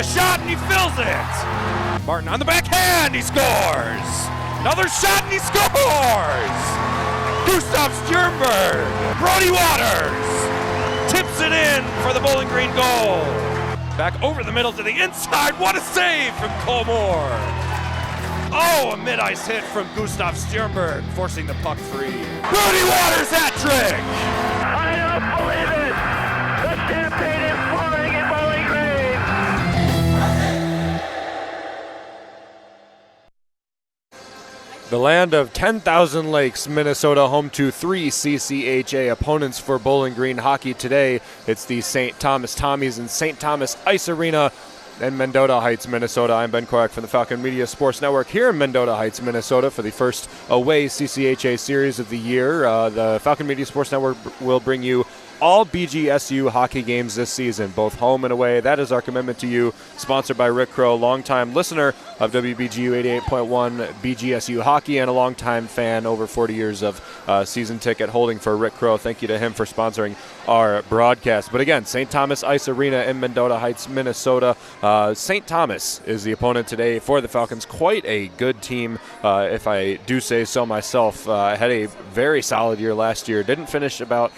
a shot and he fills it. Martin on the backhand, he scores. Another shot and he scores. Gustav Stjernberg, Brody Waters tips it in for the Bowling Green goal. Back over the middle to the inside. What a save from Cole Moore. Oh, a mid-ice hit from Gustav Stjernberg, forcing the puck free. Brody Waters hat trick. I don't believe it. The champagne is flowing in Bowling Green. The land of 10,000 lakes, Minnesota, home to 3 CCHA opponents for Bowling Green hockey today. It's the St. Thomas Tommies in St. Thomas Ice Arena in Mendota Heights, Minnesota. I'm Ben Korak from the Falcon Media Sports Network here in Mendota Heights, Minnesota for the first away CCHA series of the year. The Falcon Media Sports Network will bring you all BGSU hockey games this season, both home and away. That is our commitment to you. Sponsored by Rick Crow, longtime listener of WBGU 88.1 BGSU hockey and a longtime fan, over 40 years of season ticket holding for Rick Crow. Thank you to him for sponsoring our broadcast. But again, St. Thomas Ice Arena in Mendota Heights, Minnesota. St. Thomas is the opponent today for the Falcons. Quite a good team, if I do say so myself. Had a very solid year last year. Didn't finish about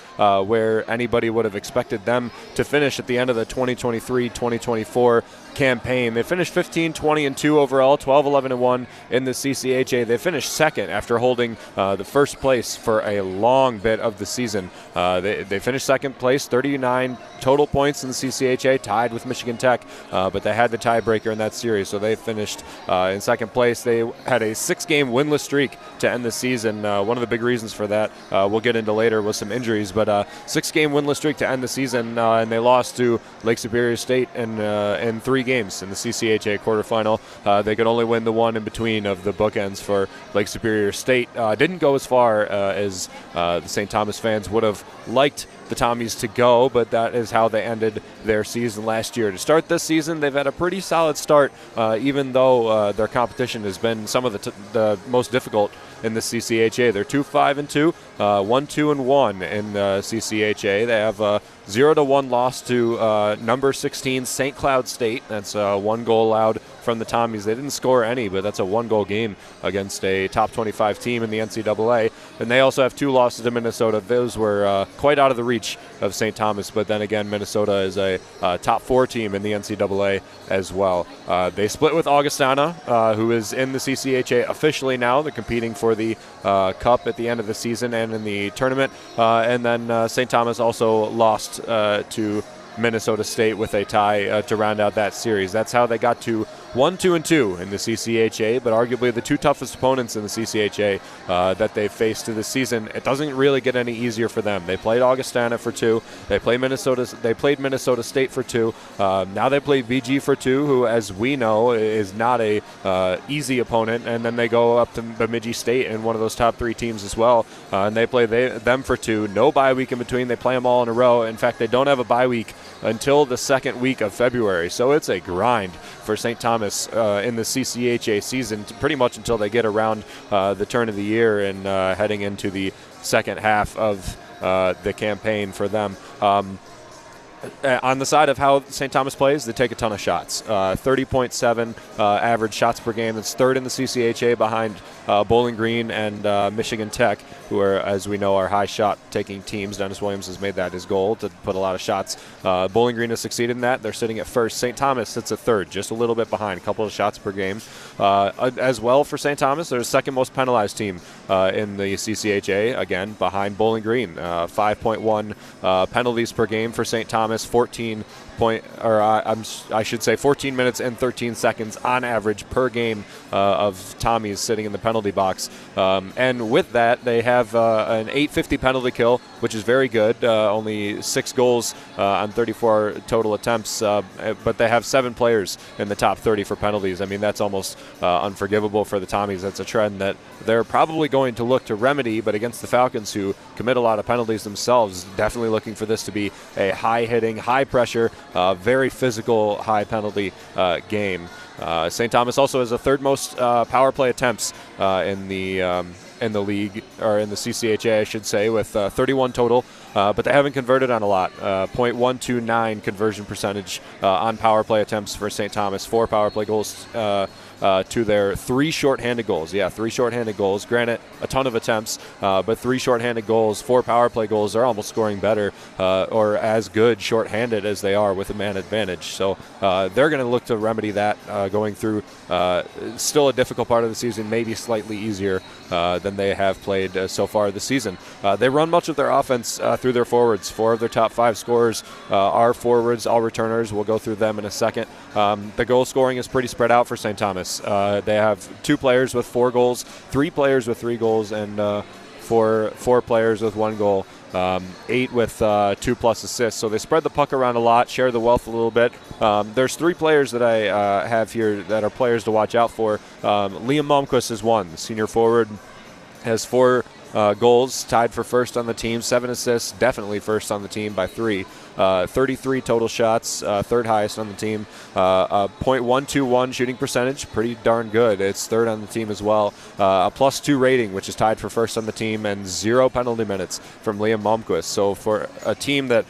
where anybody would have expected them to finish at the end of the 2023-2024 campaign. They finished 15-20-2 overall, 12-11-1 in the CCHA. They finished second after holding the first place for a long bit of the season. They finished second place, 39 total points in the CCHA, tied with Michigan Tech, but they had the tiebreaker in that series, so they finished in second place. They had a 6-game winless streak to end the season. One of the big reasons for that, we'll get into later, was some injuries, but 6-game winless streak to end the season, and they lost to Lake Superior State in 3 games in the CCHA quarterfinal. They could only win the one in between of the bookends for Lake Superior State. Didn't go as far as the St. Thomas fans would have liked the Tommies to go, but that is how they ended their season last year. To start this season, they've had a pretty solid start, even though their competition has been some of the most difficult in the CCHA. They're 2-5-2, 1-2-1 in the CCHA. They have a 0-1 loss to number 16 St. Cloud State. That's 1 goal allowed from the Tommies. They didn't score any, but that's a 1-goal game against a top 25 team in the NCAA. And they also have 2 losses to Minnesota. Those were quite out of the reach of St. Thomas, but then again, Minnesota is a top 4 team in the NCAA as well. They split with Augustana, who is in the CCHA officially now. They're competing for the Cup at the end of the season and in the tournament. And then St. Thomas also lost to Minnesota State with a tie to round out that series. That's how they got to 1-2-2 in the CCHA, but arguably the 2 toughest opponents in the CCHA that they've faced this season. It doesn't really get any easier for them. They played Augustana for 2. They played Minnesota State for 2. Now they play BG for 2, who, as we know, is not a easy opponent. And then they go up to Bemidji State and one of those top 3 teams as well, and they play them for 2. No bye week in between. They play them all in a row. In fact, they don't have a bye week until the second week of February. So it's a grind for St. Thomas in the CCHA season, pretty much until they get around the turn of the year and heading into the second half of the campaign for them. On the side of how St. Thomas plays, they take a ton of shots. 30.7 average shots per game. That's 3rd in the CCHA behind Bowling Green and Michigan Tech, who are, as we know, are high shot-taking teams. Dennis Williams has made that his goal, to put a lot of shots. Bowling Green has succeeded in that. They're sitting at 1st. St. Thomas sits at 3rd, just a little bit behind, a couple of shots per game. As well for St. Thomas, they're the 2nd most penalized team in the CCHA, again, behind Bowling Green. 5.1 penalties per game for St. Thomas, 14 minutes and 13 seconds on average per game of Tommies sitting in the penalty box. And with that, they have an 850 penalty kill, which is very good. Only 6 goals on 34 total attempts, but they have 7 players in the top 30 for penalties. I mean, that's almost unforgivable for the Tommies. That's a trend that they're probably going to look to remedy, but against the Falcons, who commit a lot of penalties themselves, definitely looking for this to be a high-hitting, high-pressure, very physical, high-penalty game. St. Thomas also has the 3rd most power play attempts in the in the league, or in the CCHA, I should say, with 31 total. But they haven't converted on a lot. .129 conversion percentage on power play attempts for St. Thomas. 4 power play goals to their 3 shorthanded goals. Yeah, 3 shorthanded goals. Granted, a ton of attempts, but 3 shorthanded goals, 4 power play goals. They're almost scoring better or as good shorthanded as they are with a man advantage. So they're going to look to remedy that going through still a difficult part of the season, maybe slightly easier than they have played so far this season. They run much of their offense through their forwards. 4 of their top 5 scorers are forwards, all returners. We'll go through them in a second. The goal scoring is pretty spread out for St. Thomas. They have 2 players with 4 goals, 3 players with 3 goals, and 4 players with 1 goal. 8 with 2+ assists. So they spread the puck around a lot, share the wealth a little bit. There's 3 players that I have here that are players to watch out for. Liam Malmquist is one. The senior forward has 4 goals, tied for first on the team, 7 assists, definitely first on the team by 3. 33 total shots, third highest on the team. .121 shooting percentage, pretty darn good. It's third on the team as well. A +2 rating, which is tied for first on the team, and 0 penalty minutes from Liam Malmquist. So for a team that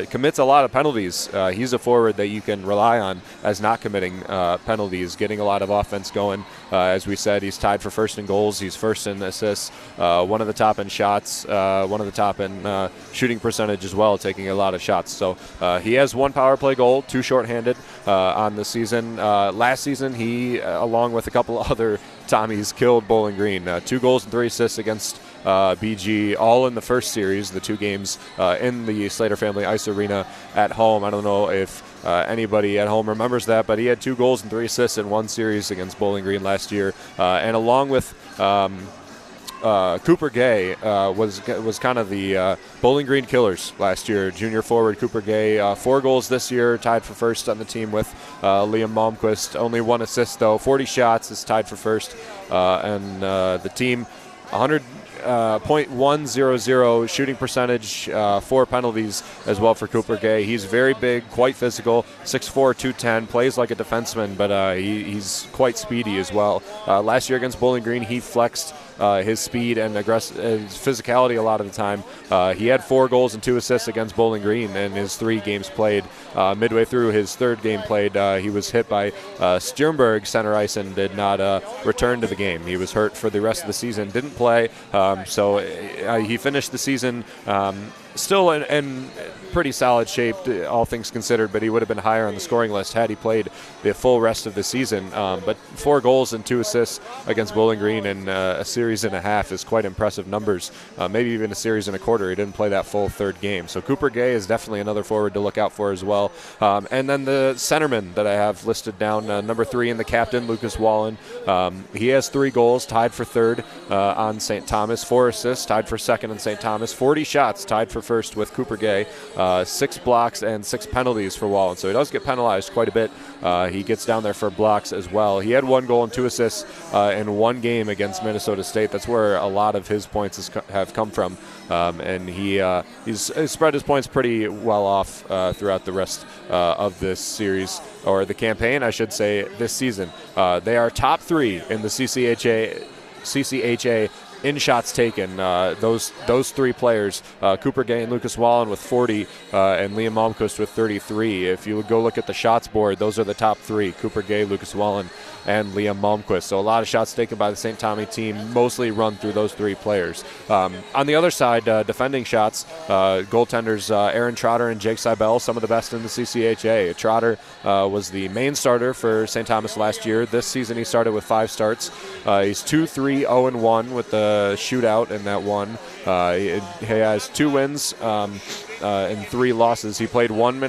commits a lot of penalties, he's a forward that you can rely on as not committing penalties, getting a lot of offense going. As we said, he's tied for first in goals. He's first in assists, one of the top in shots, one of the top in shooting percentage as well, taking a lot of shots. So he has 1 power play goal, 2 shorthanded on the season. Last season, he, along with a couple other Tommies, killed Bowling Green. 2 goals and 3 assists against BG, all in the first series, the 2 games in the Slater Family Ice Arena at home. I don't know if anybody at home remembers that, but he had 2 goals and 3 assists in 1 series against Bowling Green last year. And along with Cooper Gay was kind of the Bowling Green killers last year. Junior forward Cooper Gay, 4 goals this year, tied for first on the team with Liam Malmquist. Only 1 assist though, 40 shots, is tied for first, and the team 100.100 shooting percentage, 4 penalties as well for Cooper Gay. He's very big, quite physical, 6'4", 210, plays like a defenseman, but he's quite speedy as well. Last year against Bowling Green, he flexed his speed and his physicality a lot of the time. He had 4 goals and 2 assists against Bowling Green in his 3 games played. Midway through his 3rd game played, he was hit by Stjernberg center ice and did not return to the game. He was hurt for the rest of the season, didn't play, so he finished the season still in pretty solid shape, all things considered, but he would have been higher on the scoring list had he played the full rest of the season. But 4 goals and 2 assists against Bowling Green in a series and a half is quite impressive numbers. Maybe even a series and a quarter. He didn't play that full 3rd game. So Cooper Gay is definitely another forward to look out for as well. And then the centerman that I have listed down, number 3 in the captain, Lucas Wallen. He has 3 goals, tied for 3rd on St. Thomas, 4 assists, tied for 2nd on St. Thomas, 40 shots, tied for first with Cooper Gay, 6 blocks and 6 penalties for Wallen. So he does get penalized quite a bit. He gets down there for blocks as well. He had 1 goal and 2 assists in 1 game against Minnesota State. That's where a lot of his points have come from. And he's spread his points pretty well off throughout the rest of this series, or the campaign, I should say, this season. They are top 3 in the CCHA in shots taken. Those 3 players, Cooper Gay and Lucas Wallen with 40, and Liam Malmquist with 33. If you would go look at the shots board, those are the top 3, Cooper Gay, Lucas Wallen, and Liam Malmquist. So a lot of shots taken by the St. Tommy team, mostly run through those 3 players. On the other side, defending shots, goaltenders Aaron Trotter and Jake Seibel, some of the best in the CCHA. Trotter was the main starter for St. Thomas last year. This season he started with 5 starts. He's 2-3-0-1 with the shootout in that one. He has 2 wins and 3 losses. He played 1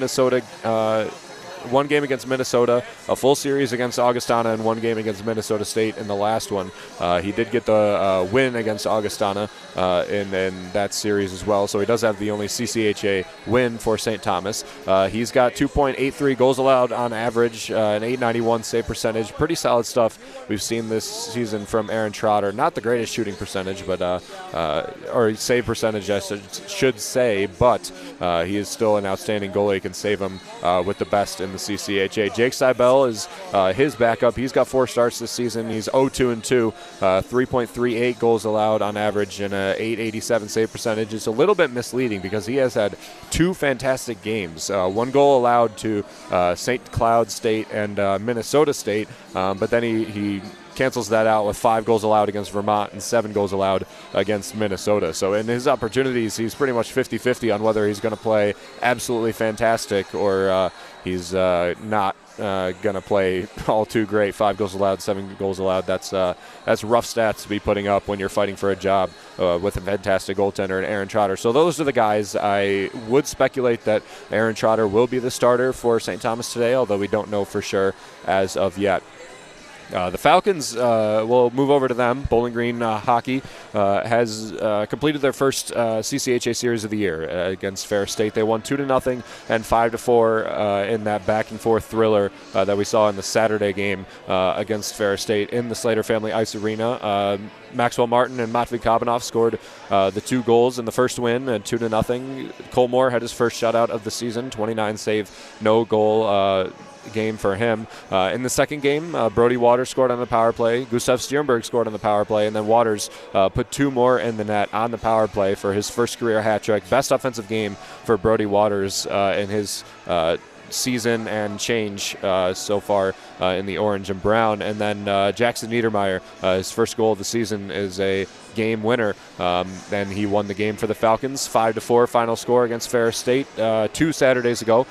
game against Minnesota, a full series against Augustana, and 1 game against Minnesota State in the last one. He did get the win against Augustana in that series as well, so he does have the only CCHA win for St. Thomas. He's got 2.83 goals allowed on average, an .891 save percentage. Pretty solid stuff we've seen this season from Aaron Trotter. Not the greatest shooting percentage, but or save percentage, I should say, but he is still an outstanding goalie. He can save him with the best in the the CCHA. Jake Seibel is his backup. He's got 4 starts this season. He's 0-2-2, 3.38 goals allowed on average, and a .887 save percentage. It's a little bit misleading because he has had 2 fantastic games. 1 goal allowed to St. Cloud State and Minnesota State, but then he cancels that out with 5 goals allowed against Vermont and 7 goals allowed against Minnesota. So in his opportunities, he's pretty much 50-50 on whether he's going to play absolutely fantastic or he's not going to play all too great. 5 goals allowed, 7 goals allowed. That's rough stats to be putting up when you're fighting for a job with a fantastic goaltender in Aaron Trotter. So those are the guys. I would speculate that Aaron Trotter will be the starter for St. Thomas today, although we don't know for sure as of yet. The Falcons, will move over to them. Bowling Green Hockey has completed their first CCHA series of the year against Ferris State. They won 2-0 and 5-4 in that back-and-forth thriller that we saw in the Saturday game against Ferris State in the Slater Family Ice Arena. Maxwell Martin and Matvey Kabanov scored the 2 goals in the first win, 2-0. Cole Moore had his first shutout of the season, 29 save, no goal game for him. In the second game, Brody Waters scored on the power play. Gustav Stjernberg scored on the power play, and then Waters put 2 more in the net on the power play for his first career hat trick. Best offensive game for Brody Waters in his season and change so far in the orange and brown. And then Jackson Niedermeyer, his first goal of the season is a game winner, and he won the game for the Falcons, 5-4 final score against Ferris State 2 Saturdays ago.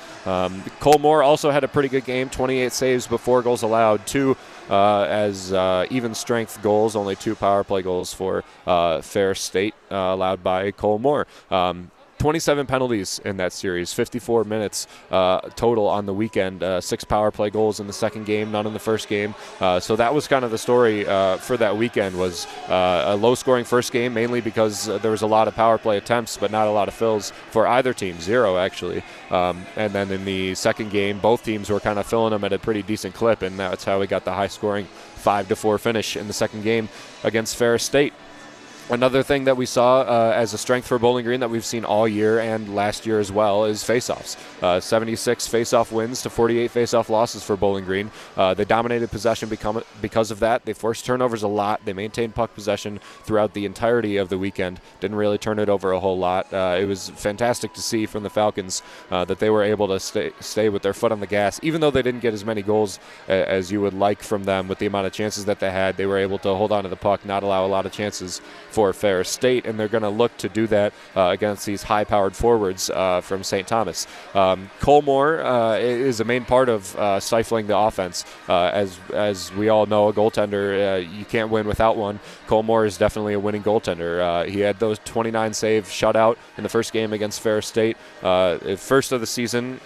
Cole Moore also had a pretty good game, 28 saves but 4 goals allowed, 2 as even strength goals, only 2 power play goals for Ferris State allowed by Cole Moore. 27 penalties in that series, 54 minutes total on the weekend, 6 power play goals in the second game, none in the first game. So that was kind of the story for that weekend, was a low-scoring first game, mainly because there was a lot of power play attempts, but not a lot of fills for either team, 0 actually. And then in the second game, both teams were kind of filling them at a pretty decent clip, and that's how we got the high-scoring 5-4 finish in the second game against Ferris State. Another thing that we saw as a strength for Bowling Green that we've seen all year and last year as well is faceoffs. 76 faceoff wins to 48 faceoff losses for Bowling Green. They dominated possession because of that. They forced turnovers a lot. They maintained puck possession throughout the entirety of the weekend. Didn't really turn it over a whole lot. It was fantastic to see from the Falcons that they were able to stay with their foot on the gas. Even though they didn't get as many goals as you would like from them with the amount of chances that they had, they were able to hold on to the puck, not allow a lot of chances for Ferris State, and they're going to look to do that against these high-powered forwards from St. Thomas. Cole Moore is a main part of stifling the offense. As we all know, a goaltender, you can't win without one. Cole Moore is definitely a winning goaltender. He had those 29 save shutout in the first game against Ferris State. First of the season.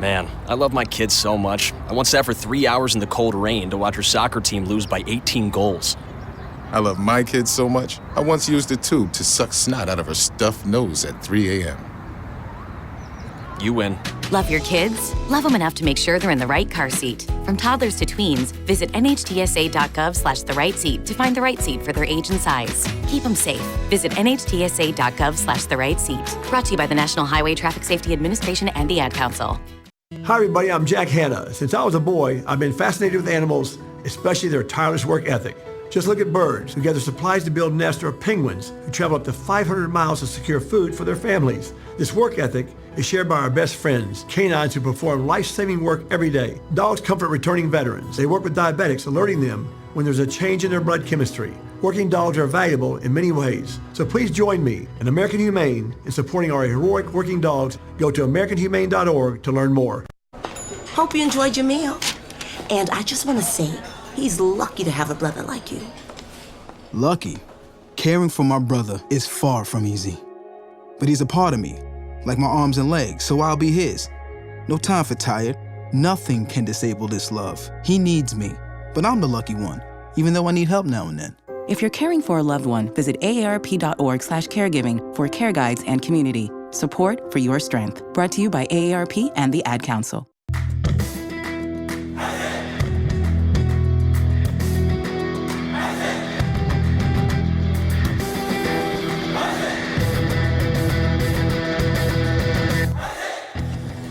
Man, I love my kids so much. I once sat for 3 hours in the cold rain to watch her soccer team lose by 18 goals. I love my kids so much, I once used a tube to suck snot out of her stuffed nose at 3 a.m. You win. Love your kids? Love them enough to make sure they're in the right car seat. From toddlers to tweens, visit nhtsa.gov/the right seat to find the right seat for their age and size. Keep them safe. Visit nhtsa.gov/the right seat. Brought to you by the National Highway Traffic Safety Administration and the Ad Council. Hi everybody, I'm Jack Hanna. Since I was a boy, I've been fascinated with animals, especially their tireless work ethic. Just look at birds who gather supplies to build nests, or penguins who travel up to 500 miles to secure food for their families. This work ethic is shared by our best friends, canines who perform life-saving work every day. Dogs comfort returning veterans. They work with diabetics, alerting them when there's a change in their blood chemistry. Working dogs are valuable in many ways. So please join me and American Humane in supporting our heroic working dogs. Go to AmericanHumane.org to learn more. Hope you enjoyed your meal. And I just want to say, he's lucky to have a brother like you. Lucky? Caring for my brother is far from easy. But he's a part of me, like my arms and legs, so I'll be his. No time for tired. Nothing can disable this love. He needs me, but I'm the lucky one, even though I need help now and then. If you're caring for a loved one, visit aarp.org/caregiving for care guides and community. Support for your strength. Brought to you by AARP and the Ad Council.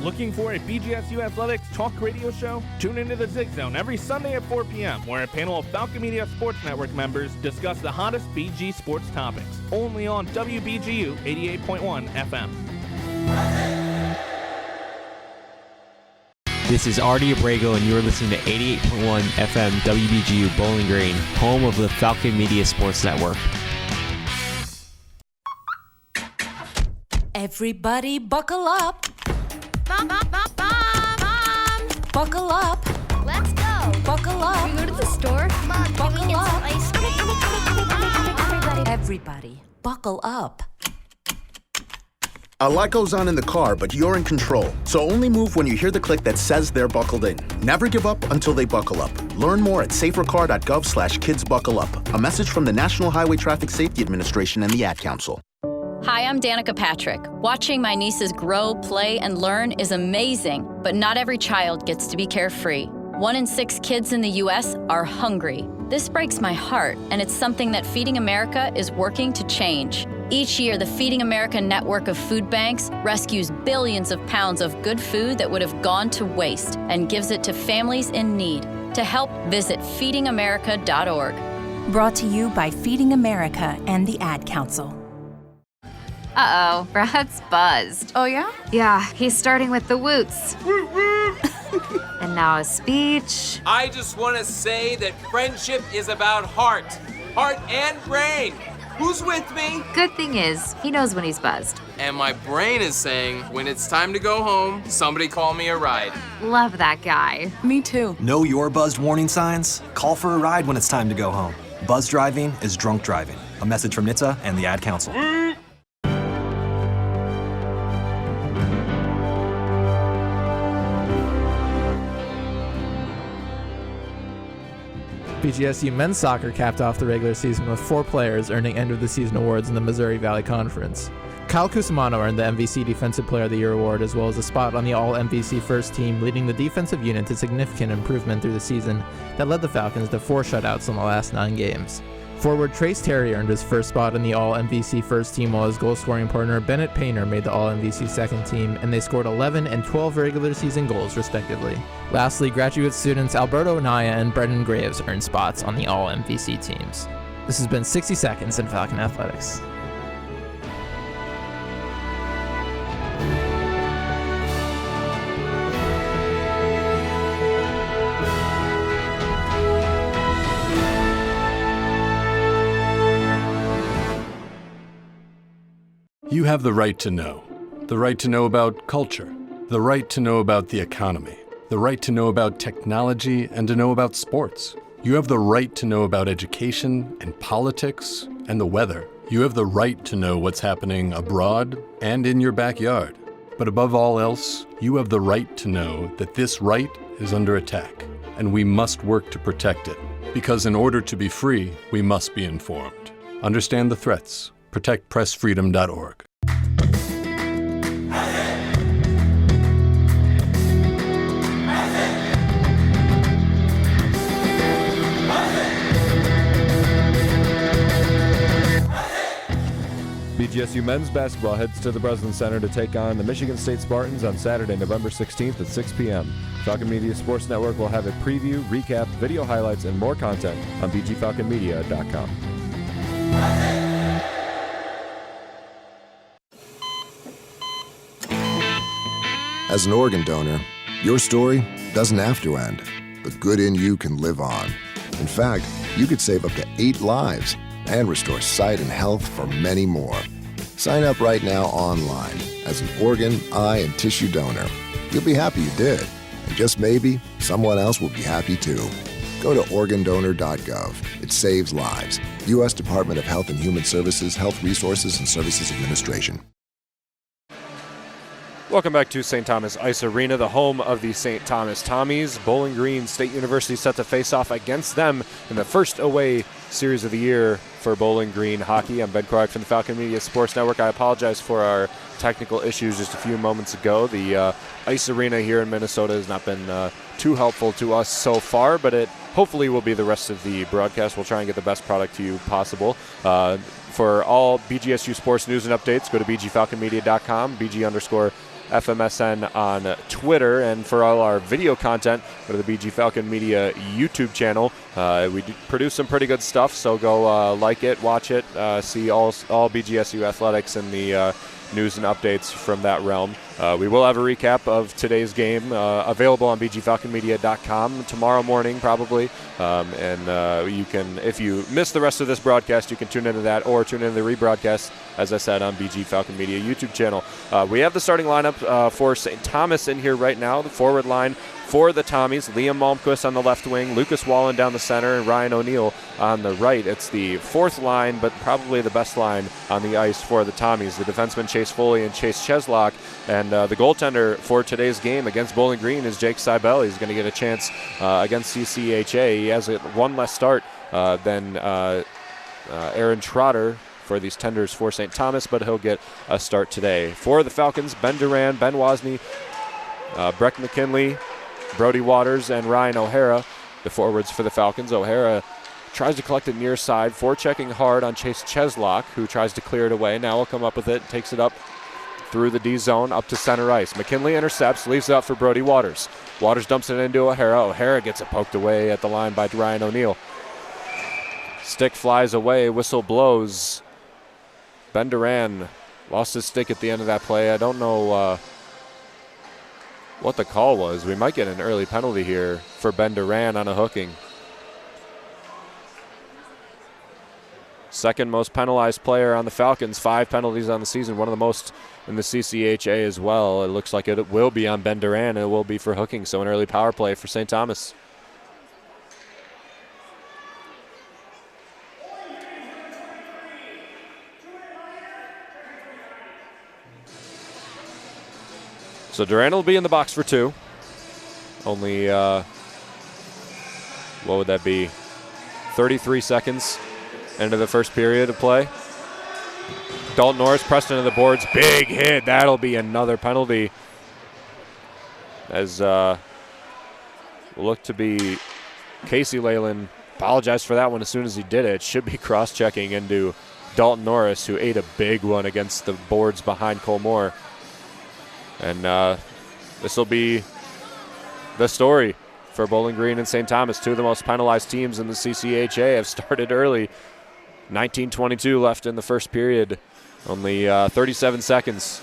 Looking for a BGSU Athletics talk radio show? Tune into the Zig Zone every Sunday at 4 p.m., where a panel of Falcon Media Sports Network members discuss the hottest BG sports topics. Only on WBGU 88.1 FM. This is Artie Abrego, and you're listening to 88.1 FM WBGU Bowling Green, home of the Falcon Media Sports Network. Everybody buckle up. Buckle up. Let's go. Buckle up. Can we go to the store? Mom, can we get some ice cream? Everybody, buckle up. A lot goes on in the car, but you're in control. So only move when you hear the click that says they're buckled in. Never give up until they buckle up. Learn more at safercar.gov/kidsbuckleup. A message from the National Highway Traffic Safety Administration and the Ad Council. Hi, I'm Danica Patrick. Watching my nieces grow, play, and learn is amazing, but not every child gets to be carefree. 1 in 6 kids in the U.S. are hungry. This breaks my heart, and it's something that Feeding America is working to change. Each year, the Feeding America network of food banks rescues billions of pounds of good food that would have gone to waste and gives it to families in need. To help, visit feedingamerica.org. Brought to you by Feeding America and the Ad Council. Uh-oh, Brad's buzzed. Oh, yeah? Yeah, he's starting with the woots. And now a speech. I just want to say that friendship is about heart and brain. Who's with me? Good thing is, he knows when he's buzzed. And my brain is saying, when it's time to go home, somebody call me a ride. Love that guy. Me too. Know your buzzed warning signs? Call for a ride when it's time to go home. Buzz driving is drunk driving. A message from NHTSA and the Ad Council. BGSU men's soccer capped off the regular season with 4 players earning end-of-the-season awards in the Missouri Valley Conference. Kyle Cusimano earned the MVC Defensive Player of the Year award, as well as a spot on the All-MVC first team, leading the defensive unit to significant improvement through the season that led the Falcons to 4 shutouts in the last 9 games. Forward Trace Terry earned his first spot on the All-MVC first team, while his goal-scoring partner Bennett Painter made the All-MVC second team, and they scored 11 and 12 regular season goals, respectively. Lastly, graduate students Alberto Naya and Brendan Graves earned spots on the All-MVC teams. This has been 60 Seconds in Falcon Athletics. You have the right to know. The right to know about culture. The right to know about the economy. The right to know about technology and to know about sports. You have the right to know about education and politics and the weather. You have the right to know what's happening abroad and in your backyard. But above all else, you have the right to know that this right is under attack, and we must work to protect it. Because in order to be free, we must be informed. Understand the threats. ProtectPressFreedom.org. BGSU men's basketball heads to the Breslin Center to take on the Michigan State Spartans on Saturday, November 16th at 6 p.m. Falcon Media Sports Network will have a preview, recap, video highlights, and more content on bgfalconmedia.com. As an organ donor, your story doesn't have to end. The good in you can live on. In fact, you could save up to 8 lives and restore sight and health for many more. Sign up right now online as an organ, eye, and tissue donor. You'll be happy you did, and just maybe someone else will be happy too. Go to organdonor.gov. It saves lives. U.S. Department of Health and Human Services, Health Resources and Services Administration. Welcome back to St. Thomas Ice Arena, the home of the St. Thomas Tommies. Bowling Green State University set to face off against them in the first away series of the year for Bowling Green hockey. I'm Ben Korach from the Falcon Media Sports Network. I apologize for our technical issues just a few moments ago. The Ice Arena here in Minnesota has not been too helpful to us so far, but it hopefully will be the rest of the broadcast. We'll try and get the best product to you possible. For all BGSU sports news and updates, go to bgfalconmedia.com, BG_FMSN on Twitter. And for all our video content, go to the BG Falcon Media YouTube channel. We produce some pretty good stuff, so go like it, watch it, see all BGSU athletics and the news and updates from that realm. We will have a recap of today's game available on bgfalconmedia.com tomorrow morning probably. And you can, if you miss the rest of this broadcast, you can tune into that or tune into the rebroadcast, as I said, on BG Falcon Media YouTube channel. We have the starting lineup for St. Thomas in here right now. The forward line for the Tommies: Liam Malmquist on the left wing, Lucas Wallen down the center, and Ryan O'Neill on the right. It's the fourth line, but probably the best line on the ice for the Tommies. The defensemen Chase Foley and Chase Cheslock, and the goaltender for today's game against Bowling Green is Jake Seibel. He's going to get a chance against CCHA. He has one less start than Aaron Trotter for these tenders for St. Thomas, but he'll get a start today. For the Falcons, Ben Duran, Ben Wozni, Breck McKinley, Brody Waters, and Ryan O'Hara. The forwards for the Falcons. O'Hara tries to collect it near side, forechecking hard on Chase Cheslock, who tries to clear it away. Now he'll come up with it, takes it up through the D zone, up to center ice. McKinley intercepts, leaves it up for Brody Waters. Waters dumps it into O'Hara. O'Hara gets it poked away at the line by Ryan O'Neill. Stick flies away, whistle blows. Ben Duran lost his stick at the end of that play. I don't know what the call was. We might get an early penalty here for Ben Duran on a hooking. Second most penalized player on the Falcons, 5 penalties on the season, one of the most in the CCHA as well. It looks like it will be on Ben Duran, and it will be for hooking, so an early power play for St. Thomas. So Duran will be in the box for 2. Only, what would that be? 33 seconds into the first period of play. Dalton Norris pressed into the boards. Big hit. That'll be another penalty. As looked to be Casey Leyland. Apologized for that one as soon as he did it. Should be cross-checking into Dalton Norris, who ate a big one against the boards behind Cole Moore. And this will be the story for Bowling Green and St. Thomas. 2 of the most penalized teams in the CCHA have started early. 19:22 left in the first period. Only 37 seconds,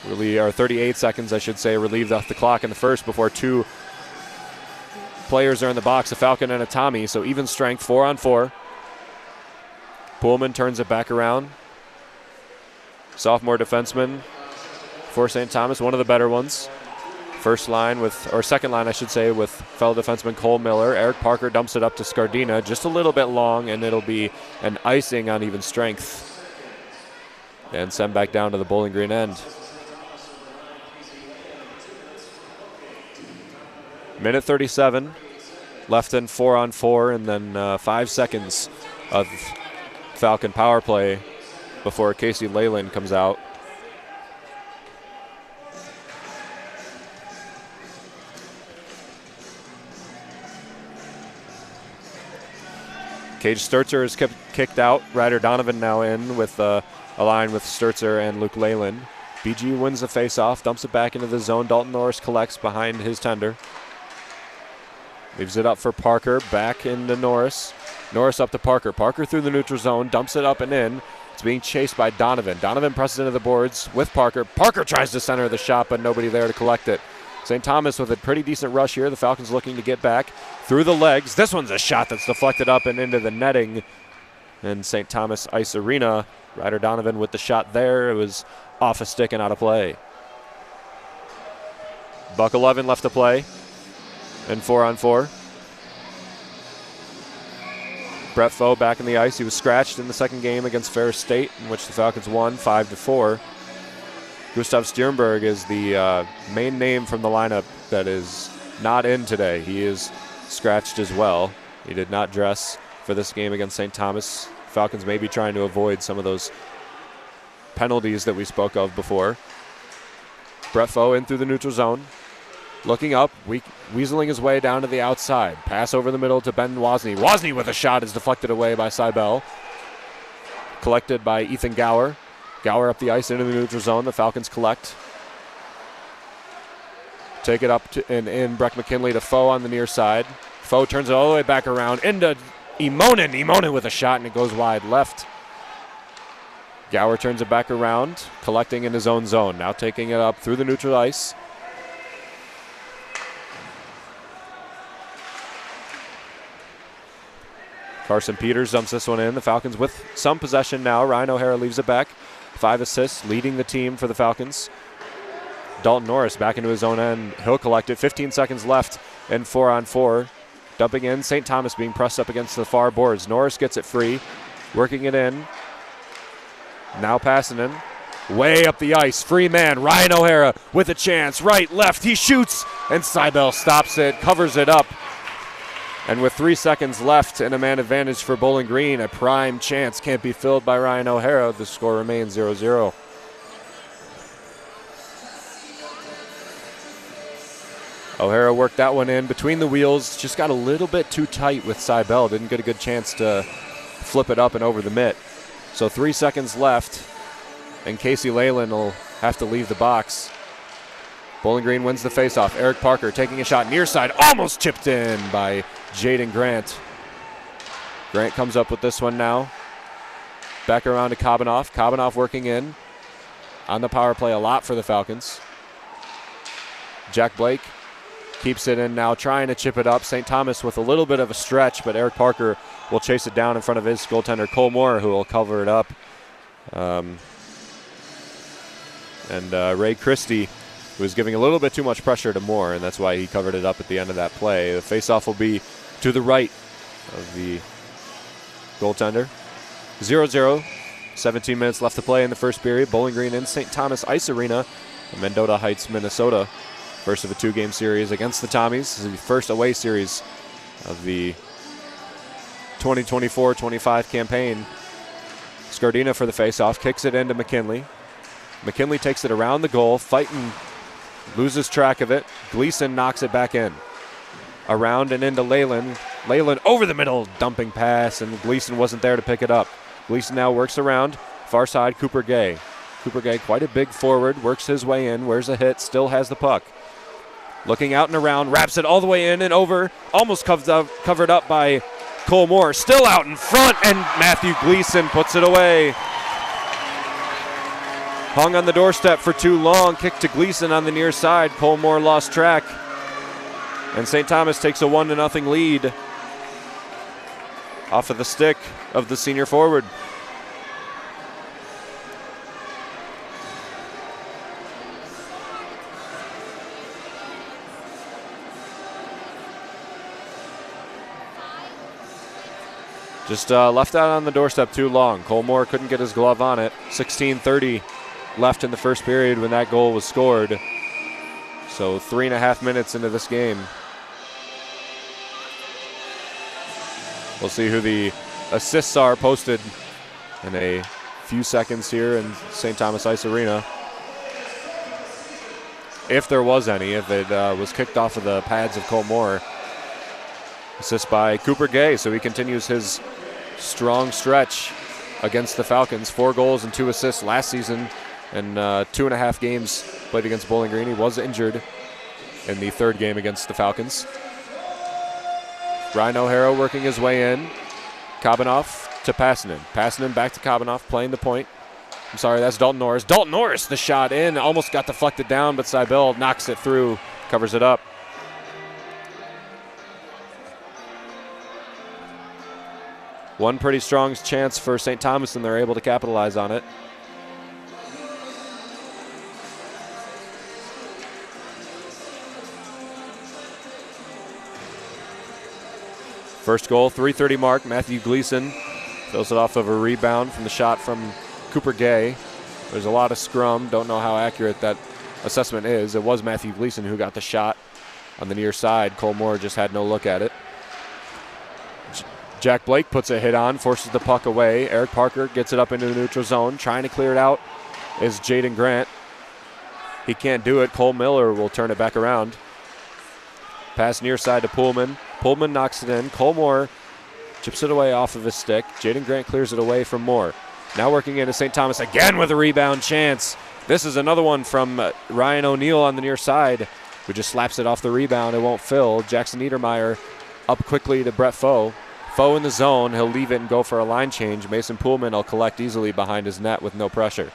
or 38 seconds, I should say, relieved off the clock in the first before 2 players are in the box, a Falcon and a Tommy. So even strength, 4-on-4. Pullman turns it back around. Sophomore defenseman for St. Thomas, one of the better ones. Second line, I should say, with fellow defenseman Cole Miller. Eric Parker dumps it up to Scardina, just a little bit long, and it'll be an icing on even strength. And send back down to the Bowling Green end. Minute 37 left in 4-on-4, and then 5 seconds of Falcon power play before Casey Leyland comes out. Cage Sturzer is kicked out. Ryder Donovan now in with a line with Sturzer and Luke Leyland. BG wins the faceoff, dumps it back into the zone. Dalton Norris collects behind his tender. Leaves it up for Parker, back into Norris. Norris up to Parker. Parker through the neutral zone, dumps it up and in. It's being chased by Donovan. Donovan presses into the boards with Parker. Parker tries to center the shot, but nobody there to collect it. St. Thomas with a pretty decent rush here. The Falcons looking to get back through the legs. This one's a shot that's deflected up and into the netting in St. Thomas Ice Arena. Ryder Donovan with the shot there. It was off a stick and out of play. Buck 11 left to play in 4-on-4. Brett Foe back in the ice. He was scratched in the second game against Ferris State, in which the Falcons won 5-4. Gustav Sternberg is the main name from the lineup that is not in today. He is scratched as well. He did not dress for this game against St. Thomas. Falcons may be trying to avoid some of those penalties that we spoke of before. Brett Foe in through the neutral zone. Looking up, weaseling his way down to the outside. Pass over the middle to Ben Wozni. Wozni with a shot is deflected away by Seibel. Collected by Ethan Gower. Gower up the ice into the neutral zone. The Falcons collect. Take it up and in. Breck McKinley to Foe on the near side. Foe turns it all the way back around into Imonen. Imonen with a shot, and it goes wide left. Gower turns it back around, collecting in his own zone. Now taking it up through the neutral ice. Carson Peters dumps this one in. The Falcons with some possession now. Ryan O'Hara leaves it back. 5 assists, leading the team for the Falcons. Dalton Norris back into his own end. He'll collect it. 15 seconds left and 4-on-4. Dumping in. St. Thomas being pressed up against the far boards. Norris gets it free. Working it in. Now passing in. Way up the ice. Free man. Ryan O'Hara with a chance. Right, left. He shoots. And Seibel stops it. Covers it up. And with 3 seconds left and a man advantage for Bowling Green, a prime chance can't be filled by Ryan O'Hara. The score remains 0-0. O'Hara worked that one in between the wheels. Just got a little bit too tight with Seibel. Didn't get a good chance to flip it up and over the mitt. So 3 seconds left, and Casey Leyland will have to leave the box. Bowling Green wins the faceoff. Eric Parker taking a shot near side, almost chipped in by Jaden Grant. Grant comes up with this one now. Back around to Kabanoff. Kabanoff working in on the power play a lot for the Falcons. Jack Blake keeps it in now, trying to chip it up. St. Thomas with a little bit of a stretch, but Eric Parker will chase it down in front of his goaltender, Cole Moore, who will cover it up. Ray Christie was giving a little bit too much pressure to Moore, and that's why he covered it up at the end of that play. The faceoff will be to the right of the goaltender. 0-0, 17 minutes left to play in the first period. Bowling Green in St. Thomas Ice Arena in Mendota Heights, Minnesota. First of a 2-game series against the Tommies. This is the first away series of the 2024-25 campaign. Scardina for the faceoff, kicks it into McKinley. McKinley takes it around the goal, fighting, loses track of it. Gleason knocks it back in. Around and into Leyland. Leyland over the middle, dumping pass, and Gleason wasn't there to pick it up. Gleason now works around, far side, Cooper Gay. Cooper Gay, quite a big forward, works his way in, wears a hit, still has the puck. Looking out and around, wraps it all the way in and over, almost covered up by Cole Moore. Still out in front, and Matthew Gleason puts it away. Hung on the doorstep for too long, kick to Gleason on the near side. Cole Moore lost track. And St. Thomas takes a 1-0 lead off of the stick of the senior forward. Just left out on the doorstep too long. Cole Moore couldn't get his glove on it. 16:30 left in the first period when that goal was scored. So 3.5 minutes into this game. We'll see who the assists are posted in a few seconds here in St. Thomas Ice Arena. If there was any, if it was kicked off of the pads of Cole Moore. Assist by Cooper Gay, so he continues his strong stretch against the Falcons. 4 goals and 2 assists last season, and 2.5 games played against Bowling Green. He was injured in the 3rd game against the Falcons. Ryan O'Hara working his way in. Kabanoff to Passanen. Passanen back to Kabanoff, playing the point. I'm sorry, that's Dalton Norris. Dalton Norris, the shot in, almost got deflected down, but Seibel knocks it through, covers it up. One pretty strong chance for St. Thomas, and they're able to capitalize on it. First goal, 3:30 mark. Matthew Gleason throws it off of a rebound from the shot from Cooper Gay. There's a lot of scrum. Don't know how accurate that assessment is. It was Matthew Gleason who got the shot on the near side. Cole Moore just had no look at it. Jack Blake puts a hit on, forces the puck away. Eric Parker gets it up into the neutral zone. Trying to clear it out is Jaden Grant. He can't do it. Cole Miller will turn it back around. Pass near side to Pullman. Pullman knocks it in. Cole Moore chips it away off of his stick. Jaden Grant clears it away from Moore. Now working into St. Thomas again with a rebound chance. This is another one from Ryan O'Neill on the near side, who just slaps it off the rebound. It won't fill. Jackson Niedermeyer up quickly to Brett Foe. Foe in the zone. He'll leave it and go for a line change. Mason Pullman will collect easily behind his net with no pressure.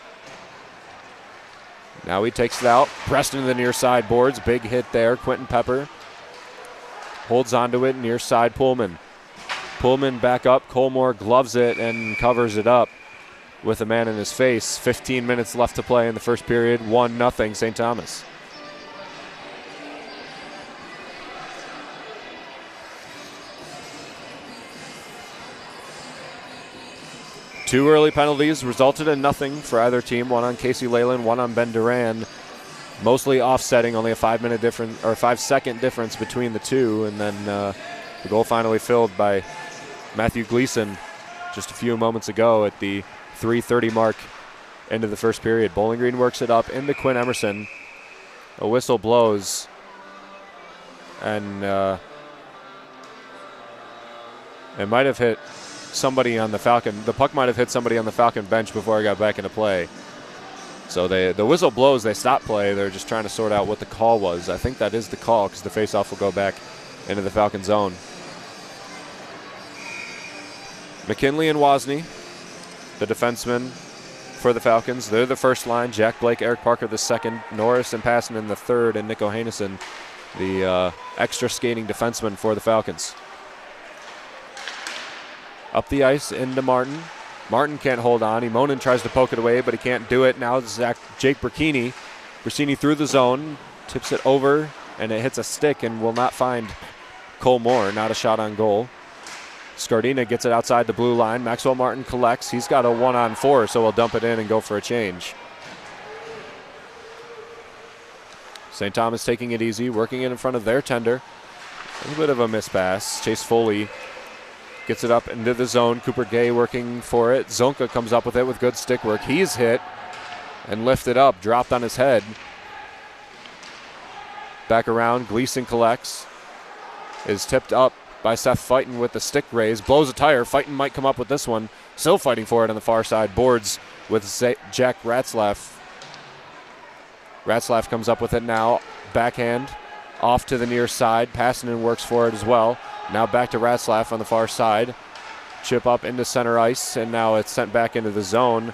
Now he takes it out. Preston to the near side boards. Big hit there. Quentin Pepper holds onto it. Near side Pullman. Pullman back up. Colmore gloves it and covers it up with a man in his face. 15 minutes left to play in the first period. 1-0 St. Thomas. Two early penalties resulted in nothing for either team. One on Casey Leyland, one on Ben Duran. Mostly offsetting, only a 5-minute difference or 5-second difference between the two. And then the goal finally filled by Matthew Gleason just a few moments ago at the 3:30 mark into the first period. Bowling Green works it up into Quinn Emerson. A whistle blows. And it might have hit somebody on the Falcon. The puck might have hit somebody on the Falcon bench before I got back into play. So the whistle blows, they stop play. They're just trying to sort out what the call was. I think that is the call because the faceoff will go back into the Falcon zone. McKinley and Wozni, the defensemen for the Falcons. They're the first line. Jack Blake, Eric Parker the second, Norris and Passanen the third, and Nico Hainison, the extra skating defenseman for the Falcons. Up the ice into Martin. Martin can't hold on. Imonen tries to poke it away, but he can't do it. Now Jake Brachini. Brachini through the zone, tips it over, and it hits a stick and will not find Cole Moore. Not a shot on goal. Scardina gets it outside the blue line. Maxwell Martin collects. He's got a 1-on-4, so he'll dump it in and go for a change. St. Thomas taking it easy, working it in front of their tender. A little bit of a mispass. Chase Foley gets it up into the zone. Cooper Gay working for it. Zonka comes up with it with good stick work. He's hit and lifted up, dropped on his head. Back around, Gleason collects. Is tipped up by Seth Fighton with the stick raise. Blows a tire. Fighton might come up with this one. Still fighting for it on the far side. Boards with Jack Ratzlaff. Ratzlaff comes up with it now. Backhand off to the near side. Passanen works for it as well. Now back to Ratzlaff on the far side. Chip up into center ice, and now it's sent back into the zone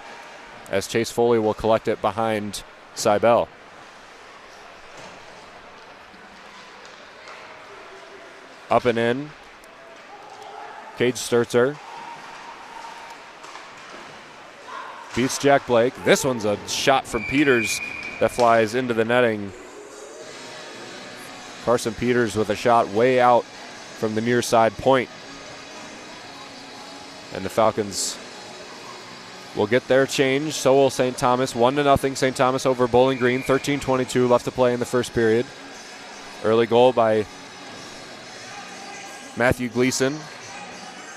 as Chase Foley will collect it behind Cybel. Up and in. Cage Sturzer beats Jack Blake. This one's a shot from Peters that flies into the netting. Carson Peters with a shot way out from the near side point. And the Falcons will get their change. So will St. Thomas. 1-0 St. Thomas over Bowling Green. 13:22 left to play in the first period. Early goal by Matthew Gleason,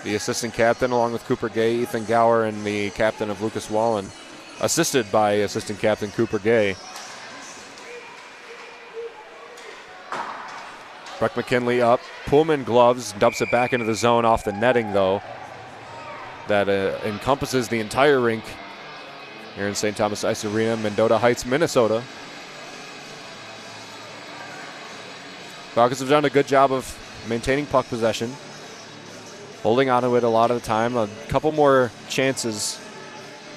the assistant captain, along with Cooper Gay, Ethan Gower, and the captain of Lucas Wallen, assisted by assistant captain Cooper Gay. Breck McKinley up. Pullman gloves, dumps it back into the zone off the netting, though. That encompasses the entire rink here in St. Thomas Ice Arena, Mendota Heights, Minnesota. Falcons have done a good job of maintaining puck possession, holding on to it a lot of the time. A couple more chances.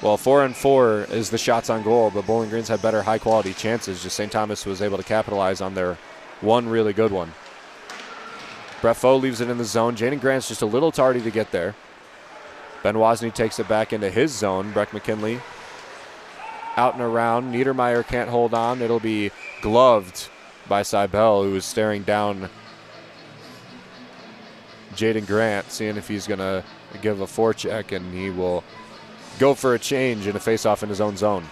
Well, 4-on-4 is the shots on goal, but Bowling Green's had better high-quality chances. Just St. Thomas was able to capitalize on their one really good one. Brett Foe leaves it in the zone. Jaden Grant's just a little tardy to get there. Ben Wozni takes it back into his zone. Breck McKinley out and around. Niedermeyer can't hold on. It'll be gloved by Cybel, who is staring down Jaden Grant, seeing if he's going to give a forecheck, and he will go for a change in a faceoff in his own zone.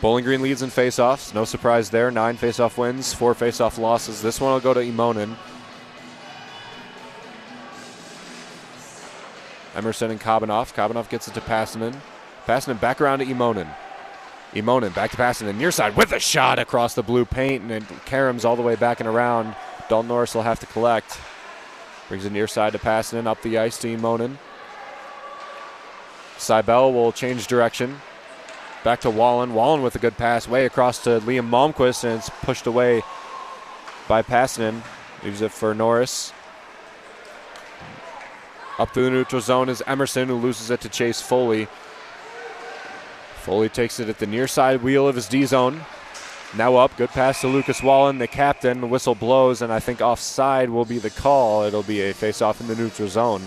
Bowling Green leads in faceoffs. No surprise there. 9 faceoff wins, 4 faceoff losses. This one will go to Imonen. Emerson and Kabanoff. Kabanoff gets it to Passanen. Passanen back around to Imonen. Imonen back to Passanen. Near side with a shot across the blue paint, and Karam's all the way back and around. Dalton Norris will have to collect. Brings it near side to Passanen, up the ice to Imonen. Seibel will change direction. Back to Wallen. Wallen with a good pass way across to Liam Malmquist, and it's pushed away by Passanen. Leaves it for Norris. Up through the neutral zone is Emerson, who loses it to Chase Foley. Foley takes it at the near side wheel of his D zone. Now up, good pass to Lucas Wallen, the captain. The whistle blows, and I think offside will be the call. It'll be a face-off in the neutral zone.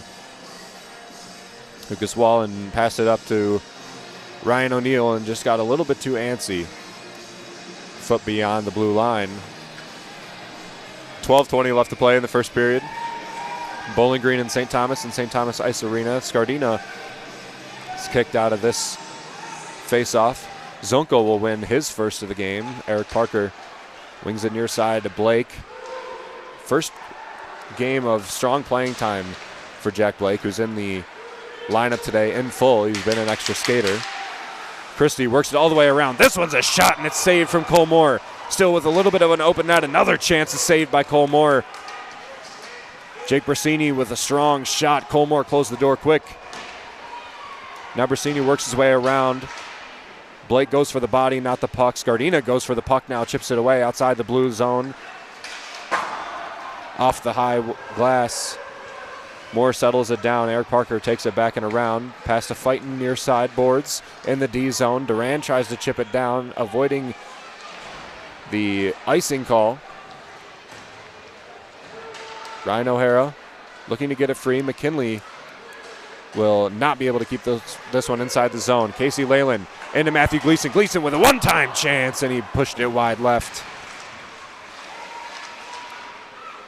Lucas Wallen passed it up to Ryan O'Neill and just got a little bit too antsy. Foot beyond the blue line. 12:20 left to play in the first period. Bowling Green and St. Thomas Ice Arena. Scardina is kicked out of this face-off. Zonko will win his first of the game. Eric Parker wings it near side to Blake. First game of strong playing time for Jack Blake, who's in the lineup today in full. He's been an extra skater. Christie works it all the way around. This one's a shot, and it's saved from Cole Moore. Still with a little bit of an open net. Another chance is saved by Cole Moore. Jake Brasini with a strong shot. Cole Moore closed the door quick. Now Brasini works his way around. Blake goes for the body, not the puck. Scardina goes for the puck now, chips it away outside the blue zone. Off the high glass. Moore settles it down. Eric Parker takes it back and around. Pass to Fighton near side boards in the D zone. Duran tries to chip it down, avoiding the icing call. Ryan O'Hara looking to get it free. McKinley will not be able to keep this one inside the zone. Casey Leyland into Matthew Gleason. Gleason with a one-time chance, and he pushed it wide left.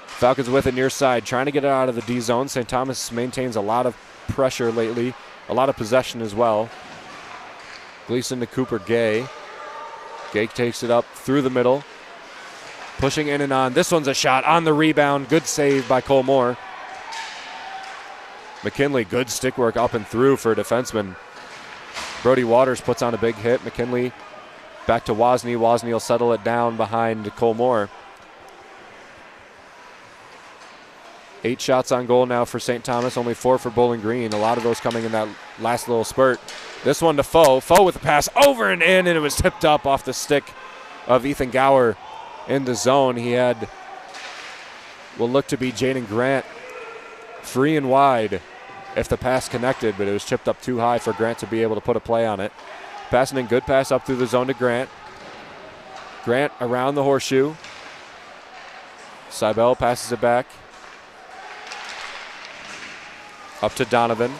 Falcons with it near side, trying to get it out of the D zone. St. Thomas maintains a lot of pressure lately, a lot of possession as well. Gleason to Cooper Gay. Gay takes it up through the middle. Pushing in and on. This one's a shot on the rebound. Good save by Cole Moore. McKinley, good stick work up and through for a defenseman. Brody Waters puts on a big hit. McKinley back to Wozni. Wozni will settle it down behind Cole Moore. 8 shots on goal now for St. Thomas, only 4 for Bowling Green. A lot of those coming in that last little spurt. This one to Foe. Foe with a pass over and in, and it was tipped up off the stick of Ethan Gower in the zone. He had, will look to be Jaden Grant free and wide if the pass connected, but it was chipped up too high for Grant to be able to put a play on it. Passing in, good pass up through the zone to Grant. Grant around the horseshoe. Seibel passes it back. Up to Donovan.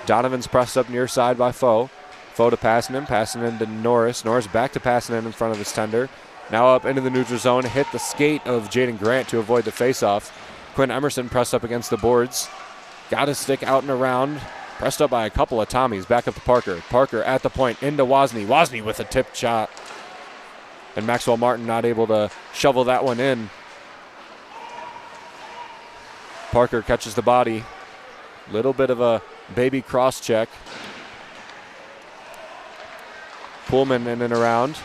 Donovan's pressed up near side by Foe. Foe to Passanen. Passanen to Norris. Norris back to Passanen in front of his tender. Now up into the neutral zone. Hit the skate of Jaden Grant to avoid the faceoff. Quinn Emerson pressed up against the boards. Got his stick out and around. Pressed up by a couple of Tommies. Back up to Parker. Parker at the point into Wozni. Wozni with a tipped shot. And Maxwell Martin not able to shovel that one in. Parker catches the body. Little bit of a baby cross check. Pullman in and around.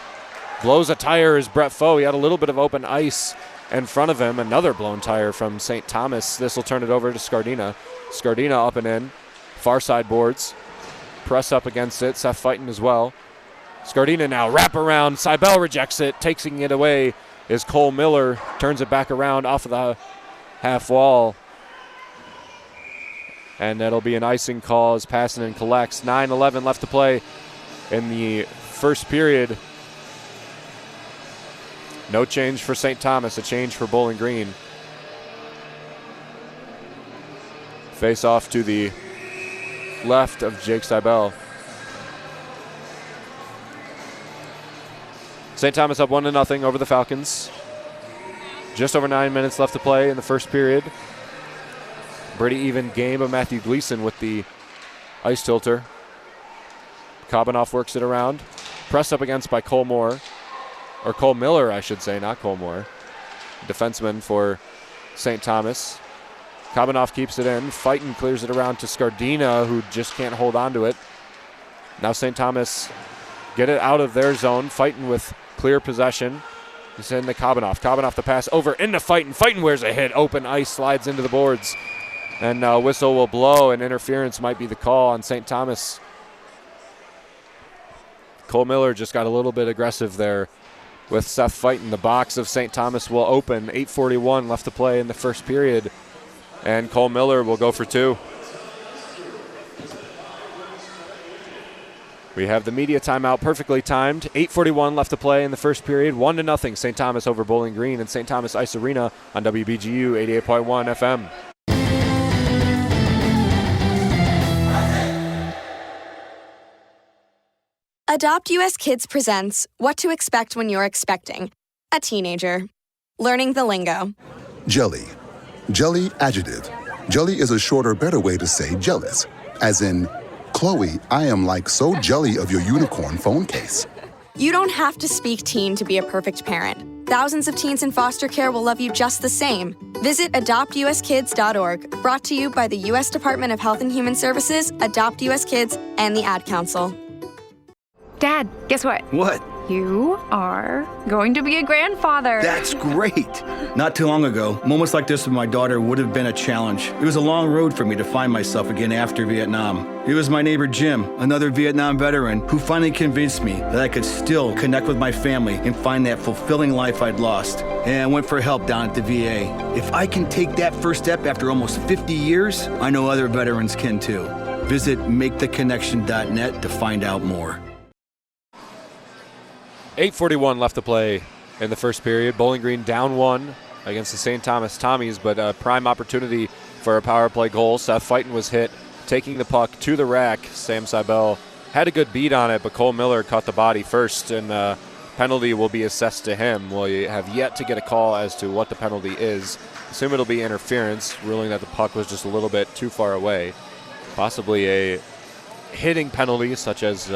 Blows a tire is Brett Foe. He had a little bit of open ice in front of him. Another blown tire from St. Thomas. This will turn it over to Scardina. Scardina up and in. Far side boards. Press up against it. Seth fighting as well. Scardina now wrap around. Seibel rejects it. Taking it away is Cole Miller. Turns it back around off of the half wall. And that'll be an icing call as Passanen collects. 9:11 left to play in the first period. No change for St. Thomas, a change for Bowling Green. Face off to the left of Jake Seibel. St. Thomas up 1-0 over the Falcons. Just over 9 minutes left to play in the first period. Pretty even game of Matthew Gleason with the ice tilter. Kabanoff works it around. Pressed up against by Cole Moore, or Cole Miller, I should say, not Cole Moore. Defenseman for St. Thomas. Kabanoff keeps it in. Fighton clears it around to Scardina, who just can't hold on to it. Now St. Thomas get it out of their zone. Fighton with clear possession. He's in to Kabanoff. Kabanoff the pass over into Fighton. Fighton wears a hit. Open ice, slides into the boards. And whistle will blow, and interference might be the call on St. Thomas. Cole Miller just got a little bit aggressive there with Seth Fighton. The box of St. Thomas will open. 8:41 left to play in the first period. And Cole Miller will go for 2. We have the media timeout perfectly timed. 8:41 left to play in the first period. 1-0 St. Thomas over Bowling Green and St. Thomas Ice Arena on WBGU 88.1 FM. Adopt US Kids presents What to Expect When You're Expecting a Teenager. Learning the lingo. Jelly. Jelly adjective. Jelly is a shorter, better way to say jealous. As in, Chloe, I am like so jelly of your unicorn phone case. You don't have to speak teen to be a perfect parent. Thousands of teens in foster care will love you just the same. Visit adoptuskids.org, brought to you by the U.S. Department of Health and Human Services, Adopt US Kids, and the Ad Council. Dad, guess what? What? You are going to be a grandfather. That's great. Not too long ago, moments like this with my daughter would have been a challenge. It was a long road for me to find myself again after Vietnam. It was my neighbor Jim, another Vietnam veteran, who finally convinced me that I could still connect with my family and find that fulfilling life I'd lost. And I went for help down at the VA. If I can take that first step after almost 50 years, I know other veterans can too. Visit maketheconnection.net to find out more. 8:41 left to play in the first period. Bowling Green down 1 against the St. Thomas Tommies, but a prime opportunity for a power play goal. Seth Fighton was hit, taking the puck to the rack. Sam Seibel had a good beat on it, but Cole Miller caught the body first, and penalty will be assessed to him. We have yet to get a call as to what the penalty is. Assume it'll be interference, ruling that the puck was just a little bit too far away. Possibly a hitting penalty, such as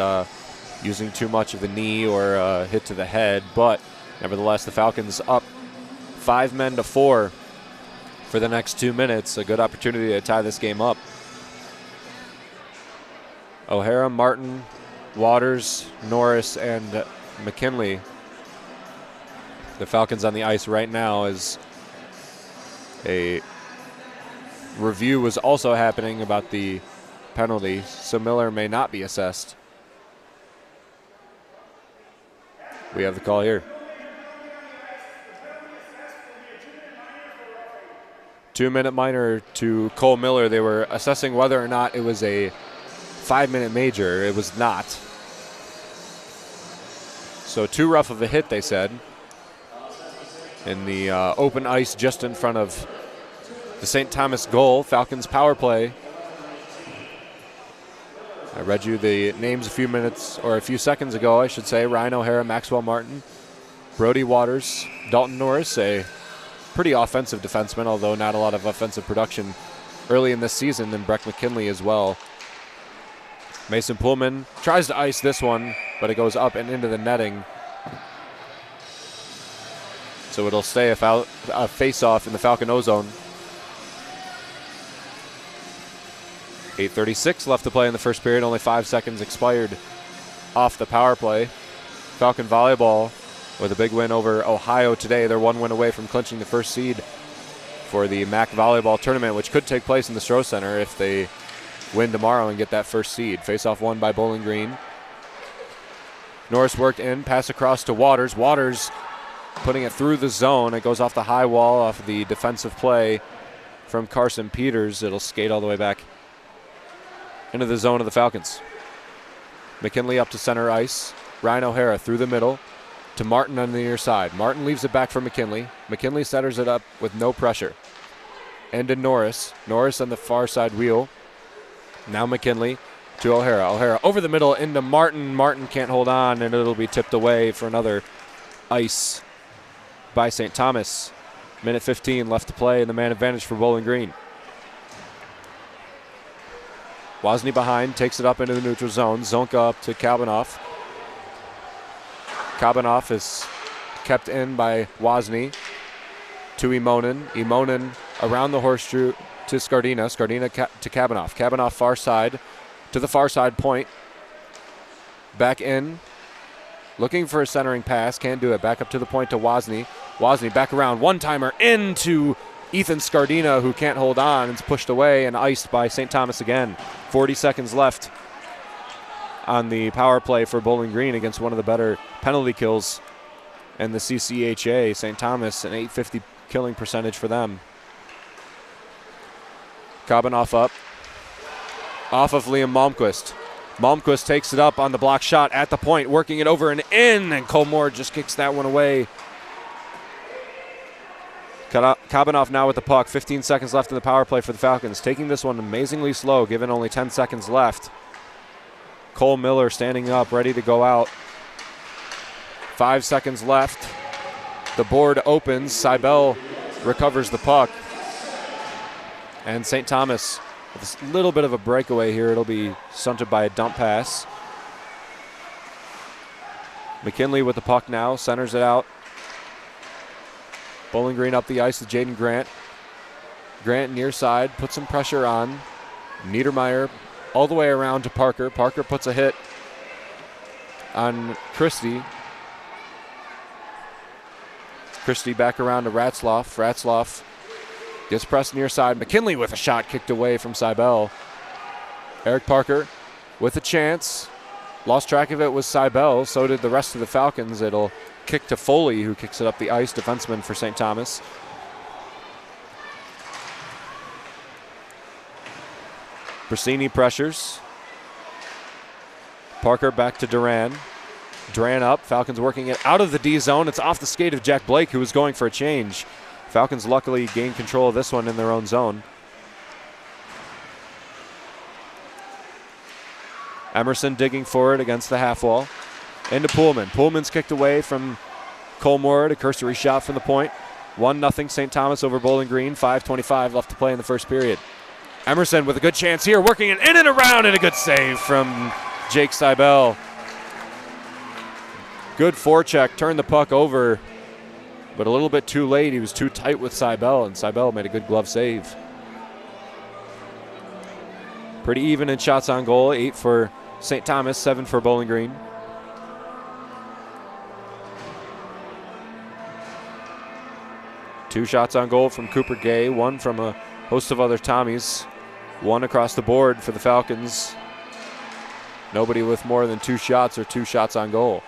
using too much of the knee or a hit to the head, but nevertheless, the Falcons up 5-4 for the next 2 minutes. A good opportunity to tie this game up. O'Hara, Martin, Waters, Norris, and McKinley. The Falcons on the ice right now as a review was also happening about the penalty, so Miller may not be assessed. We have the call here. 2-minute minor to Cole Miller. They were assessing whether or not it was a 5-minute major. It was not. So too rough of a hit, they said. In the open ice just in front of the St. Thomas goal. Falcons power play. I read you the names a few seconds ago, I should say. Ryan O'Hara, Maxwell Martin, Brody Waters, Dalton Norris, a pretty offensive defenseman, although not a lot of offensive production early in this season, and Breck McKinley as well. Mason Pullman tries to ice this one, but it goes up and into the netting. So it'll stay a face-off in the Falcon O-zone. 8:36 left to play in the first period. Only 5 seconds expired off the power play. Falcon volleyball with a big win over Ohio today. They're 1 win away from clinching the first seed for the MAC volleyball tournament, which could take place in the Stroh Center if they win tomorrow and get that first seed. Face-off won by Bowling Green. Norris worked in, pass across to Waters. Waters putting it through the zone. It goes off the high wall off the defensive play from Carson Peters. It'll skate all the way back into the zone of the Falcons. McKinley up to center ice. Ryan O'Hara through the middle to Martin on the near side. Martin leaves it back for McKinley. McKinley centers it up with no pressure. And to Norris. Norris on the far side wheel. Now McKinley to O'Hara. O'Hara over the middle into Martin. Martin can't hold on, and it'll be tipped away for another ice by St. Thomas. Minute 15 left to play, and the man advantage for Bowling Green. Wozni behind, takes it up into the neutral zone. Zonka up to Kalbanoff. Kabanoff is kept in by Wozni to Imonen. Imonen around the horseshoe to Scardina. Scardina to Kabanoff. Kabanoff far side to the far side point. Back in. Looking for a centering pass. Can't do it. Back up to the point to Wozni. Wozni back around. One-timer into Ethan Scardina, who can't hold on. It's pushed away and iced by St. Thomas again. 40 seconds left on the power play for Bowling Green against one of the better penalty kills in the CCHA. St. Thomas, an .850 killing percentage for them. Kabanoff up. Off of Liam Malmquist. Malmquist takes it up on the block shot at the point, working it over and in, and Colmore just kicks that one away. Kabanoff now with the puck. 15 seconds left in the power play for the Falcons. Taking this one amazingly slow, given only 10 seconds left. Cole Miller standing up, ready to go out. 5 seconds left. The board opens. Cybele recovers the puck. And St. Thomas with a little bit of a breakaway here. It'll be stunted by a dump pass. McKinley with the puck now, centers it out. Bowling Green up the ice with Jaden Grant. Grant near side, puts some pressure on. Niedermeyer all the way around to Parker. Parker puts a hit on Christie. Christie back around to Ratzloff. Ratzloff gets pressed near side. McKinley with a shot kicked away from Cybele. Eric Parker with a chance. Lost track of it was Cybele. So did the rest of the Falcons. It'll kick to Foley, who kicks it up the ice, defenseman for St. Thomas. Brasini pressures. Parker back to Duran. Duran up. Falcons working it out of the D zone. It's off the skate of Jack Blake, who was going for a change. Falcons luckily gain control of this one in their own zone. Emerson digging for it against the half wall. Into Pullman. Pullman's kicked away from Colmore. A cursory shot from the point. 1-0 St. Thomas over Bowling Green. 5:25 left to play in the first period. Emerson with a good chance here, working it in and around, and a good save from Jake Cybele. Good forecheck, turned the puck over, but a little bit too late. He was too tight with Cybele, and Cybele made a good glove save. Pretty even in shots on goal. 8 for St. Thomas, 7 for Bowling Green. Two shots on goal from Cooper Gay, one from a host of other Tommies. One across the board for the Falcons. Nobody with more than 2 shots or 2 shots on goal.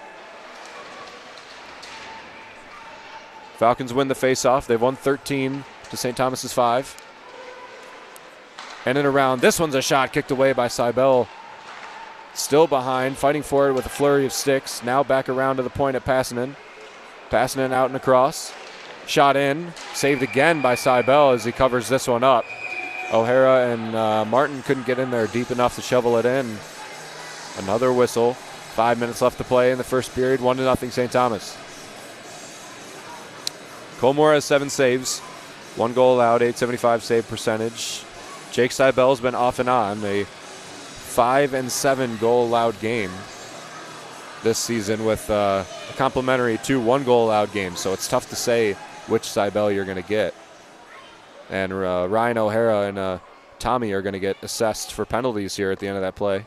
Falcons win the faceoff. They've won 13 to St. Thomas's 5. And in around, this one's a shot kicked away by Cybele. Still behind, fighting for it with a flurry of sticks. Now back around to the point at Passanen. Passanen out and across. Shot in, saved again by Cybele as he covers this one up. O'Hara and Martin couldn't get in there deep enough to shovel it in. Another whistle. 5 minutes left to play in the first period. 1-0 St. Thomas. Colmore has 7 saves. 1 goal allowed, .875 save percentage. Jake Cybele's been off and on. A 5-7 goal allowed game this season with a complimentary 2 1-goal allowed games. So it's tough to say which Cybele you're going to get. And Ryan O'Hara and Tommy are going to get assessed for penalties here at the end of that play.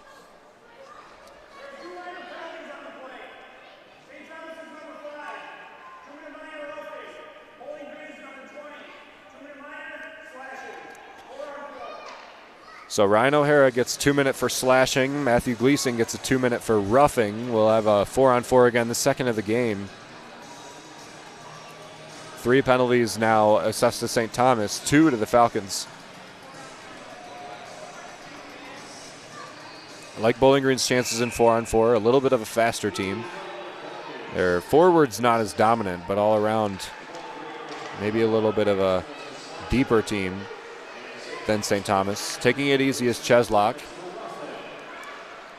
So Ryan O'Hara gets 2 minute for slashing. Matthew Gleason gets a 2 minute for roughing. We'll have a 4-on-4 again, the second of the game. 3 penalties now assessed to St. Thomas, 2 to the Falcons. I like Bowling Green's chances in 4-on-4, a little bit of a faster team. Their forwards not as dominant, but all around maybe a little bit of a deeper team than St. Thomas. Taking it easy is Cheslock.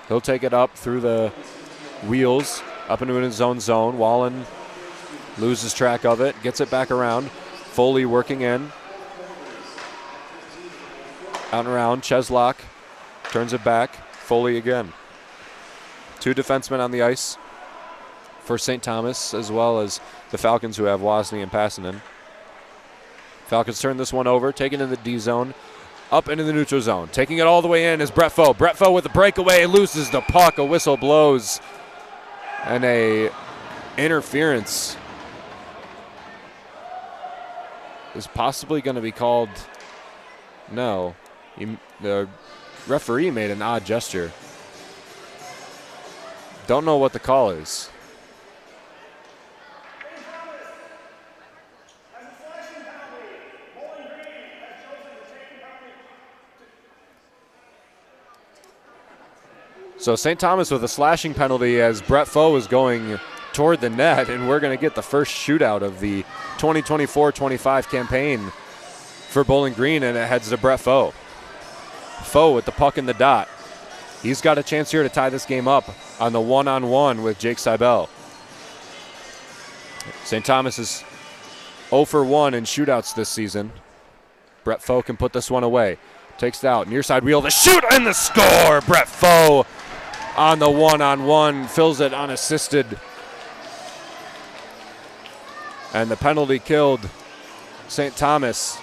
He'll take it up through the wheels, up into his own zone. Wallen loses track of it, gets it back around. Foley working in. Out and around, Cheslock turns it back. Foley again. 2 defensemen on the ice for St. Thomas, as well as the Falcons, who have Wozni and Passanen. Falcons turn this one over, taking in the D zone, up into the neutral zone. Taking it all the way in is Brett Foe. Brett Foe with the breakaway, loses the puck. A whistle blows, and a interference is possibly going to be called. No, the referee made an odd gesture. Don't know what the call is. So St. Thomas with a slashing penalty as Brett Foe is going toward the net, and we're going to get the first shootout of the 2024-25 campaign for Bowling Green, and it heads to Brett Foe. Foe with the puck in the dot. He's got a chance here to tie this game up on the one-on-one with Jake Seibel. St. Thomas is 0 for 1 in shootouts this season. Brett Foe can put this one away. Takes it out, near side wheel, the shoot and the score! Brett Foe on the one-on-one, fills it unassisted. And the penalty killed St. Thomas,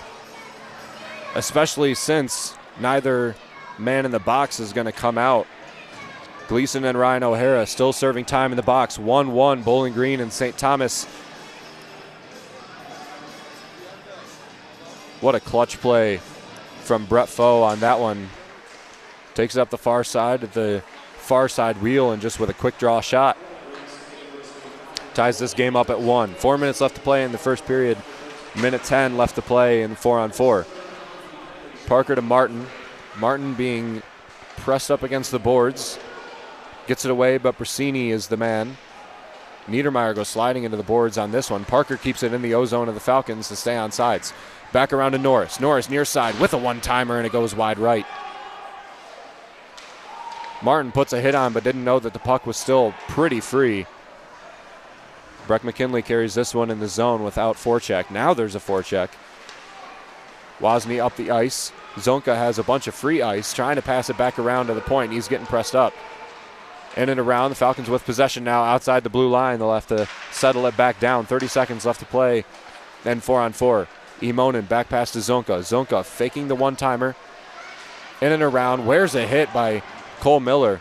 especially since neither man in the box is going to come out. Gleason and Ryan O'Hara still serving time in the box. 1-1 Bowling Green and St. Thomas. What a clutch play from Brett Foe on that one. Takes it up the far side at the far side wheel and just with a quick draw shot. Ties this game up at 1. 4 minutes left to play in the first period. Minute 10 left to play in 4-on-4. Parker to Martin. Martin being pressed up against the boards. Gets it away, but Brasini is the man. Niedermeyer goes sliding into the boards on this one. Parker keeps it in the O-zone of the Falcons to stay on sides. Back around to Norris. Norris near side with a one-timer, and it goes wide right. Martin puts a hit on, but didn't know that the puck was still pretty free. Breck McKinley carries this one in the zone without forecheck. Now there's a forecheck. Wozni up the ice. Zonka has a bunch of free ice, trying to pass it back around to the point. He's getting pressed up. In and around, the Falcons with possession now outside the blue line. They'll have to settle it back down. 30 seconds left to play. Then 4-on-4. Imonen back pass to Zonka. Zonka faking the one-timer. In and around. Where's a hit by Cole Miller?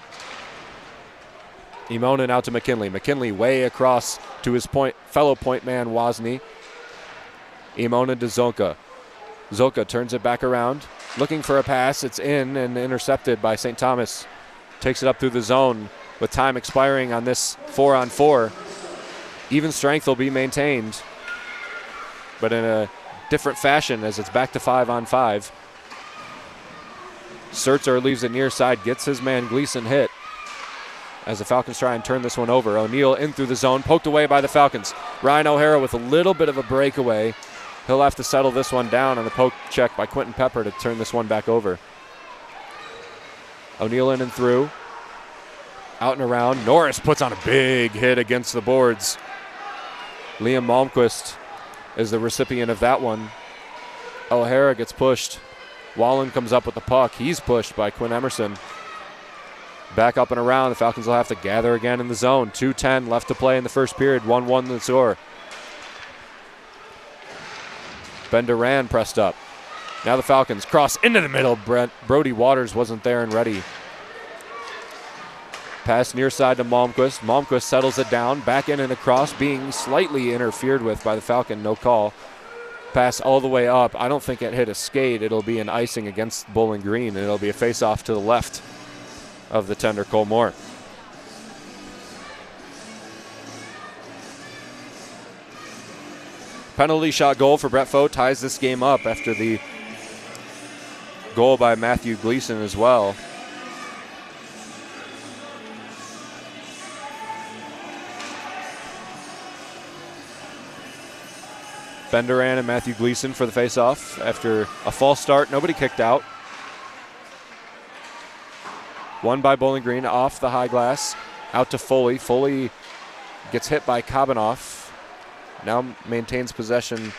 Imonen out to McKinley. McKinley way across to his fellow point man Wozni. Imonen to Zonka. Zonka turns it back around. Looking for a pass. It's in and intercepted by St. Thomas. Takes it up through the zone with time expiring on this 4-on-4. Even strength will be maintained, but in a different fashion as it's back to 5-on-5. Surtzer leaves it near side, gets his man Gleason hit as the Falcons try and turn this one over. O'Neal in through the zone, poked away by the Falcons. Ryan O'Hara with a little bit of a breakaway. He'll have to settle this one down on the poke check by Quentin Pepper to turn this one back over. O'Neal in and through. Out and around. Norris puts on a big hit against the boards. Liam Malmquist is the recipient of that one. O'Hara gets pushed. Wallen comes up with the puck. He's pushed by Quinn Emerson. Back up and around. The Falcons will have to gather again in the zone. 2:10 left to play in the first period. 1-1 the score. Ben Duran pressed up. Now the Falcons cross into the middle. Brody Waters wasn't there and ready. Pass near side to Malmquist. Malmquist settles it down. Back in and across, being slightly interfered with by the Falcon. No call. Pass all the way up. I don't think it hit a skate. It'll be an icing against Bowling Green, and it'll be a face-off to the left of the tender Cole Moore. Penalty shot goal for Brett Foe ties this game up after the goal by Matthew Gleason as well. Ben Duran and Matthew Gleason for the face-off after a false start. Nobody kicked out. Won by Bowling Green off the high glass. Out to Foley. Foley gets hit by Kabanoff. Now maintains possession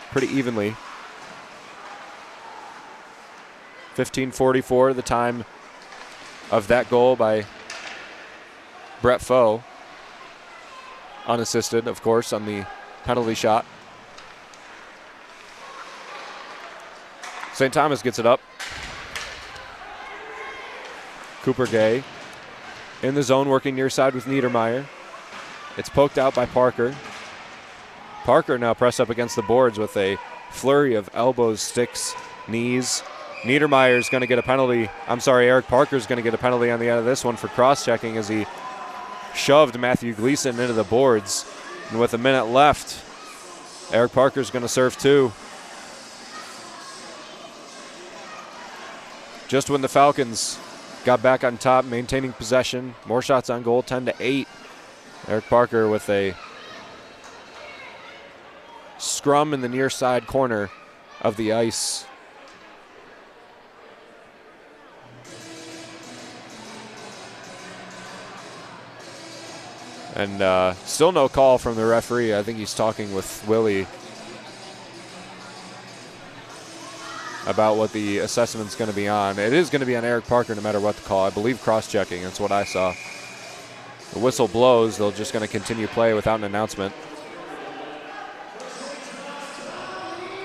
pretty evenly. 15:44, the time of that goal by Brett Foe. unassisted, of course, on the penalty shot. St. Thomas gets it up. Cooper Gay in the zone, working near side with Niedermeyer. It's poked out by Parker. Parker now pressed up against the boards with a flurry of elbows, sticks, knees. Niedermeyer's going to get a penalty. Eric Parker's going to get a penalty on the end of this one for cross-checking as he shoved Matthew Gleason into the boards. And with a minute left, Eric Parker's going to serve two. Just when the Falcons got back on top, maintaining possession, more shots on goal, 10-8. Eric Parker with a scrum in the near side corner of the ice. And still no call from the referee. I think he's talking with Willie about what the assessment's going to be on. It is going to be on Eric Parker no matter what the call. I believe cross-checking. That's what I saw. The whistle blows. They're just going to continue play without an announcement.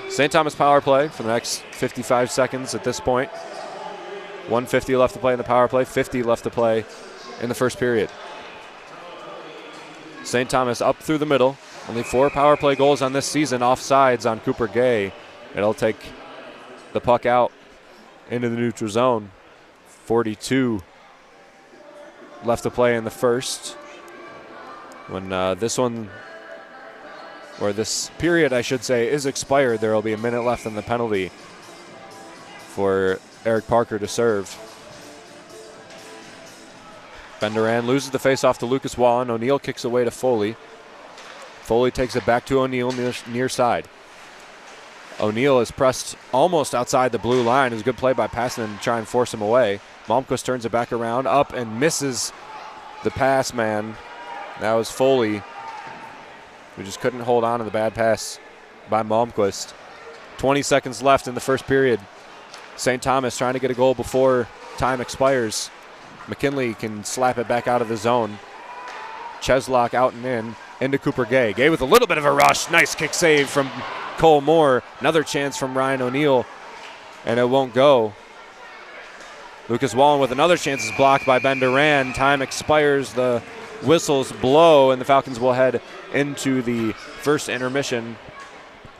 St. Thomas power play for the next 55 seconds at this point. 1:50 left to play in the power play, 50 left to play in the first period. St. Thomas up through the middle. Only 4 power play goals on this season, offsides on Cooper Gay. It'll take the puck out into the neutral zone. 42 left to play in the first. When this period, I should say, is expired, there will be a minute left in the penalty for Eric Parker to serve. Benderan loses the faceoff to Lucas Wallen. O'Neill kicks away to Foley. Foley takes it back to O'Neill near side. O'Neill is pressed almost outside the blue line. It was a good play by Passon to try and force him away. Malmquist turns it back around, up and misses the pass man. That was Foley, who just couldn't hold on to the bad pass by Malmquist. 20 seconds left in the first period. St. Thomas trying to get a goal before time expires. McKinley can slap it back out of the zone. Cheslock out and in, into Cooper Gay. Gay with a little bit of a rush. Nice kick save from Cole Moore. Another chance from Ryan O'Neill, and it won't go. Lucas Wallen with another chance is blocked by Ben Duran. Time expires, the whistles blow, and the Falcons will head into the first intermission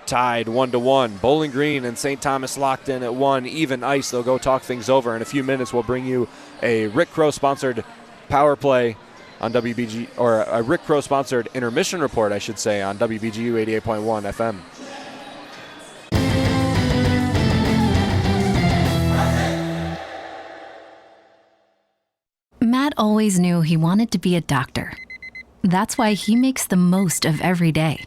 tied 1-1. Bowling Green and St. Thomas locked in at 1, even ice. They'll go talk things over. In a few minutes, we'll bring you a Rick Crow-sponsored power play on WBG, or a Rick Crow-sponsored intermission report, I should say, on WBGU 88.1 FM. Matt always knew he wanted to be a doctor. That's why he makes the most of every day.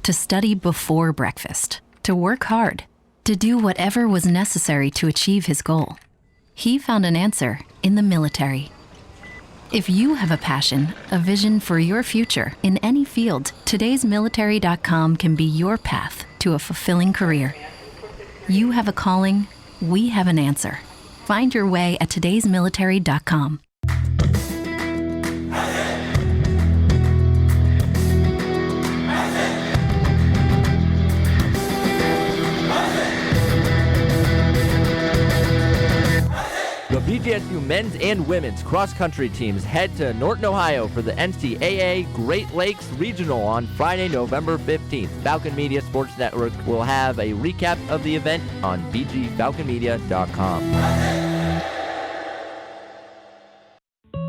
To study before breakfast, to work hard, to do whatever was necessary to achieve his goal. He found an answer in the military. If you have a passion, a vision for your future in any field, todaysmilitary.com can be your path to a fulfilling career. You have a calling, we have an answer. Find your way at todaysmilitary.com. The BGSU men's and women's cross-country teams head to Norton, Ohio for the NCAA Great Lakes Regional on Friday, November 15th. Falcon Media Sports Network will have a recap of the event on bgfalconmedia.com.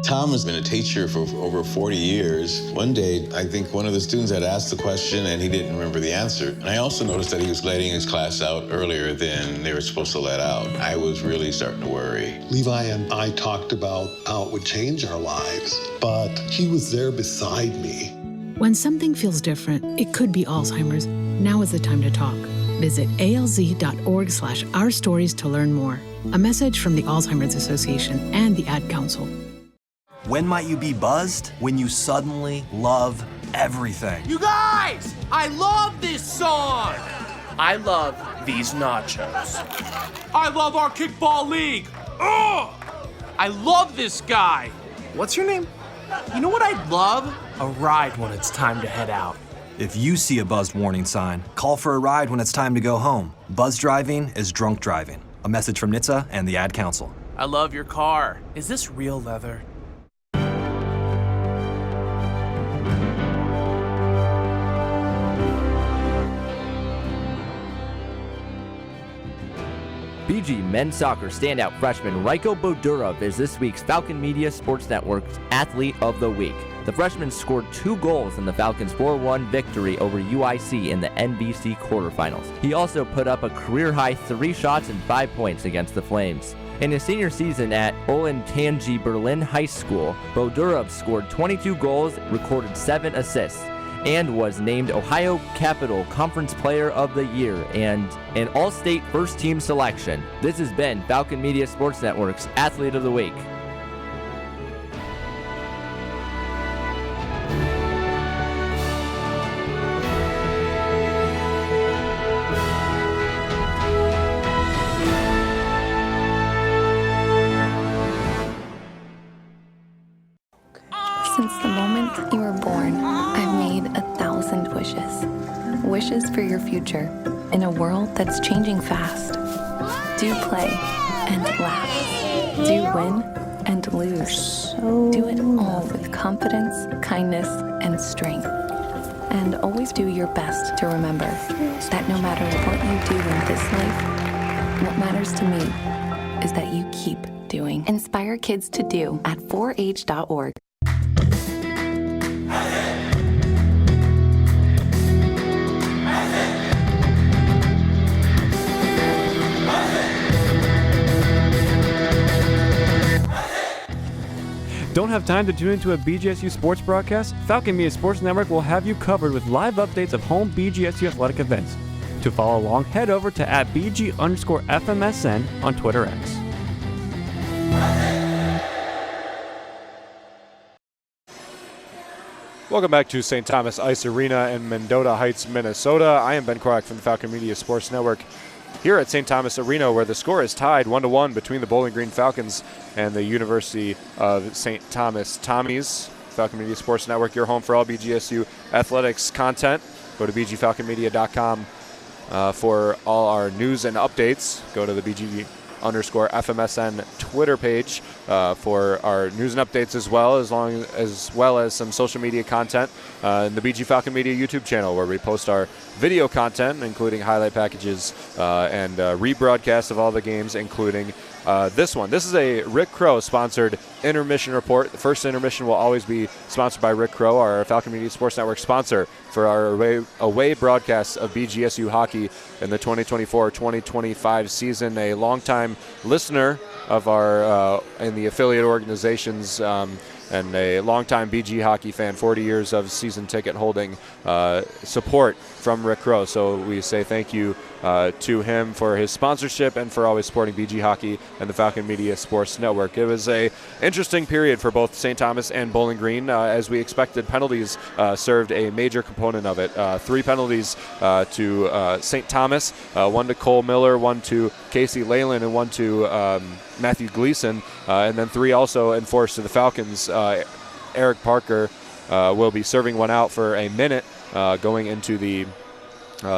Tom has been a teacher for over 40 years. One day, I think one of the students had asked the question and he didn't remember the answer. And I also noticed that he was letting his class out earlier than they were supposed to let out. I was really starting to worry. Levi and I talked about how it would change our lives, but he was there beside me. When something feels different, it could be Alzheimer's. Now is the time to talk. Visit alz.org/ourstories to learn more. A message from the Alzheimer's Association and the Ad Council. When might you be buzzed? When you suddenly love everything. You guys! I love this song! I love these nachos. I love our kickball league! Ugh! I love this guy! What's your name? You know what I'd love? A ride when it's time to head out. If you see a buzzed warning sign, call for a ride when it's time to go home. Buzz driving is drunk driving. A message from NHTSA and the Ad Council. I love your car. Is this real leather? BG men's soccer standout freshman Raiko Bodurov is this week's Falcon Media Sports Network's Athlete of the Week. The freshman scored 2 goals in the Falcons' 4-1 victory over UIC in the NBC quarterfinals. He also put up a career-high 3 shots and 5 points against the Flames. In his senior season at Olentangy Berlin High School, Bodurov scored 22 goals, recorded 7 assists, and was named Ohio Capital Conference Player of the Year and an All-State First-Team selection. This has been Falcon Media Sports Network's Athlete of the Week. Since the moment you were born, I've made 1,000 wishes. Wishes for your future in a world that's changing fast. Do play and laugh. Do win and lose. Do it all with confidence, kindness, and strength. And always do your best to remember that no matter what you do in this life, what matters to me is that you keep doing. Inspire kids to do at 4h.org. Don't have time to tune into a BGSU sports broadcast? Falcon Media Sports Network will have you covered with live updates of home BGSU athletic events. To follow along, head over to @BG_FMSN on Twitter X. Welcome back to St. Thomas Ice Arena in Mendota Heights, Minnesota. I am Ben Korak from the Falcon Media Sports Network here at St. Thomas Arena, where the score is tied 1-1 between the Bowling Green Falcons and the University of St. Thomas Tommies. Falcon Media Sports Network, your home for all BGSU athletics content. Go to bgfalconmedia.com for all our news and updates. Go to the BG_FMSN Twitter page for our news and updates as well as some social media content. And the BG Falcon Media YouTube channel, where we post our video content, including highlight packages and rebroadcasts of all the games, including this one. This is a Rick Crow sponsored intermission report. The first intermission will always be sponsored by Rick Crow, our Falcon Media Sports Network sponsor for our away broadcasts of BGSU hockey in the 2024-2025 season. A longtime listener of our in the affiliate organizations and a longtime BG hockey fan, 40 years of season ticket holding support from Rick Crow. So we say thank you to him for his sponsorship and for always supporting BG hockey and the Falcon Media Sports Network. It was a interesting period for both St. Thomas and Bowling Green. As we expected, penalties served a major component of it. 3 penalties to St. Thomas, 1 to Cole Miller, 1 to Casey Leyland, and 1 to Matthew Gleason, and then 3 also enforced to the Falcons. Eric Parker will be serving one out for a minute going into the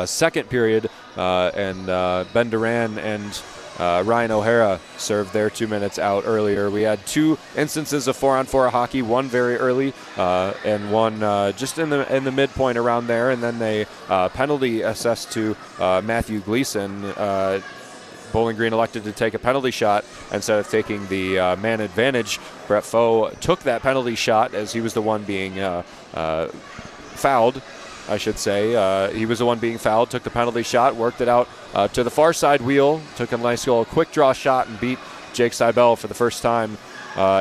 second period, and Ben Duran and Ryan O'Hara served their 2 minutes out earlier. We had 2 instances of 4-on-4 hockey, one very early and one just in the midpoint around there, and then a penalty assessed to Matthew Gleason. Bowling Green elected to take a penalty shot instead of taking the man advantage. Brett Foe took that penalty shot as he was the one being fouled, I should say. He was the one being fouled, took the penalty shot, worked it out to the far side wheel, took a nice little quick draw shot and beat Jake Seibel for the first time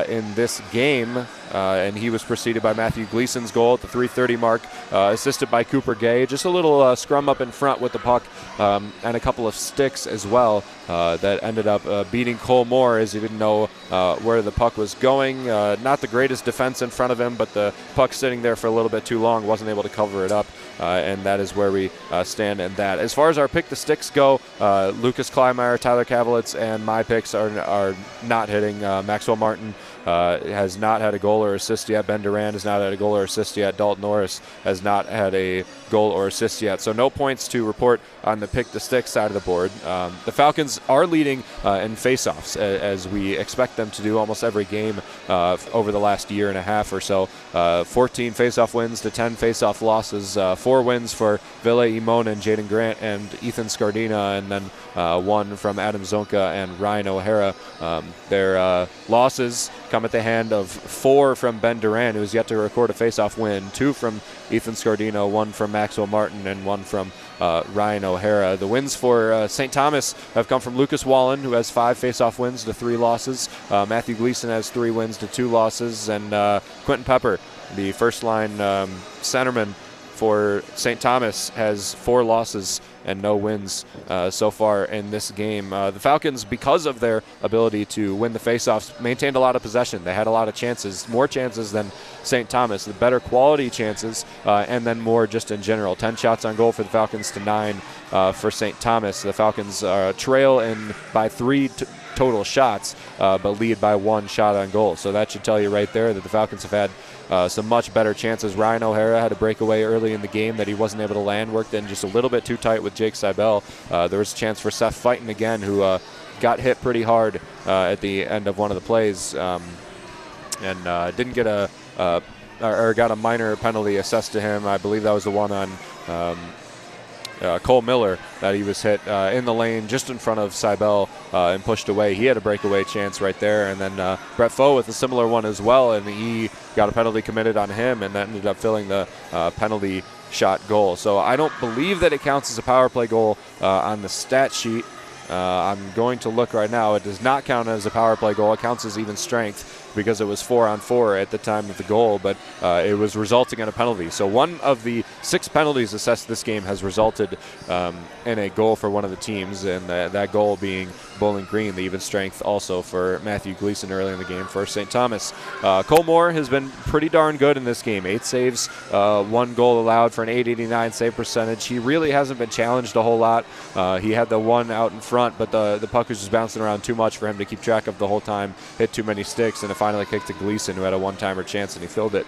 in this game. And he was preceded by Matthew Gleason's goal at the 3:30 mark, assisted by Cooper Gay. Just a little scrum up in front with the puck and a couple of sticks as well that ended up beating Cole Moore, as he didn't know where the puck was going. Not the greatest defense in front of him, but the puck sitting there for a little bit too long, wasn't able to cover it up, and that is where we stand in that. As far as our pick the sticks go, Lucas Kleinmeyer, Tyler Kavelitz, and my picks are not hitting. Maxwell Martin has not had a goal goal or assist yet. Ben Durant has not had a goal or assist yet. Dalton Norris has not had a goal or assist yet. So no points to report on the pick the stick side of the board. The Falcons are leading in faceoffs, as we expect them to do almost every game over the last year and a half or so. 14 faceoff wins to 10 faceoff losses. 4 wins for Ville Imon and Jaden Grant and Ethan Scardina, and then 1 from Adam Zonka and Ryan O'Hara. Their losses come at the hand of 4 from Ben Durant, who has yet to record a faceoff win, 2 from Ethan Scardino, 1 from Maxwell Martin, and 1 from Ryan O'Hara. The wins for St. Thomas have come from Lucas Wallen, who has 5 faceoff wins to 3 losses. Matthew Gleason has 3 wins to 2 losses, and Quentin Pepper, the first-line centerman for St. Thomas, has 4 losses and no wins so far in this game. The Falcons, because of their ability to win the faceoffs, maintained a lot of possession. They had a lot of chances, more chances than St. Thomas, the better quality chances, and then more just in general. 10 shots on goal for the Falcons to 9 for St. Thomas. The Falcons trail in by 3 total shots, but lead by 1 shot on goal. So that should tell you right there that the Falcons have had some much better chances. Ryan O'Hara had a breakaway early in the game that he wasn't able to land, worked in just a little bit too tight with Jake Seibel. There was a chance for Seth Fighton again, who got hit pretty hard at the end of one of the plays, and didn't get or got a minor penalty assessed to him. I believe that was the one on Cole Miller that he was hit in the lane just in front of Seibel and pushed away. He had a breakaway chance right there, and then Brett Foe with a similar one as well, and he got a penalty committed on him, and that ended up filling the penalty shot goal. So I don't believe that it counts as a power play goal on the stat sheet. I'm going to look right now. It does not count as a power play goal. It counts as even strength because it was 4-on-4 at the time of the goal, but it was resulting in a penalty. So one of the 6 penalties assessed this game has resulted in a goal for one of the teams, and that goal being Bowling Green, the even strength also for Matthew Gleason early in the game for St. Thomas. Cole Moore has been pretty darn good in this game. 8 saves, 1 goal allowed for an .889 save percentage. He really hasn't been challenged a whole lot. He had the one out in front, but the puck was just bouncing around too much for him to keep track of the whole time, hit too many sticks, and it finally kicked to Gleason, who had a one-timer chance, and he filled it.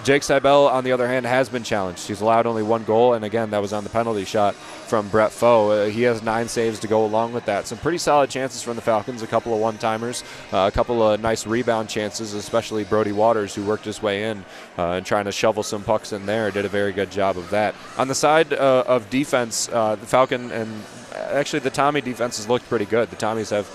Jake Seibel, on the other hand, has been challenged. He's allowed only 1 goal, and again, that was on the penalty shot from Brett Foe. He has 9 saves to go along with that. Some pretty solid chances from the Falcons, a couple of one-timers, a couple of nice rebound chances, especially Brody Waters, who worked his way in and trying to shovel some pucks in there, did a very good job of that. On the side of defense, the Falcon and actually the Tommy defenses looked pretty good. The Tommies have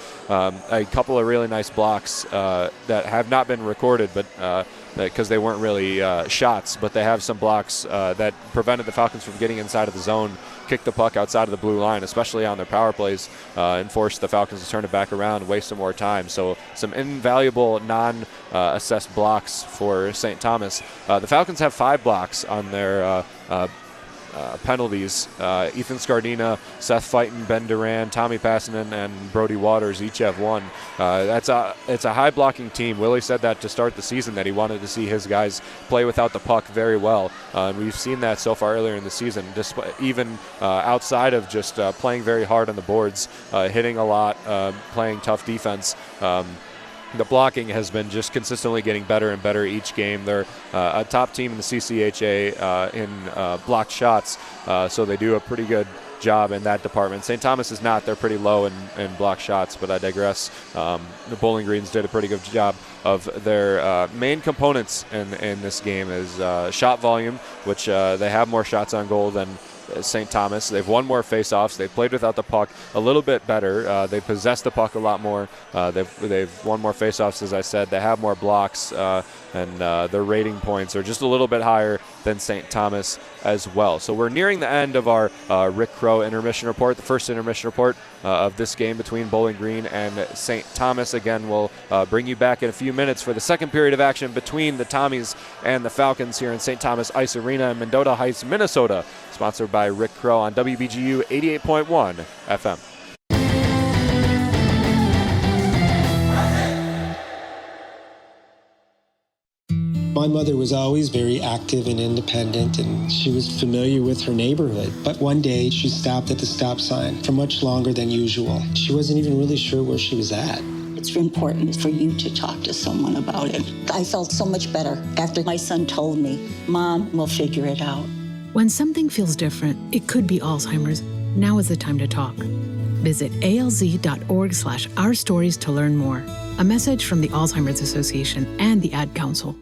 a couple of really nice blocks that have not been recorded, but because they weren't really shots, but they have some blocks that prevented the Falcons from getting inside of the zone, kick the puck outside of the blue line, especially on their power plays, and force the Falcons to turn it back around and waste some more time. So some invaluable non-assessed blocks for St. Thomas. The Falcons have 5 blocks on their penalties. Ethan Scardina, Seth Fighton, Ben Duran, Tommy Passanen, and Brody Waters each have 1. It's a high blocking team. Willie said that to start the season, that he wanted to see his guys play without the puck very well. We've seen that so far earlier in the season, even outside of just playing very hard on the boards, hitting a lot, playing tough defense. The blocking has been just consistently getting better and better each game. They're a top team in the CCHA in blocked shots, so they do a pretty good job in that department. St. Thomas is not. They're pretty low in block shots, but I digress. The Bowling Greens did a pretty good job of their main components in this game is shot volume, which they have more shots on goal than St. Thomas. They've won more faceoffs. They've played without the puck a little bit better. They possess the puck a lot more. They've won more faceoffs, as I said. They have more blocks, and their rating points are just a little bit higher than St. Thomas as well. So we're nearing the end of our Rick Crow intermission report, the first intermission report of this game between Bowling Green and St. Thomas. Again, we'll bring you back in a few minutes for the second period of action between the Tommies and the Falcons here in St. Thomas Ice Arena in Mendota Heights, Minnesota, sponsored by Rick Crow on WBGU 88.1 FM. My mother was always very active and independent, and she was familiar with her neighborhood. But one day, she stopped at the stop sign for much longer than usual. She wasn't even really sure where she was at. It's important for you to talk to someone about it. I felt so much better after my son told me, Mom, we'll figure it out. When something feels different, it could be Alzheimer's. Now is the time to talk. Visit alz.org/ourstories to learn more. A message from the Alzheimer's Association and the Ad Council.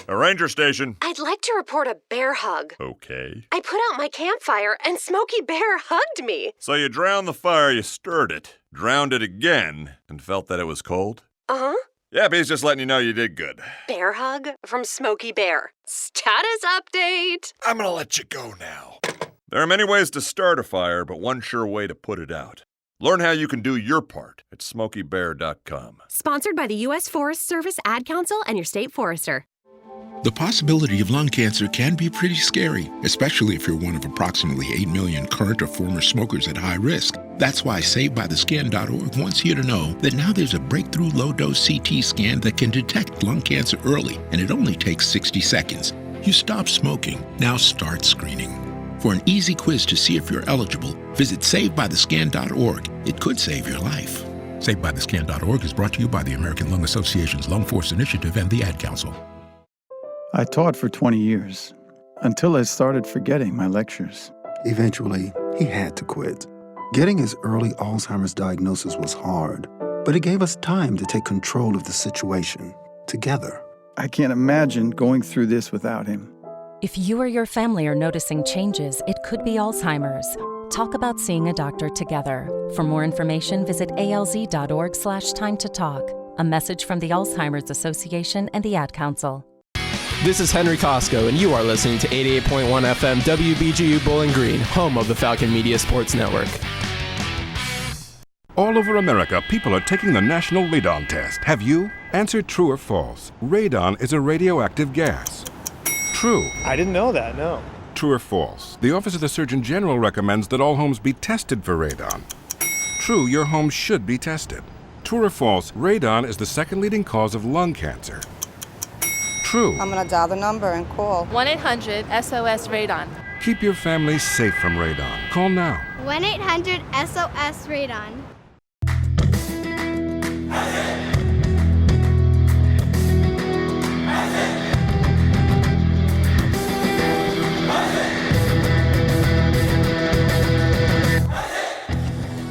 A ranger station. I'd like to report a bear hug. Okay. I put out my campfire and Smokey Bear hugged me. So you drowned the fire, you stirred it, drowned it again, and felt that it was cold? Uh-huh. Yep, he's just letting you know you did good. Bear hug from Smokey Bear. Status update. I'm gonna let you go now. There are many ways to start a fire, but one sure way to put it out. Learn how you can do your part at SmokeyBear.com. Sponsored by the U.S. Forest Service, Ad Council, and your state forester. The possibility of lung cancer can be pretty scary, especially if you're one of approximately 8 million current or former smokers at high risk. That's why SaveByTheScan.org wants you to know that now there's a breakthrough low-dose CT scan that can detect lung cancer early, and it only takes 60 seconds. You stop smoking, now start screening. For an easy quiz to see if you're eligible, visit SaveByTheScan.org. It could save your life. SaveByTheScan.org is brought to you by the American Lung Association's Lung Force Initiative and the Ad Council. I taught for 20 years, until I started forgetting my lectures. Eventually, he had to quit. Getting his early Alzheimer's diagnosis was hard, but it gave us time to take control of the situation, together. I can't imagine going through this without him. If you or your family are noticing changes, it could be Alzheimer's. Talk about seeing a doctor together. For more information, visit alz.org/time to talk. A message from the Alzheimer's Association and the Ad Council. This is Henry Costco, and you are listening to 88.1 FM WBGU Bowling Green, home of the Falcon Media Sports Network. All over America, people are taking the National Radon Test. Have you? Answer true or false. Radon is a radioactive gas. True. I didn't know that, no. True or false. The Office of the Surgeon General recommends that all homes be tested for radon. True, your home should be tested. True or false, radon is the second leading cause of lung cancer. True. I'm going to dial the number and call. 1-800-SOS-RADON. Keep your family safe from radon. Call now. 1-800-SOS-RADON.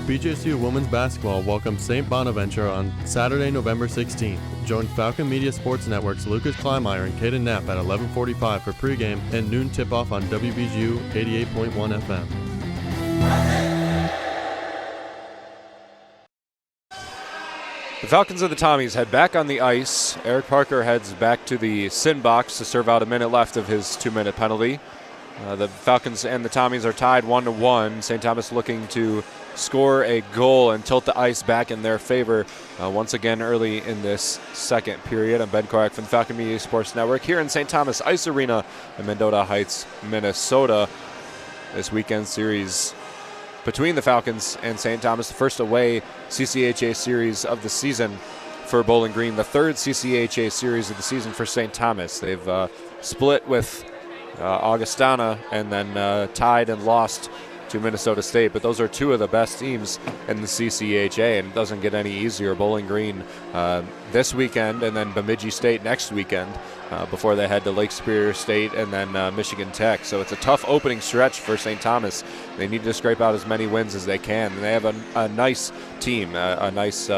BGSU Women's Basketball welcomes St. Bonaventure on Saturday, November 16th. Join Falcon Media Sports Network's Lucas Kleinmeyer and Kaden Knapp at 11:45 for pregame and noon tip-off on WBGU 88.1 FM. The Falcons of the Tommies head back on the ice. Eric Parker heads back to the sin box to serve out a minute left of his 2-minute penalty. The Falcons and the Tommies are tied 1-1. St. Thomas looking to score a goal and tilt the ice back in their favor once again early in this second period. I'm Ben Korak from the Falcon Media Sports Network here in St. Thomas Ice Arena in Mendota Heights, Minnesota. This weekend series between the Falcons and St. Thomas, the first away CCHA series of the season for Bowling Green, the third CCHA series of the season for St. Thomas. They've split with Augustana and then tied and lost to Minnesota State, but those are two of the best teams in the CCHA, and it doesn't get any easier. Bowling Green this weekend and then Bemidji State next weekend before they head to Lake Superior State and then Michigan Tech. So it's a tough opening stretch for St. Thomas. They need to scrape out as many wins as they can, and they have a nice team, a nice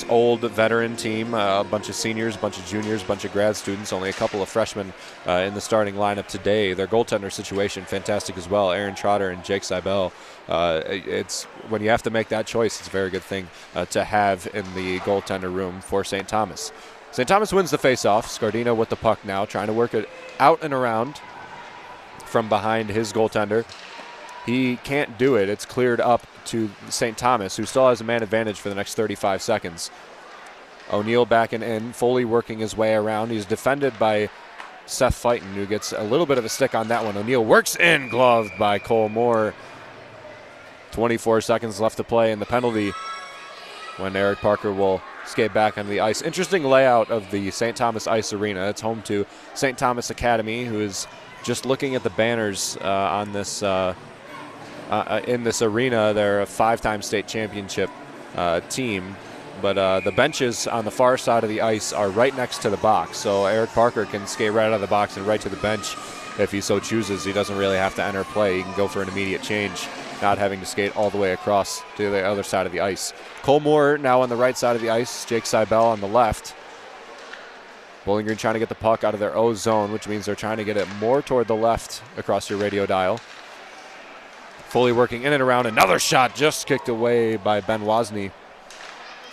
old veteran team, a bunch of seniors, a bunch of juniors, a bunch of grad students, only a couple of freshmen in the starting lineup today. Their goaltender situation, fantastic as well. Aaron Trotter and Jake Seibel. It's when you have to make that choice, it's a very good thing to have in the goaltender room for St. Thomas. St. Thomas wins the faceoff. Scardino with the puck now, trying to work it out and around from behind his goaltender. He can't do it. It's cleared up to St. Thomas, who still has a man advantage for the next 35 seconds. O'Neill backing in, Foley working his way around. He's defended by Seth Fighton, who gets a little bit of a stick on that one. O'Neill works in, gloved by Cole Moore. 24 seconds left to play in the penalty when Eric Parker will skate back onto the ice. Interesting layout of the St. Thomas Ice Arena. It's home to St. Thomas Academy, who is just looking at the banners on this in this arena. They're a 5-time state championship team. But the benches on the far side of the ice are right next to the box, so Eric Parker can skate right out of the box and right to the bench if he so chooses. He doesn't really have to enter play. He can go for an immediate change, not having to skate all the way across to the other side of the ice. Cole Moore now on the right side of the ice, Jake Seibel on the left. Bowling Green trying to get the puck out of their O zone, which means they're trying to get it more toward the left across your radio dial. Foley working in and around. Another shot just kicked away by Ben Wozni.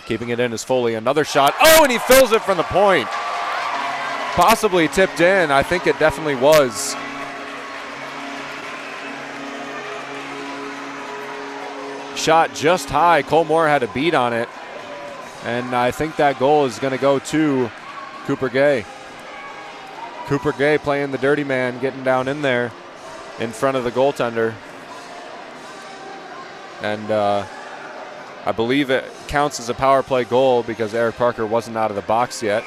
Keeping it in is Foley. Another shot. Oh, and he fills it from the point. Possibly tipped in. I think it definitely was. Shot just high. Cole Moore had a beat on it. And I think that goal is going to go to Cooper Gay. Cooper Gay playing the dirty man, getting down in there in front of the goaltender. And I believe it counts as a power play goal because Eric Parker wasn't out of the box yet.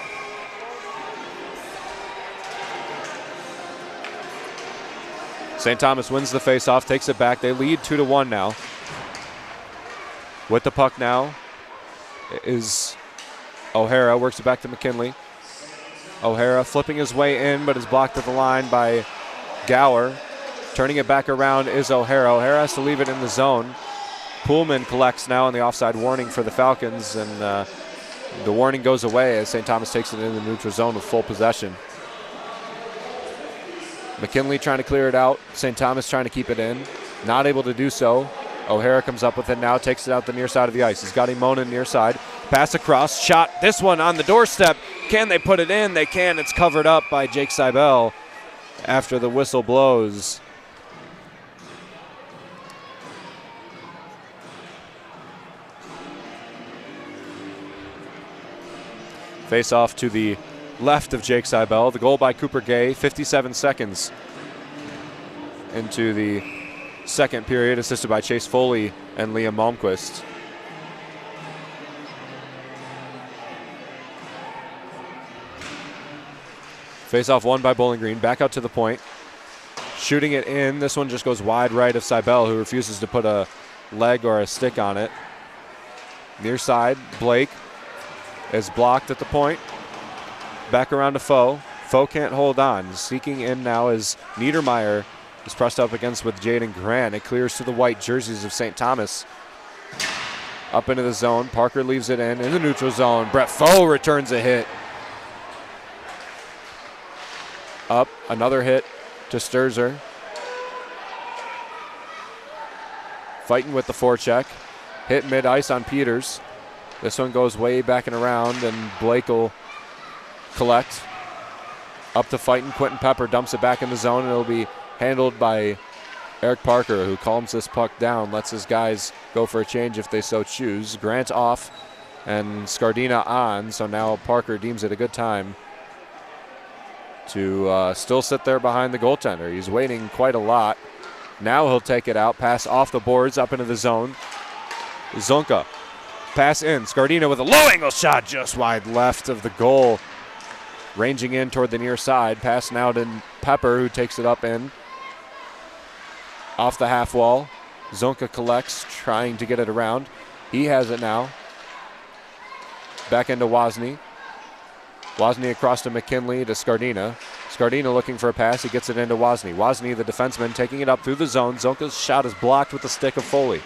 St. Thomas wins the faceoff, takes it back. They lead 2-1 now. With the puck now is O'Hara, works it back to McKinley. O'Hara flipping his way in, but is blocked at the line by Gower. Turning it back around is O'Hara. O'Hara has to leave it in the zone. Pullman collects now on the offside warning for the Falcons, and the warning goes away as St. Thomas takes it in the neutral zone with full possession. McKinley trying to clear it out. St. Thomas trying to keep it in. Not able to do so. O'Hara comes up with it now, takes it out the near side of the ice. He's got Imonen near side. Pass across, shot. This one on the doorstep. Can they put it in? They can. It's covered up by Jake Seibel after the whistle blows. Face off to the left of Jake Seibel. The goal by Cooper Gay, 57 seconds into the second period, assisted by Chase Foley and Liam Malmquist. Face-off won by Bowling Green. Back out to the point. Shooting it in. This one just goes wide right of Seibel, who refuses to put a leg or a stick on it. Near side, Blake is blocked at the point. Back around to Foe. Foe can't hold on. Seeking in now is Niedermeyer. Is pressed up against with Jaden Grant. It clears to the white jerseys of St. Thomas. Up into the zone. Parker leaves it in the neutral zone. Brett Foe returns a hit. Up, another hit to Sturzer. Fighting with the forecheck. Hit mid-ice on Peters. This one goes way back and around, and Blake will collect. Up to fighting. Quentin Pepper dumps it back in the zone, and it'll be handled by Eric Parker, who calms this puck down, lets his guys go for a change if they so choose. Grant off and Scardina on, so now Parker deems it a good time to still sit there behind the goaltender. He's waiting quite a lot. Now he'll take it out, pass off the boards up into the zone. Zonka, pass in. Scardina with a low angle shot just wide left of the goal. Ranging in toward the near side. Pass now to Pepper, who takes it up in. Off the half wall. Zonka collects, trying to get it around. He has it now. Back into Wozni. Wozni across to McKinley to Scardina. Scardina looking for a pass. He gets it into Wozni. Wozni, the defenseman, taking it up through the zone. Zonka's shot is blocked with the stick of Foley.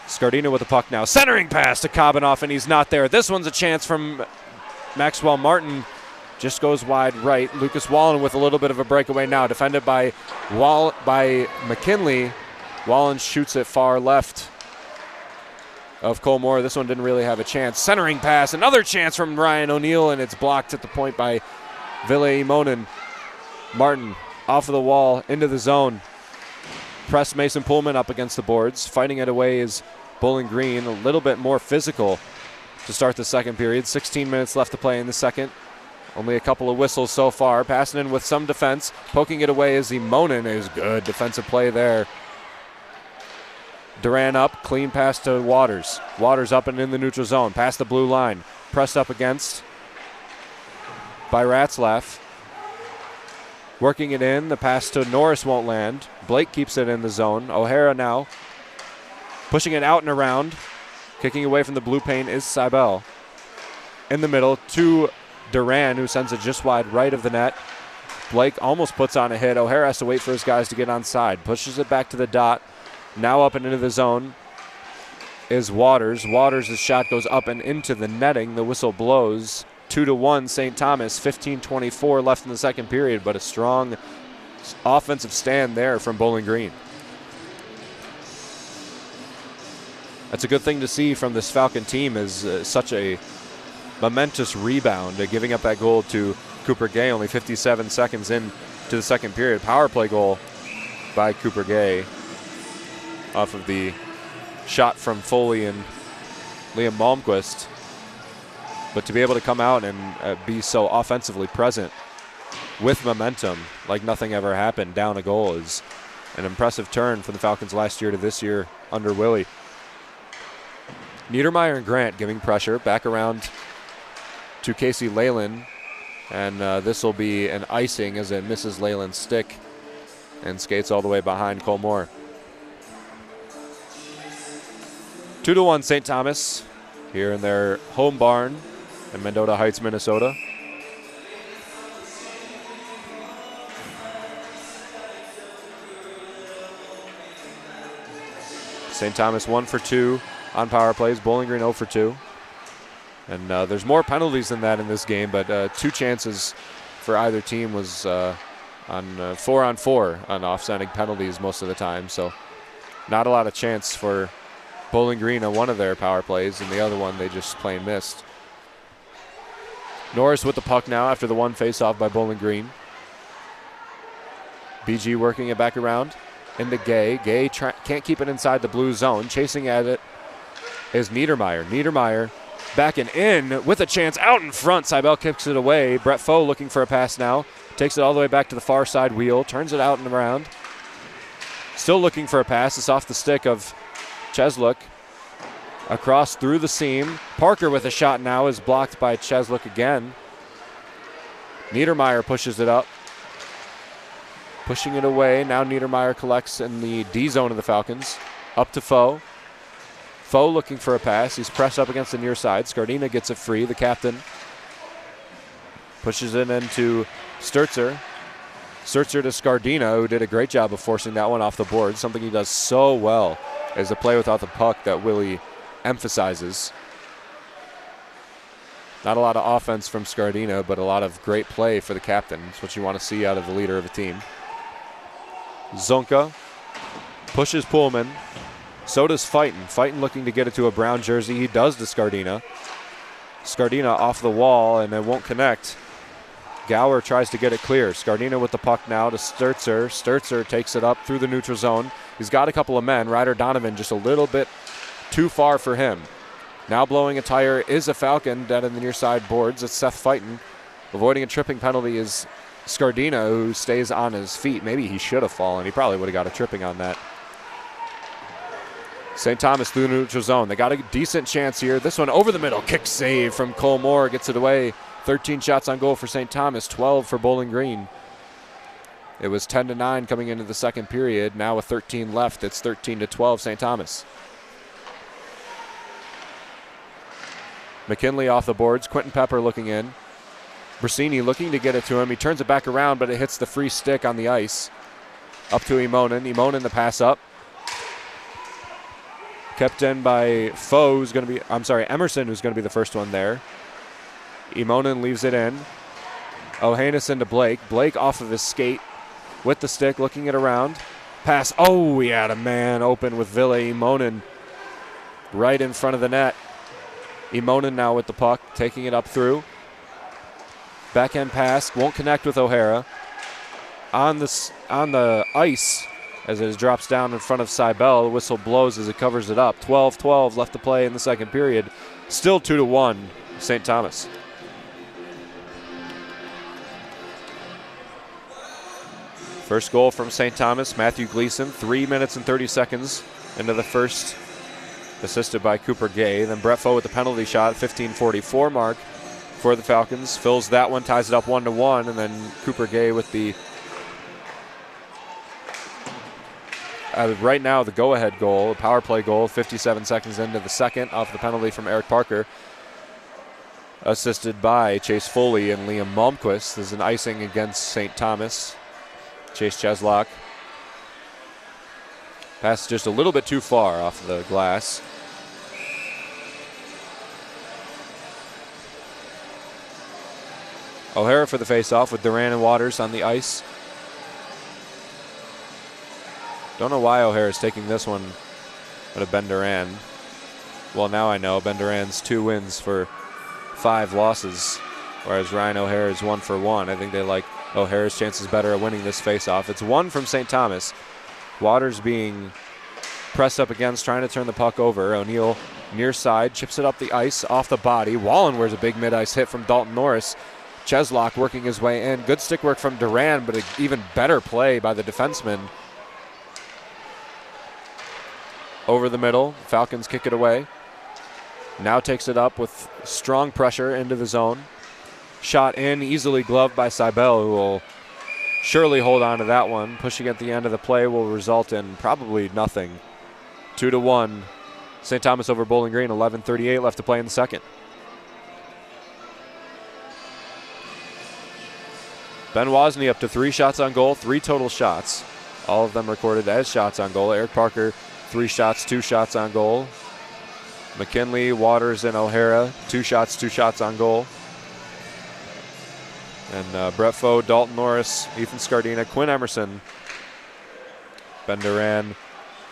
Scardina with the puck now. Centering pass to Kabanoff, and he's not there. This one's a chance from Maxwell Martin. Just goes wide right. Lucas Wallen with a little bit of a breakaway now. Defended by McKinley. Wallen shoots it far left of Cole Moore. This one didn't really have a chance. Centering pass. Another chance from Ryan O'Neill, and it's blocked at the point by Ville Imonen. Martin off of the wall into the zone. Press Mason Pullman up against the boards. Fighting it away is Bowling Green. A little bit more physical to start the second period. 16 minutes left to play in the second. Only a couple of whistles so far. Passing in with some defense. Poking it away is Imonen. Is good defensive play there. Duran up. Clean pass to Waters. Waters up and in the neutral zone. Past the blue line. Pressed up against by Ratzlaff. Working it in. The pass to Norris won't land. Blake keeps it in the zone. O'Hara now pushing it out and around. Kicking away from the blue paint is Seibel. In the middle to Duran, who sends it just wide right of the net. Blake almost puts on a hit. O'Hara has to wait for his guys to get onside. Pushes it back to the dot. Now up and into the zone is Waters. Waters' shot goes up and into the netting. The whistle blows. 2-1 St. Thomas. 15:24 left in the second period, but a strong offensive stand there from Bowling Green. That's a good thing to see from this Falcon team, is such a momentous rebound, giving up that goal to Cooper Gay only 57 seconds in to the second period. Power play goal by Cooper Gay off of the shot from Foley and Liam Malmquist. But to be able to come out and be so offensively present with momentum like nothing ever happened down a goal is an impressive turn from the Falcons last year to this year under Willie. Niedermeyer and Grant giving pressure back around to Casey Leyland, and this will be an icing as it misses Leyland's stick and skates all the way behind Cole Moore. 2-1 St. Thomas here in their home barn in Mendota Heights, Minnesota. St. Thomas 1 for 2 on power plays. Bowling Green 0 for 2. And there's more penalties than that in this game, but 2 chances for either team was on 4-on-4 on offsetting penalties most of the time. So not a lot of chance for Bowling Green on one of their power plays, and the other one they just plain missed. Norris with the puck now after the one face-off by Bowling Green. BG working it back around into Gay. Gay can't keep it inside the blue zone. Chasing at it is Niedermeyer. Niedermeyer backing in with a chance out in front. Seibel kicks it away. Brett Foe looking for a pass now. Takes it all the way back to the far side wheel. Turns it out and around. Still looking for a pass. It's off the stick of Chesluk. Across through the seam. Parker with a shot now is blocked by Chesluk again. Niedermeyer pushes it up. Pushing it away. Now Niedermeyer collects in the D zone of the Falcons. Up to Foe. Foe looking for a pass. He's pressed up against the near side. Scardina gets it free, the captain. Pushes it into Sturzer. Sturzer to Scardina, who did a great job of forcing that one off the board. Something he does so well is the play without the puck that Willie emphasizes. Not a lot of offense from Scardina, but a lot of great play for the captain. That's what you want to see out of the leader of a team. Zonka pushes Pullman. So does Fighton. Fighton looking to get it to a brown jersey. He does to Scardina. Scardina off the wall, and it won't connect. Gower tries to get it clear. Scardina with the puck now to Sturzer. Sturzer takes it up through the neutral zone. He's got a couple of men. Ryder Donovan just a little bit too far for him. Now blowing a tire is a Falcon dead in the near side boards. It's Seth Fighton. Avoiding a tripping penalty is Scardina, who stays on his feet. Maybe he should have fallen. He probably would have got a tripping on that. St. Thomas through the neutral zone. They got a decent chance here. This one over the middle. Kick save from Cole Moore. Gets it away. 13 shots on goal for St. Thomas. 12 for Bowling Green. It was 10-9 coming into the second period. Now with 13 left, it's 13-12 St. Thomas. McKinley off the boards. Quentin Pepper looking in. Brasini looking to get it to him. He turns it back around, but it hits the free stick on the ice. Up to Imonen. Imonen the pass up. Kept in by Emerson, who's going to be the first one there. Imonen leaves it in. Ohanis into Blake. Blake off of his skate with the stick, looking it around. Pass. Oh, he had a man open with Ville. Imonen right in front of the net. Imonen now with the puck, taking it up through. Backhand pass, won't connect with O'Hara. On the ice, as it drops down in front of Seibel, the whistle blows as it covers it up. 12-12 left to play in the second period. Still 2-1, St. Thomas. First goal from St. Thomas, Matthew Gleason, 3 minutes and 30 seconds into the first, assisted by Cooper Gay. Then Brett Foe with the penalty shot, 15:44 mark for the Falcons. Fills that one, ties it up 1-1, and then Cooper Gay with the right now the go-ahead goal, a power play goal, 57 seconds into the second off the penalty from Eric Parker. Assisted by Chase Foley and Liam Malmquist. There's an icing against St. Thomas. Chase Cheslock. Pass just a little bit too far off the glass. O'Hara for the face-off with Duran and Waters on the ice. Don't know why O'Hara's taking this one out of Ben Duran. Well, now I know. Ben Duran's 2 wins for 5 losses, whereas Ryan O'Hara is 1 for 1. I think they like O'Hara's chances better at winning this face-off. It's 1 from St. Thomas. Waters being pressed up against, trying to turn the puck over. O'Neill near side, chips it up the ice, off the body. Wallen wears a big mid-ice hit from Dalton Norris. Cheslock working his way in. Good stick work from Duran, but an even better play by the defenseman. Over the middle, Falcons kick it away. Now takes it up with strong pressure into the zone. Shot in, easily gloved by Seibel, who will surely hold on to that one. Pushing at the end of the play will result in probably nothing. 2-1. St. Thomas over Bowling Green, 11:38 left to play in the second. Ben Wozni up to 3 shots on goal, 3 total shots. All of them recorded as shots on goal. Eric Parker, 3 shots, 2 shots on goal. McKinley, Waters, and O'Hara, 2 shots, 2 shots on goal. And Brett Foe, Dalton Norris, Ethan Scardina, Quinn Emerson, Ben Duran,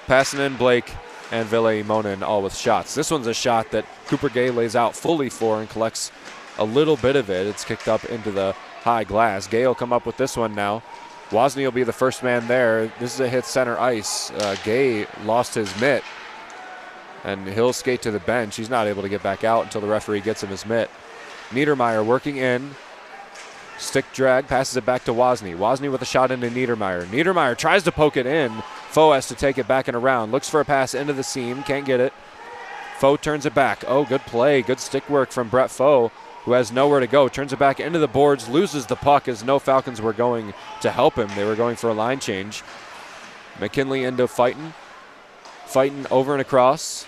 Passanen, Blake, and Ville Imonen all with shots. This one's a shot that Cooper Gay lays out fully for and collects a little bit of it. It's kicked up into the high glass. Gay will come up with this one now. Wozni will be the first man there. This is a hit center ice. Gay lost his mitt, and he'll skate to the bench. He's not able to get back out until the referee gets him his mitt. Niedermeyer working in. Stick drag, passes it back to Wozni. Wozni with a shot into Niedermeyer. Niedermeyer tries to poke it in. Foe has to take it back and around. Looks for a pass into the seam, can't get it. Foe turns it back. Oh, good play. Good stick work from Brett Foe, who has nowhere to go. Turns it back into the boards, loses the puck as no Falcons were going to help him. They were going for a line change. McKinley into Fighton. Fighton over and across.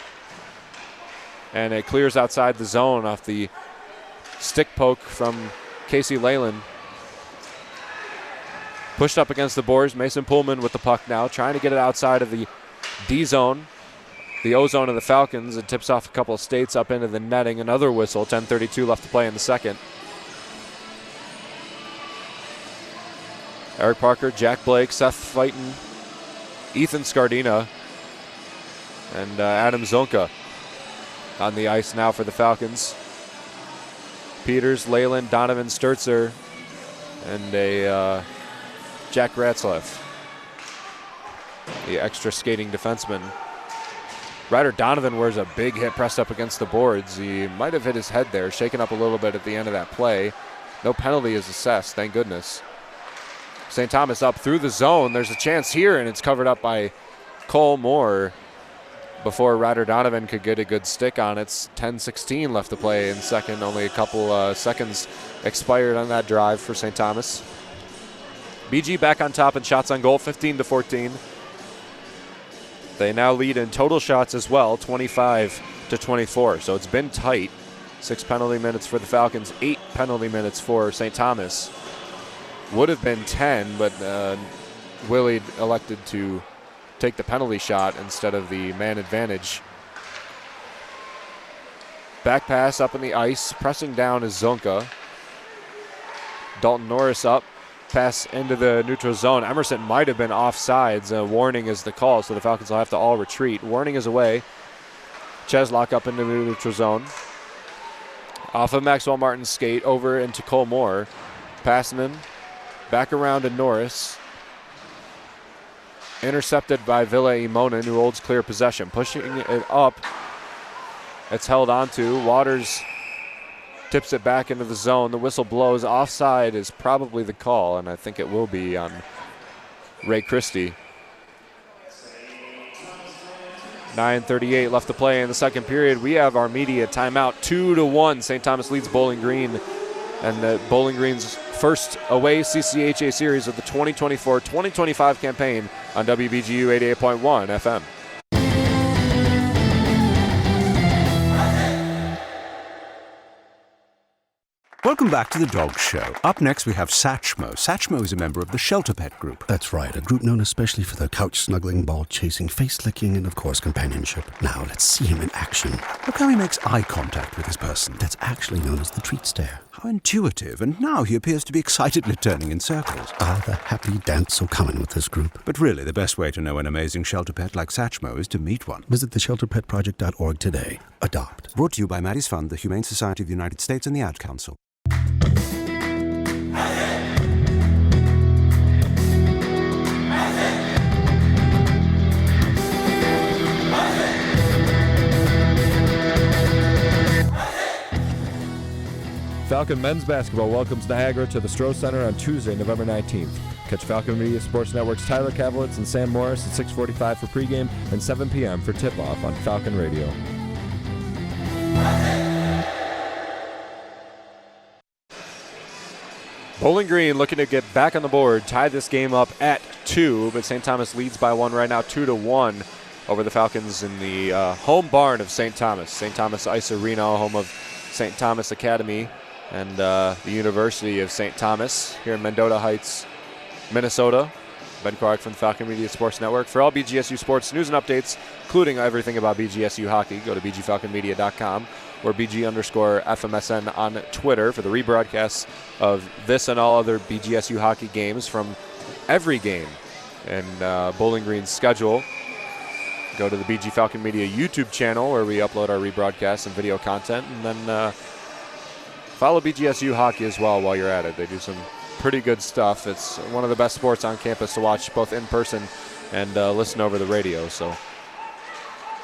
And it clears outside the zone off the stick poke from Casey Leyland. Pushed up against the boards. Mason Pullman with the puck now, trying to get it outside of the D zone. The O zone of the Falcons. It tips off a couple of skates up into the netting. Another whistle. 10:32 left to play in the second. Eric Parker, Jack Blake, Seth Fighton, Ethan Scardina, and Adam Zonka on the ice now for the Falcons. Peters, Leyland, Donovan Sturzer, and a Jack Ratzlaff, the extra skating defenseman. Ryder Donovan wears a big hit pressed up against the boards. He might have hit his head there, shaken up a little bit at the end of that play. No penalty is assessed, thank goodness. St. Thomas up through the zone. There's a chance here, and it's covered up by Cole Moore before Ryder Donovan could get a good stick on it. It's 10:16 left to play in second. Only a couple seconds expired on that drive for St. Thomas. BG back on top in shots on goal, 15-14. They now lead in total shots as well, 25-24. So it's been tight. 6 penalty minutes for the Falcons, 8 penalty minutes for St. Thomas. Would have been 10, but Willie elected to take the penalty shot instead of the man advantage. Back pass up in the ice. Pressing down is Zonka. Dalton Norris up. Pass into the neutral zone. Emerson might have been offsides. A warning is the call, so the Falcons will have to all retreat. Warning is away. Cheslock up into the neutral zone. Off of Maxwell Martin's skate over into Cole Moore. Passanen. Back around to Norris. Intercepted by Ville Imonen, who holds clear possession. Pushing it up. It's held onto. Waters tips it back into the zone. The whistle blows. Offside is probably the call, and I think it will be on Ray Christie. 9:38 left to play in the second period. We have our media timeout. 2-1. St. Thomas leads Bowling Green, and Bowling Green's first away CCHA series of the 2024-2025 campaign on WBGU 88.1 FM. Welcome back to the Dog Show. Up next, we have Satchmo. Satchmo is a member of the Shelter Pet Group. That's right, a group known especially for their couch-snuggling, ball-chasing, face-licking, and, of course, companionship. Now, let's see him in action. Look how he makes eye contact with his person. That's actually known as the treat stare. How intuitive, and now he appears to be excitedly turning in circles. Ah, the happy dance so common with this group. But really, the best way to know an amazing shelter pet like Satchmo is to meet one. Visit theshelterpetproject.org today. Adopt. Brought to you by Maddie's Fund, the Humane Society of the United States, and the Ad Council. Falcon men's basketball welcomes Niagara to the Stroh Center on Tuesday, November 19th. Catch Falcon Media Sports Network's Tyler Kavelitz and Sam Morris at 6:45 for pregame and 7 p.m. for tip-off on Falcon Radio. Bowling Green looking to get back on the board, tie this game up at 2, but St. Thomas leads by 1 right now, 2-1 over the Falcons in the home barn of St. Thomas. St. Thomas Ice Arena, home of St. Thomas Academy and the University of St. Thomas here in Mendota Heights, Minnesota. Ben Clark from the Falcon Media Sports Network. For all BGSU sports news and updates, including everything about BGSU hockey, go to bgfalconmedia.com or BG_FMSN on Twitter for the rebroadcasts of this and all other BGSU hockey games from every game and Bowling Green's schedule. Go to the BG Falcon Media YouTube channel where we upload our rebroadcasts and video content, and then follow BGSU hockey as well while you're at it. They do some pretty good stuff. It's one of the best sports on campus to watch both in person and listen over the radio. So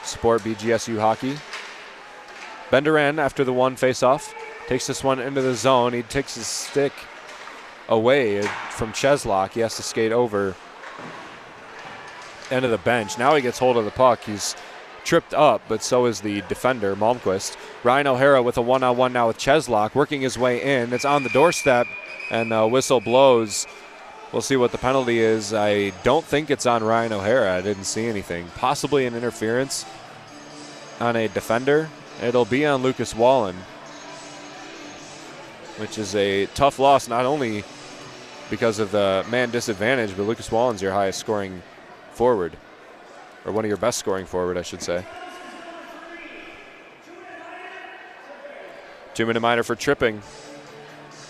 support BGSU hockey. Benderan, after the one face-off, takes this one into the zone. He takes his stick away from Cheslock. He has to skate over end of the bench. Now he gets hold of the puck. He's tripped up, but so is the defender, Malmquist. Ryan O'Hara with a one-on-one now with Cheslock, working his way in. It's on the doorstep, and whistle blows. We'll see what the penalty is. I don't think it's on Ryan O'Hara. I didn't see anything. Possibly an interference on a defender. It'll be on Lucas Wallen, which is a tough loss, not only because of the man disadvantage, but Lucas Wallen's your highest scoring forward, or one of your best scoring forward, I should say. 2-minute minor for tripping.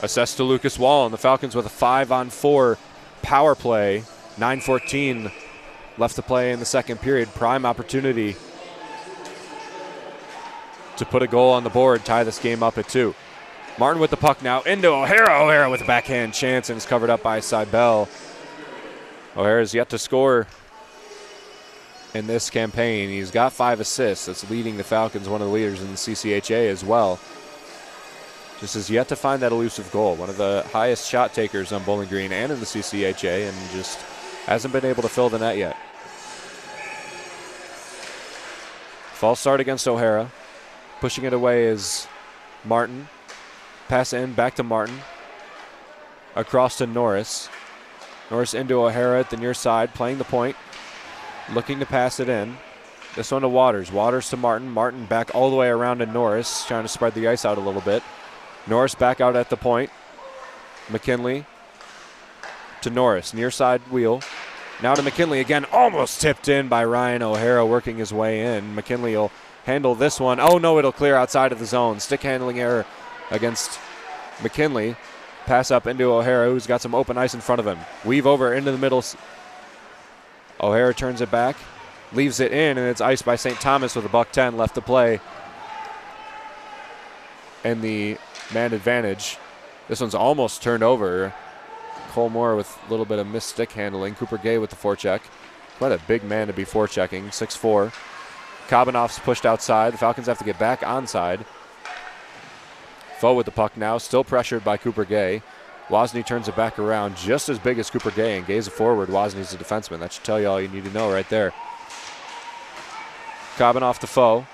Assessed to Lucas Wallen. The Falcons with a 5-on-4 power play. 9:14 left to play in the second period. Prime opportunity to put a goal on the board, tie this game up at 2. Martin with the puck now into O'Hara. O'Hara with a backhand chance, and is covered up by Seibel. O'Hara's yet to score in this campaign. He's got 5 assists. That's leading the Falcons, one of the leaders in the CCHA as well. Just has yet to find that elusive goal. One of the highest shot takers on Bowling Green and in the CCHA, and just hasn't been able to fill the net yet. False start against O'Hara. Pushing it away is Martin. Pass in, back to Martin. Across to Norris. Norris into O'Hara at the near side, playing the point. Looking to pass it in. This one to Waters. Waters to Martin. Martin back all the way around to Norris, trying to spread the ice out a little bit. Norris back out at the point. McKinley to Norris. Near side wheel. Now to McKinley again. Almost tipped in by Ryan O'Hara, working his way in. McKinley will handle this one. Oh no, it'll clear outside of the zone. Stick handling error against McKinley. Pass up into O'Hara, who's got some open ice in front of him. Weave over into the middle. O'Hara turns it back, leaves it in, and it's iced by St. Thomas with a $1:10 left to play. And the man advantage. This one's almost turned over. Cole Moore with a little bit of missed stick handling. Cooper Gay with the forecheck. Quite a big man to be forechecking, 6'4". Kabanoff's pushed outside. The Falcons have to get back onside. Foe with the puck now, still pressured by Cooper Gay. Wozni turns it back around, just as big as Cooper Gay, and Gay's a forward. Wozny's a defenseman. That should tell you all you need to know right there. Kabanoff to Foe.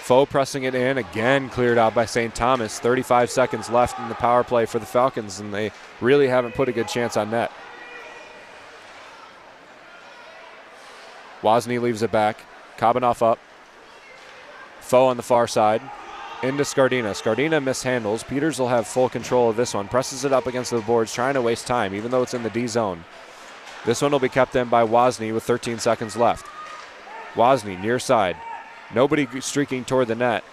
Foe pressing it in, again cleared out by St. Thomas. 35 seconds left in the power play for the Falcons, and they really haven't put a good chance on net. Wozni leaves it back. Kabanoff up. Foe on the far side. Into Scardina. Scardina mishandles. Peters will have full control of this one. Presses it up against the boards, trying to waste time, even though it's in the D zone. This one will be kept in by Wozni with 13 seconds left. Wozni near side. Nobody streaking toward the net.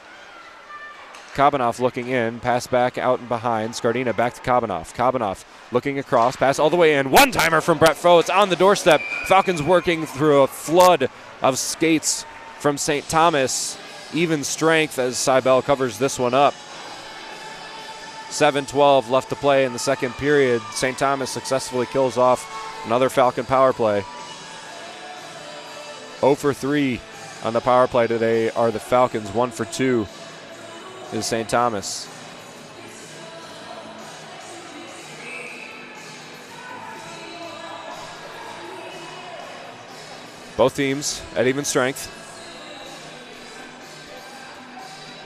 Kabanoff looking in. Pass back out and behind. Scardina back to Kabanoff. Kabanoff looking across. Pass all the way in. One-timer from Brett Foe. It's on the doorstep. Falcons working through a flood of skates from St. Thomas. Even strength as Cybele covers this one up. 7:12 left to play in the second period. St. Thomas successfully kills off another Falcon power play. 0 for 3 on the power play today are the Falcons. 1 for 2 is St. Thomas. Both teams at even strength.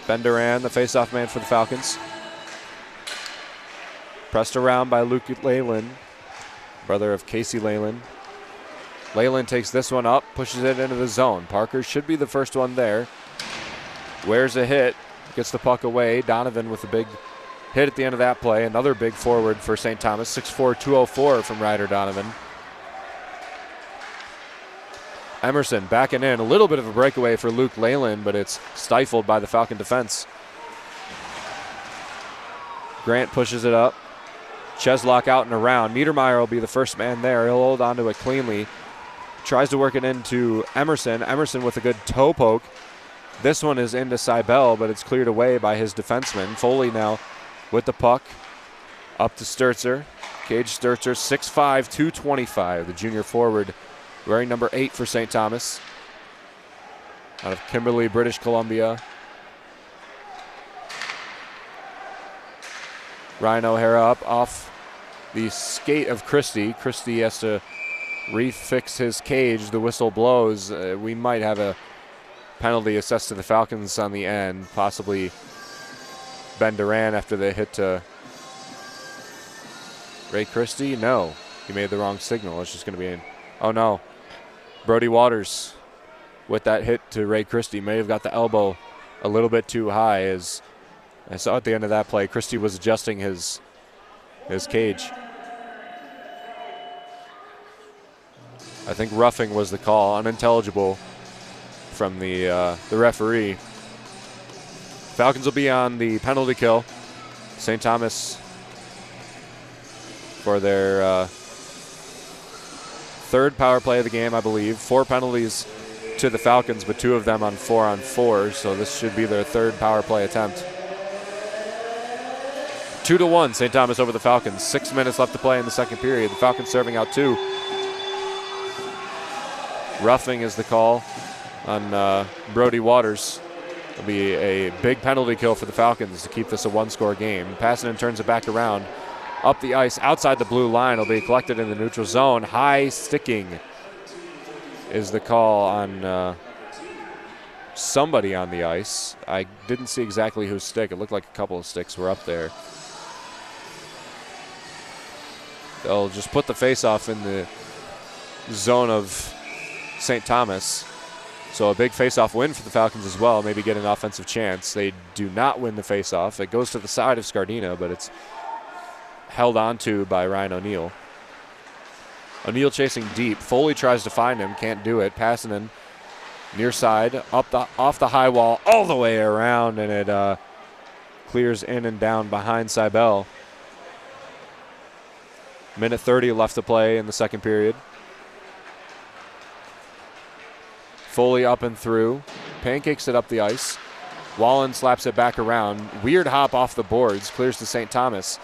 Ben Duran, the faceoff man for the Falcons. Pressed around by Luke Leyland, brother of Casey Leyland. Leyland takes this one up, pushes it into the zone. Parker should be the first one there. Wears a hit, gets the puck away. Donovan with a big hit at the end of that play. Another big forward for St. Thomas. 6'4", 204 from Ryder Donovan. Emerson backing in. A little bit of a breakaway for Luke Leyland, but it's stifled by the Falcon defense. Grant pushes it up. Cheslock out and around. Niedermeyer will be the first man there. He'll hold on to it cleanly. Tries to work it into Emerson. Emerson with a good toe poke. This one is into Cybele, but it's cleared away by his defenseman. Foley now with the puck. Up to Sturzer. Gage Sturzer, 6'5", 225. The junior forward wearing number 8 for St. Thomas. Out of Kimberley, British Columbia. Ryan O'Hara up off the skate of Christie. Christie has to refix his cage. The whistle blows. We might have a penalty assessed to the Falcons on the end. Possibly Ben Duran after the hit to Ray Christie. No, he made the wrong signal. It's just going to be in. Oh, no. Brody Waters with that hit to Ray Christie may have got the elbow a little bit too high. As I saw at the end of that play, Christie was adjusting his cage. I think roughing was the call, unintelligible from the referee. Falcons will be on the penalty kill. St. Thomas for their third power play of the game, I believe. 4 penalties to the Falcons, but 2 of them on 4-on-4, so this should be their third power play attempt. 2-1, St. Thomas over the Falcons. 6 minutes left to play in the second period. The Falcons serving out 2. Roughing is the call on Brody Waters. It'll be a big penalty kill for the Falcons to keep this a 1-score game. Passanen turns it back around. Up the ice, outside the blue line, will be collected in the neutral zone. High sticking is the call on somebody on the ice. I didn't see exactly whose stick. It looked like a couple of sticks were up there. They'll just put the face-off in the zone of St. Thomas. So a big face-off win for the Falcons as well. Maybe get an offensive chance. They do not win the face-off. It goes to the side of Scardina, but it's held onto by Ryan O'Neill. O'Neill chasing deep. Foley tries to find him, can't do it. Passanen near side, off the high wall, all the way around, and it clears in and down behind Cybele. Minute 30 left to play in the second period. Foley up and through, pancakes it up the ice. Wallen slaps it back around. Weird hop off the boards, clears to St. Thomas.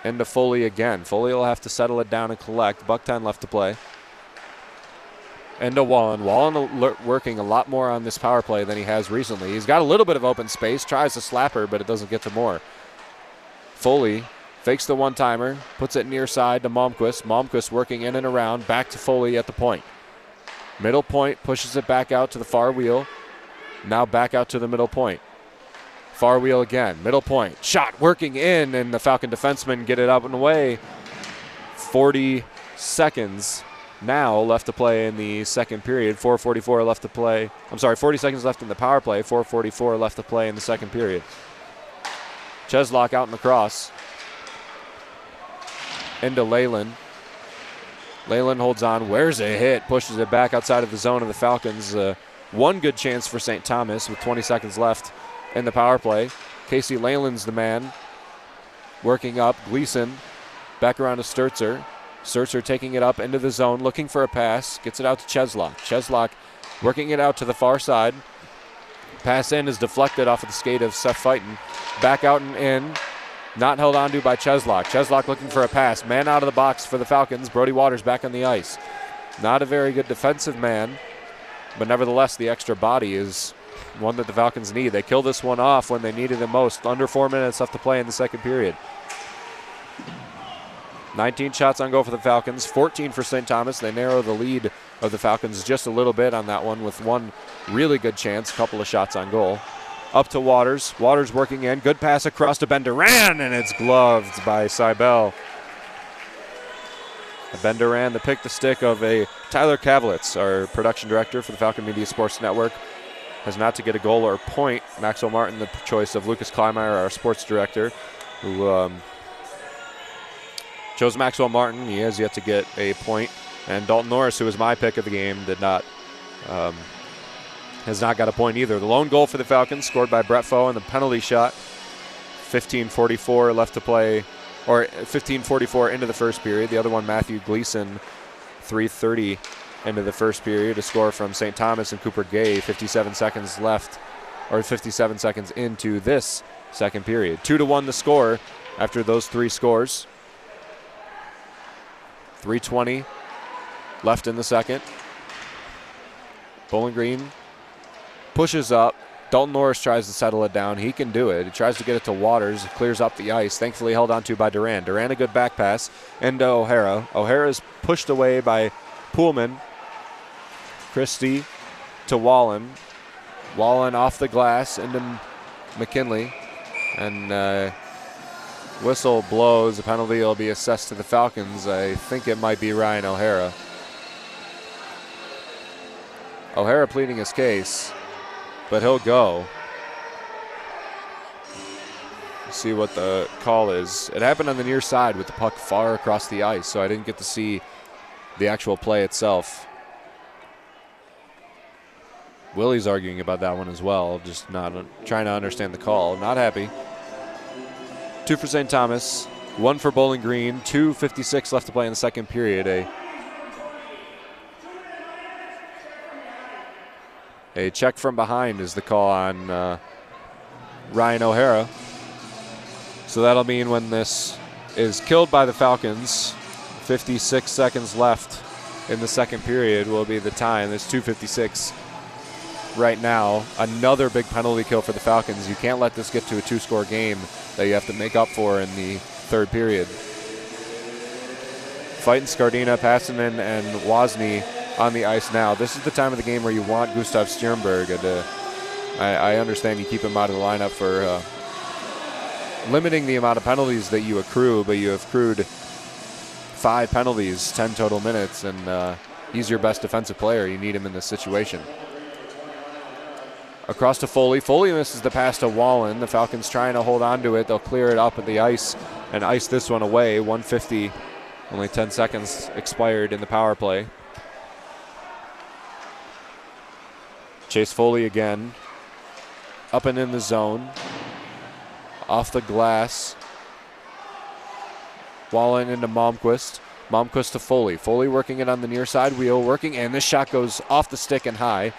Into Foley again. Foley will have to settle it down and collect. Buck 10 left to play. Into Wallen. Wallen working a lot more on this power play than he has recently. He's got a little bit of open space. Tries to slap her, but it doesn't get to more. Foley fakes the one-timer. Puts it near side to Malmquist. Malmquist working in and around. Back to Foley at the point. Middle point. Pushes it back out to the far wheel. Now back out to the middle point. Far wheel again, middle point, shot working in, and the Falcon defensemen get it up and away. 40 seconds now left to play in the second period. 4:44 left to play. 40 seconds left in the power play. 4:44 left to play in the second period. Cheslock out in the cross. Into Leyland. Leyland holds on, wears a hit, pushes it back outside of the zone of the Falcons. One good chance for St. Thomas with 20 seconds left in the power play. Casey Leyland's the man. Working up, Gleason back around to Sturzer. Sturzer taking it up into the zone, looking for a pass, gets it out to Cheslock. Cheslock working it out to the far side. Pass in is deflected off of the skate of Seth Fighton. Back out and in. Not held onto by Cheslock. Cheslock looking for a pass. Man out of the box for the Falcons. Brody Waters back on the ice. Not a very good defensive man, but nevertheless the extra body is one that the Falcons need. They kill this one off when they needed it most. Under 4 minutes left to play in the second period. 19 shots on goal for the Falcons, 14 for St. Thomas. They narrow the lead of the Falcons just a little bit on that one with one really good chance, a couple of shots on goal. Up to Waters. Waters working in. Good pass across to Ben Duran, and it's gloved by Seibel. Ben Duran, the pick the stick of a Tyler Kavlitz, our production director for the Falcon Media Sports Network, has not to get a goal or a point. Maxwell Martin, the choice of Lucas Kleinmeyer, our sports director, who chose Maxwell Martin. He has yet to get a point. And Dalton Norris, who was my pick of the game, has not got a point either. The lone goal for the Falcons scored by Brett Foe on the penalty shot. 15:44 left to play, or 15:44 into the first period. The other one, Matthew Gleason, 3:30 into the first period. A score from St. Thomas and Cooper Gay, 57 seconds left, or 57 seconds into this second period. 2-1 the score after those three scores. 3:20 left in the second. Bowling Green pushes up. Dalton Norris tries to settle it down. He can do it. He tries to get it to Waters. Clears up the ice. Thankfully held onto by Duran. Duran a good back pass into O'Hara. O'Hara is pushed away by Poolman. Christie to Wallen. Wallen off the glass into McKinley. And whistle blows. A penalty will be assessed to the Falcons. I think it might be Ryan O'Hara. O'Hara pleading his case, but he'll go. See what the call is. It happened on the near side with the puck far across the ice, so I didn't get to see the actual play itself. Willie's arguing about that one as well, just not trying to understand the call. Not happy. 2 for St. Thomas, 1 for Bowling Green, 2:56 left to play in the second period. A check from behind is the call on Ryan O'Hara. So that'll mean when this is killed by the Falcons, 56 seconds left in the second period will be the time. There's 2:56 right now. Another big penalty kill for the Falcons. You can't let this get to a 2-score game that you have to make up for in the third period. Fighting Scardina, Passanen, and Wozni on the ice now. This is the time of the game where you want Gustav Stjernberg. I understand you keep him out of the lineup for limiting the amount of penalties that you accrue, but you have accrued 5 penalties, 10 total minutes, and he's your best defensive player. You need him in this situation. Across to Foley. Foley misses the pass to Wallen. The Falcons trying to hold on to it. They'll clear it up at the ice and ice this one away. 1:50, only 10 seconds expired in the power play. Chase Foley again. Up and in the zone. Off the glass. Wallen into Malmquist. Malmquist to Foley. Foley working it on the near side wheel. Working, and this shot goes off the stick and high.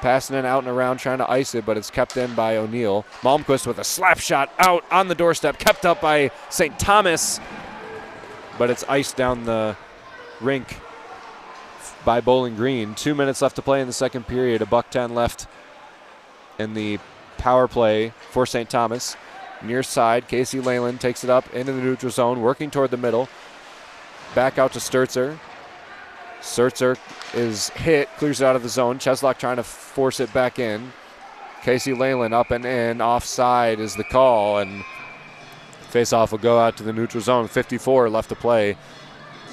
Passing it out and around, trying to ice it, but it's kept in by O'Neill. Malmquist with a slap shot out on the doorstep. Kept up by St. Thomas, but it's iced down the rink by Bowling Green. 2 minutes left to play in the second period. $1:10 left in the power play for St. Thomas. Near side, Casey Leyland takes it up into the neutral zone, working toward the middle. Back out to Sturzer. Sturzer is hit, clears it out of the zone. Cheslock trying to force it back in. Casey Leyland up and in. Offside is the call, and face-off will go out to the neutral zone. 54 left to play.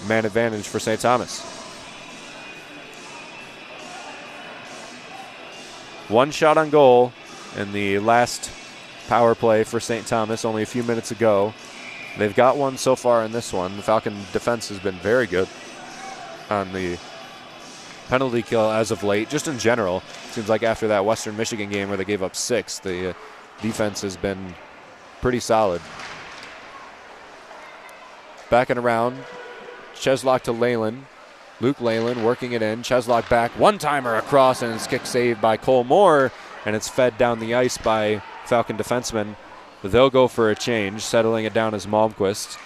Man advantage for St. Thomas. One shot on goal in the last power play for St. Thomas only a few minutes ago. They've got one so far in this one. The Falcon defense has been very good on the penalty kill as of late. Just in general, seems like after that Western Michigan game where they gave up 6, the defense has been pretty solid. Backing around, Cheslock to Leyland. Luke Leyland working it in. Cheslock back, one-timer across, and it's kick saved by Cole Moore, and it's fed down the ice by Falcon defensemen. But they'll go for a change, settling it down as Malmquist,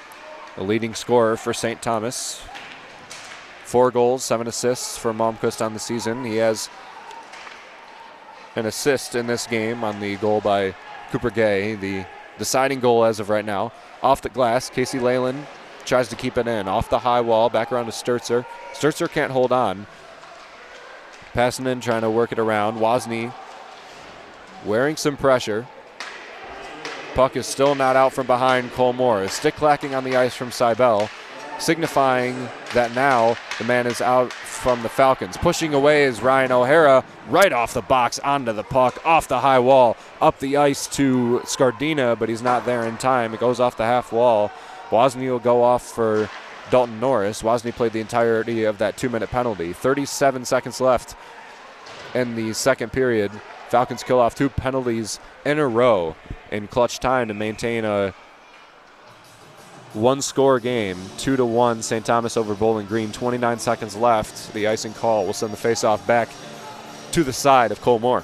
the leading scorer for St. Thomas. 4 goals, 7 assists for Malmquist on the season. He has an assist in this game on the goal by Cooper Gay, the deciding goal as of right now. Off the glass, Casey Leyland tries to keep it in. Off the high wall, back around to Sturzer. Sturzer can't hold on. Passing in, trying to work it around. Wozni wearing some pressure. Puck is still not out from behind Cole Moore. Stick clacking on the ice from Seibel, signifying that now the man is out from the Falcons. Pushing away is Ryan O'Hara, right off the box, onto the puck, off the high wall, up the ice to Scardina, but he's not there in time. It goes off the half wall. Wozni will go off for Dalton Norris. Wozni played the entirety of that 2-minute penalty. 37 seconds left in the second period. Falcons kill off 2 penalties in a row in clutch time to maintain a 1-score game. 2-1 St. Thomas over Bowling Green. 29 seconds left. The icing call will send the faceoff back to the side of Cole Moore.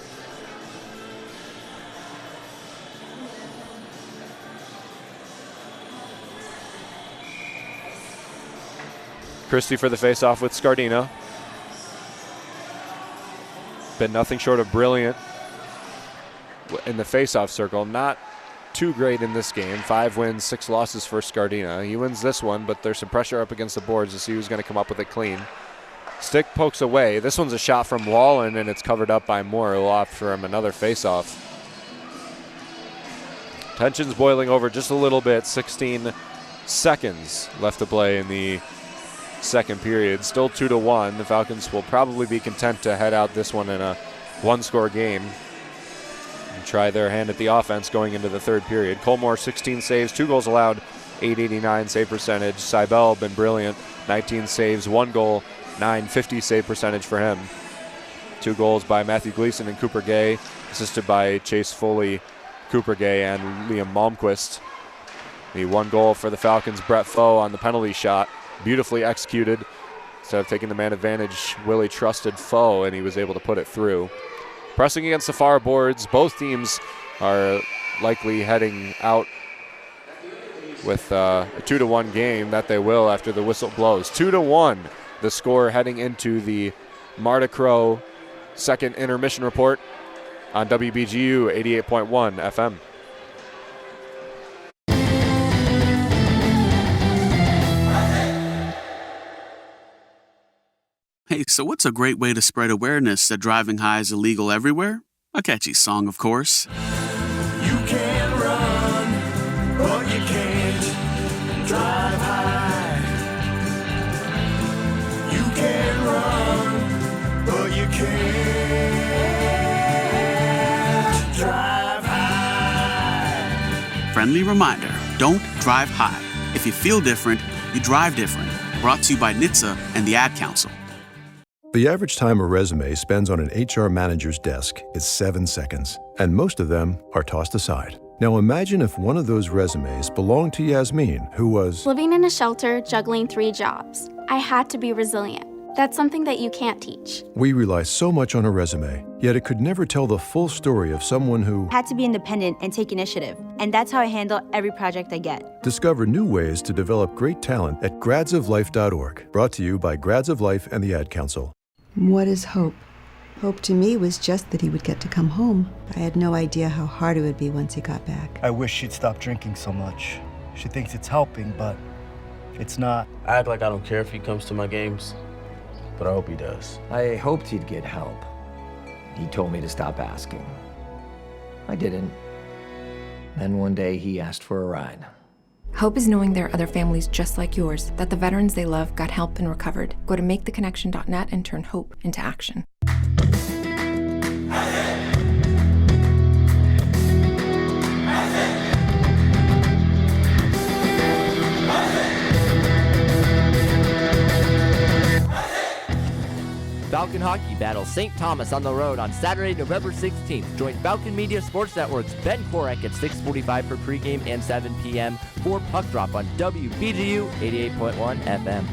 Christie for the faceoff with Scardina. Been nothing short of brilliant in the faceoff circle. Not too great in this game. 5 wins, 6 losses for Scardina. He wins this one, but there's some pressure up against the boards to see who's going to come up with it clean. Stick pokes away. This one's a shot from Wallen, and it's covered up by Moore. He'll opt for him another faceoff. Tension's boiling over just a little bit. 16 seconds left to play in the second period. Still 2-1. The Falcons will probably be content to head out this one in a 1-score game and try their hand at the offense going into the third period. Colmore 16 saves, 2 goals allowed, .889 save percentage. Seibel been brilliant, 19 saves, 1 goal, .950 save percentage for him. 2 goals by Matthew Gleason and Cooper Gay, assisted by Chase Foley, Cooper Gay, and Liam Malmquist. The 1 goal for the Falcons, Brett Foe on the penalty shot. Beautifully executed. Instead of taking the man advantage, Willie trusted Foe, and he was able to put it through. Pressing against the far boards, both teams are likely heading out with a 2-1 game. That they will after the whistle blows. 2-1, the score heading into the Marta Crow second intermission report on WBGU 88.1 FM. Hey, so what's a great way to spread awareness that driving high is illegal everywhere? A catchy song, of course. You can run, but you can't drive high. You can run, but you can't drive high. Friendly reminder, don't drive high. If you feel different, you drive different. Brought to you by NHTSA and the Ad Council. The average time a resume spends on an HR manager's desk is 7 seconds, and most of them are tossed aside. Now imagine if one of those resumes belonged to Yasmin, who was living in a shelter, juggling 3 jobs. I had to be resilient. That's something that you can't teach. We rely so much on a resume, yet it could never tell the full story of someone who had to be independent and take initiative. And that's how I handle every project I get. Discover new ways to develop great talent at gradsoflife.org. Brought to you by Grads of Life and the Ad Council. What is hope? Hope to me was just that he would get to come home. I had no idea how hard it would be once he got back. I wish she'd stop drinking so much. She thinks it's helping, but it's not. I act like I don't care if he comes to my games, but I hope he does. I hoped he'd get help. He told me to stop asking. I didn't. Then one day he asked for a ride. Hope is knowing there are other families just like yours, that the veterans they love got help and recovered. Go to maketheconnection.net and turn hope into action. battle St. Thomas on the road on Saturday, November 16th. Join Falcon Media Sports Network's Ben Korek at 6:45 for pregame and 7 p.m. for Puck Drop on WBGU 88.1 FM.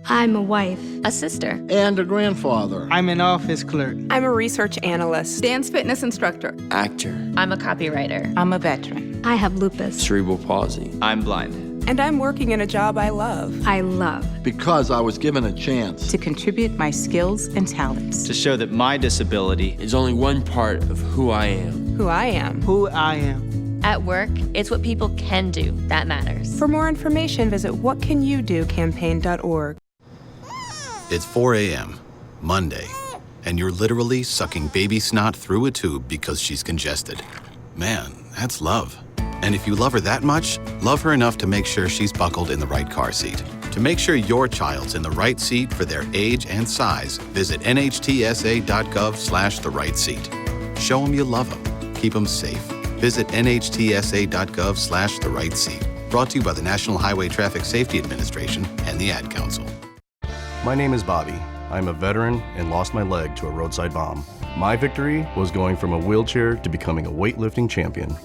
I'm a wife. A sister. And a grandfather. I'm an office clerk. I'm a research analyst. Dance fitness instructor. Actor. I'm a copywriter. I'm a veteran. I have lupus. Cerebral palsy. I'm blind. And I'm working in a job I love. I love. Because I was given a chance. To contribute my skills and talents. To show that my disability is only one part of who I am. Who I am. Who I am. At work, it's what people can do that matters. For more information, visit whatcanyoudocampaign.org. It's 4 a.m., Monday, and you're literally sucking baby snot through a tube because she's congested. Man, that's love. And if you love her that much, love her enough to make sure she's buckled in the right car seat. To make sure your child's in the right seat for their age and size, visit nhtsa.gov/the right seat. Show them you love them. Keep them safe. Visit nhtsa.gov/the right seat. Brought to you by the National Highway Traffic Safety Administration and the Ad Council. My name is Bobby. I'm a veteran and lost my leg to a roadside bomb. My victory was going from a wheelchair to becoming a weightlifting champion.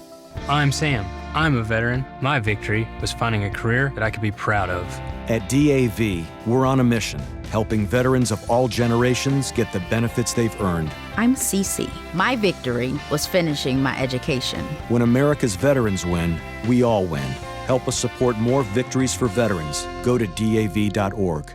I'm Sam. I'm a veteran. My victory was finding a career that I could be proud of. At DAV, we're on a mission, helping veterans of all generations get the benefits they've earned. I'm Cece. My victory was finishing my education. When America's veterans win, we all win. Help us support more victories for veterans. Go to DAV.org.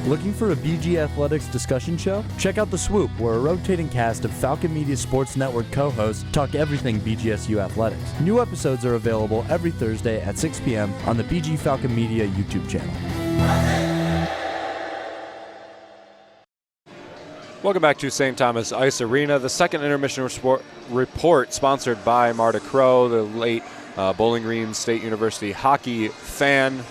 Looking for a BG Athletics discussion show? Check out The Swoop, where a rotating cast of Falcon Media Sports Network co-hosts talk everything BGSU athletics. New episodes are available every Thursday at 6 p.m. on the BG Falcon Media YouTube channel. Welcome back to St. Thomas Ice Arena. The second intermission report sponsored by Marta Crow, the late Bowling Green State University hockey fan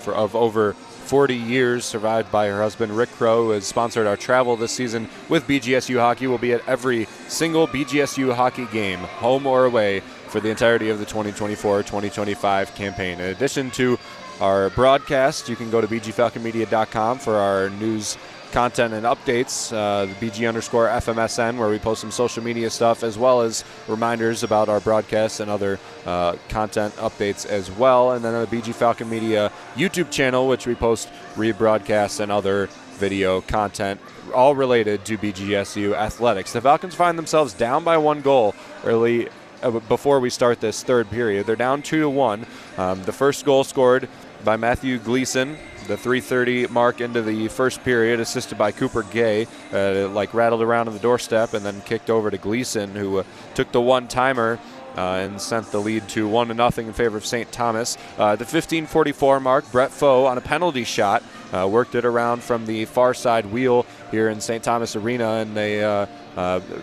of over 40 years, survived by her husband Rick Crow, who has sponsored our travel this season with BGSU hockey. Will be at every single BGSU hockey game, home or away, for the entirety of the 2024-2025 campaign. In addition to our broadcast, you can go to bgfalconmedia.com for our news, content, and updates, the BG_FMSN, where we post some social media stuff, as well as reminders about our broadcasts and other content updates as well. And then the BG Falcon Media YouTube channel, which we post rebroadcasts and other video content, all related to BGSU athletics. The Falcons find themselves down by 1 goal early before we start this third period. They're down 2-1. The first goal scored by Matthew Gleason, the 3:30 mark into the first period, assisted by Cooper Gay. Rattled around on the doorstep and then kicked over to Gleason, who took the one-timer and sent the lead to 1-0 in favor of St. Thomas. The 15:44 mark, Brett Foe on a penalty shot worked it around from the far side wheel here in St. Thomas Arena, and they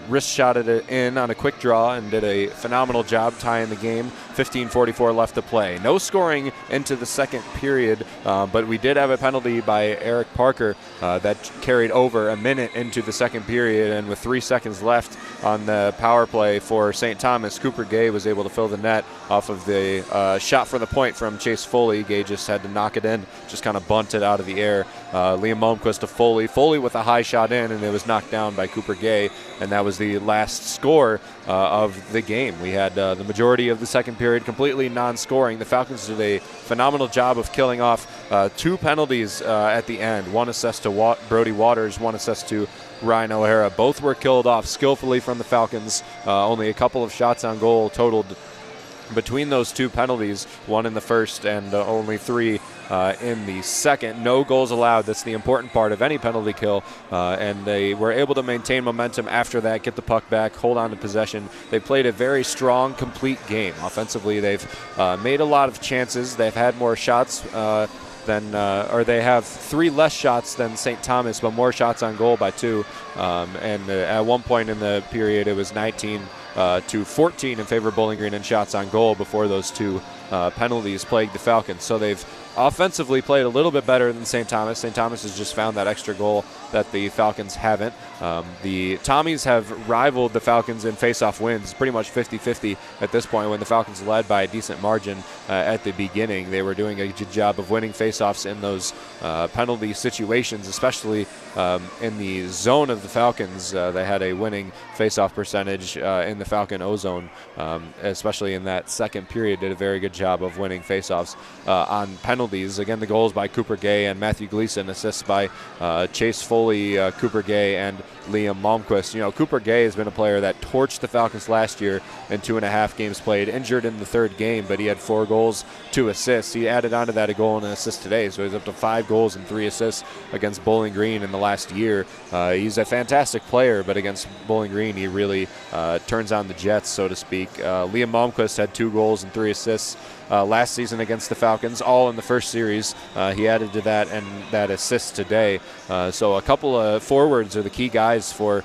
wrist shotted it in on a quick draw and did a phenomenal job tying the game. 15:44 left to play. No scoring into the second period, but we did have a penalty by Eric Parker that carried over a minute into the second period, and with 3 seconds left on the power play for St. Thomas, Cooper Gay was able to fill the net off of the shot from the point from Chase Foley. Gay just had to knock it in, just kind of bunt it out of the air. Liam Malmquist to Foley. Foley with a high shot in, and it was knocked down by Cooper Gay, and that was the last score of the game. We had the majority of the second period completely non-scoring. The Falcons did a phenomenal job of killing off 2 penalties at the end. One assessed to Brody Waters, one assessed to Ryan O'Hara. Both were killed off skillfully from the Falcons. Only a couple of shots on goal totaled between those 2 penalties, 1 in the first and only 3 in the second. No goals allowed. That's the important part of any penalty kill, and they were able to maintain momentum after that, get the puck back, hold on to possession. They played a very strong, complete game. Offensively, they've made a lot of chances. They've had more shots they have 3 less shots than St. Thomas, but more shots on goal by 2. And at one point in the period, it was 19 to 14 in favor of Bowling Green in shots on goal before those two penalties plagued the Falcons. So they've offensively played a little bit better than St. Thomas. St. Thomas has just found that extra goal that the Falcons haven't. The Tommies have rivaled the Falcons in face-off wins, pretty much 50-50 at this point. When the Falcons led by a decent margin at the beginning, they were doing a good job of winning face-offs in those penalty situations, especially in the zone of the Falcons. They had a winning face-off percentage in the Falcon O-zone, especially in that second period. Did a very good job of winning face-offs on penalties. Again, the goals by Cooper Gay and Matthew Gleason, assists by Chase Foley, Cooper Gay, and Liam Malmquist. You know, Cooper Gay has been a player that torched the Falcons last year in 2.5 games played, injured in the third game, but he had 4 goals, 2 assists. He added onto that a goal and an assist today, so he's up to 5 goals and 3 assists against Bowling Green in the last year. He's a fantastic player, but against Bowling Green, he really turns on the jets, so to speak. Liam Malmquist had 2 goals and 3 assists last season against the Falcons, all in the first series. He added to that and that assist today. So a couple of forwards are the key guys for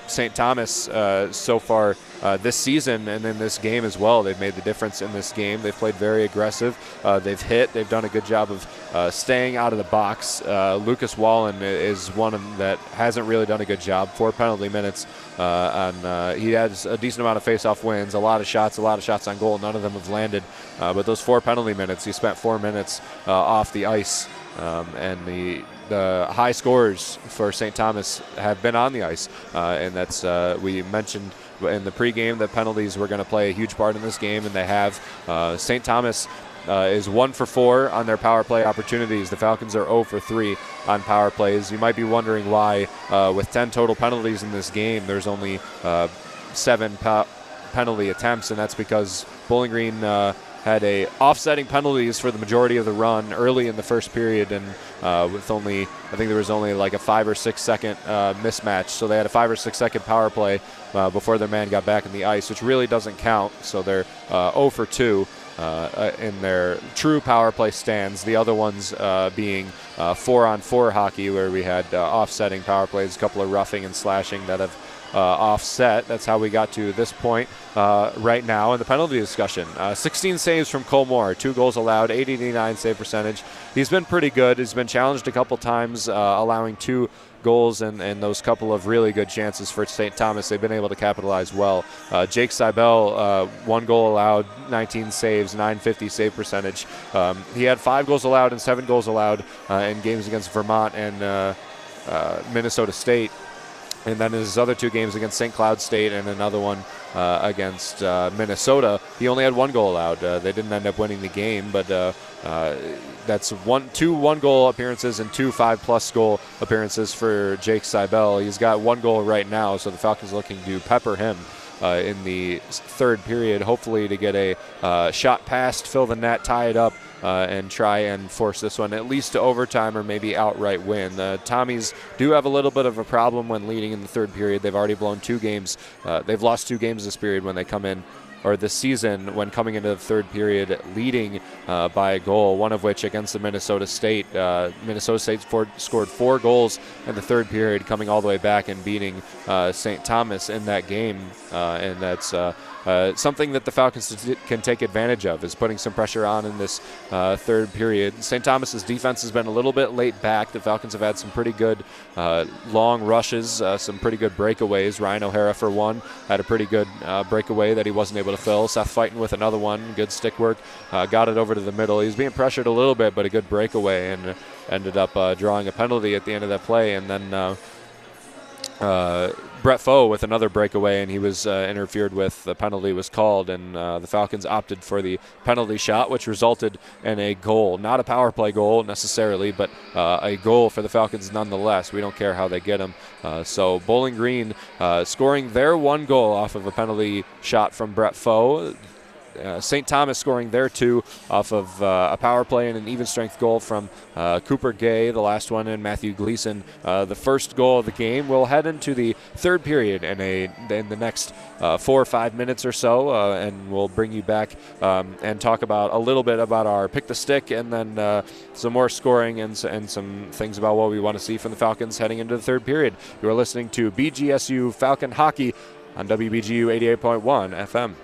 St. Thomas so far this season and in this game as well. They've made the difference in this game. They've played very aggressive. They've hit. They've done a good job of staying out of the box. Lucas Wallen is one of them that hasn't really done a good job. 4 penalty minutes. He has a decent amount of face-off wins, a lot of shots on goal. None of them have landed. But those 4 penalty minutes, he spent 4 minutes off the ice. And the high scores for St. Thomas have been on the ice. And that's, we mentioned in the pregame that penalties were going to play a huge part in this game, and they have. St. Thomas is 1 for 4 on their power play opportunities. The Falcons are 0 for 3 on power plays. You might be wondering why, with 10 total penalties in this game, there's only 7 penalty attempts, and that's because Bowling Green had a offsetting penalties for the majority of the run early in the first period, and with only, I think there was only like a 5 or 6 second mismatch. So they had a 5 or 6 second power play before their man got back in the ice, which really doesn't count. So they're 0 for 2 in their true power play stands. The other ones being 4-on-4 hockey, where we had offsetting power plays, a couple of roughing and slashing that have offset. That's how we got to this point right now in the penalty discussion. 16 saves from Cole Moore, 2 goals allowed, 80-89 save percentage. He's been pretty good. He's been challenged a couple times, allowing 2 goals and those couple of really good chances for St. Thomas. They've been able to capitalize well. Jake Seibel, 1 goal allowed, 19 saves, 950 save percentage. He had 5 goals allowed and 7 goals allowed in games against Vermont and Minnesota State. And then his other 2 games against St. Cloud State and another one against Minnesota, he only had 1 goal allowed. They didn't end up winning the game, but that's 2 1-goal appearances and 2 5+ goal appearances for Jake Seibel. He's got 1 goal right now, so the Falcons looking to pepper him in the third period, hopefully to get a shot past, fill the net, tie it up, and try and force this one at least to overtime or maybe outright win. The Tommies do have a little bit of a problem when leading in the third period. They've already blown 2 games. They've lost 2 games this period when they come in, or this season when coming into the third period leading by a goal, one of which against the Minnesota State. Minnesota State scored 4 goals in the third period, coming all the way back and beating St. Thomas in that game. And that's something that the Falcons can take advantage of, is putting some pressure on in this third period. St. Thomas's defense has been a little bit late back. The Falcons have had some pretty good long rushes, some pretty good breakaways. Ryan O'Hara, for one, had a pretty good breakaway that he wasn't able to fill. Seth Fighton with another one. Good stick work. Got it over to the middle. He was being pressured a little bit, but a good breakaway, and ended up drawing a penalty at the end of that play. And then Brett Foe with another breakaway, and he was interfered with. The penalty was called, and the Falcons opted for the penalty shot, which resulted in a goal. Not a power play goal necessarily, but a goal for the Falcons nonetheless. We don't care how they get them. So Bowling Green scoring their 1 goal off of a penalty shot from Brett Foe. St. Thomas scoring their 2 off of a power play and an even strength goal from Cooper Gay, the last one, and Matthew Gleason. The first goal of the game. We'll head into the third period in the next 4 or 5 minutes or so, and we'll bring you back and talk about a little bit about our pick the stick, and then some more scoring and some things about what we want to see from the Falcons heading into the third period. You are listening to BGSU Falcon Hockey on WBGU 88.1 FM.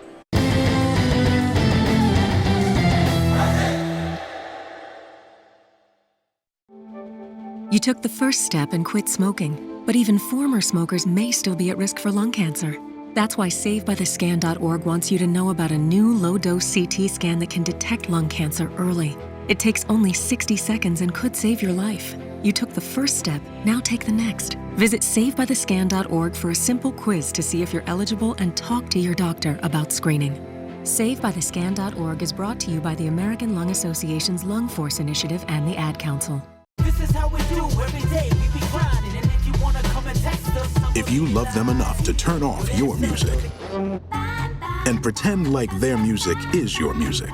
You took the first step and quit smoking, but even former smokers may still be at risk for lung cancer. That's why SaveByTheScan.org wants you to know about a new low-dose CT scan that can detect lung cancer early. It takes only 60 seconds and could save your life. You took the first step, now take the next. Visit SaveByTheScan.org for a simple quiz to see if you're eligible and talk to your doctor about screening. SaveByTheScan.org is brought to you by the American Lung Association's Lung Force Initiative and the Ad Council. This is how we do every day. We be grinding, and if you wanna come and text us, if you love them enough to turn off your music and pretend like their music is your music,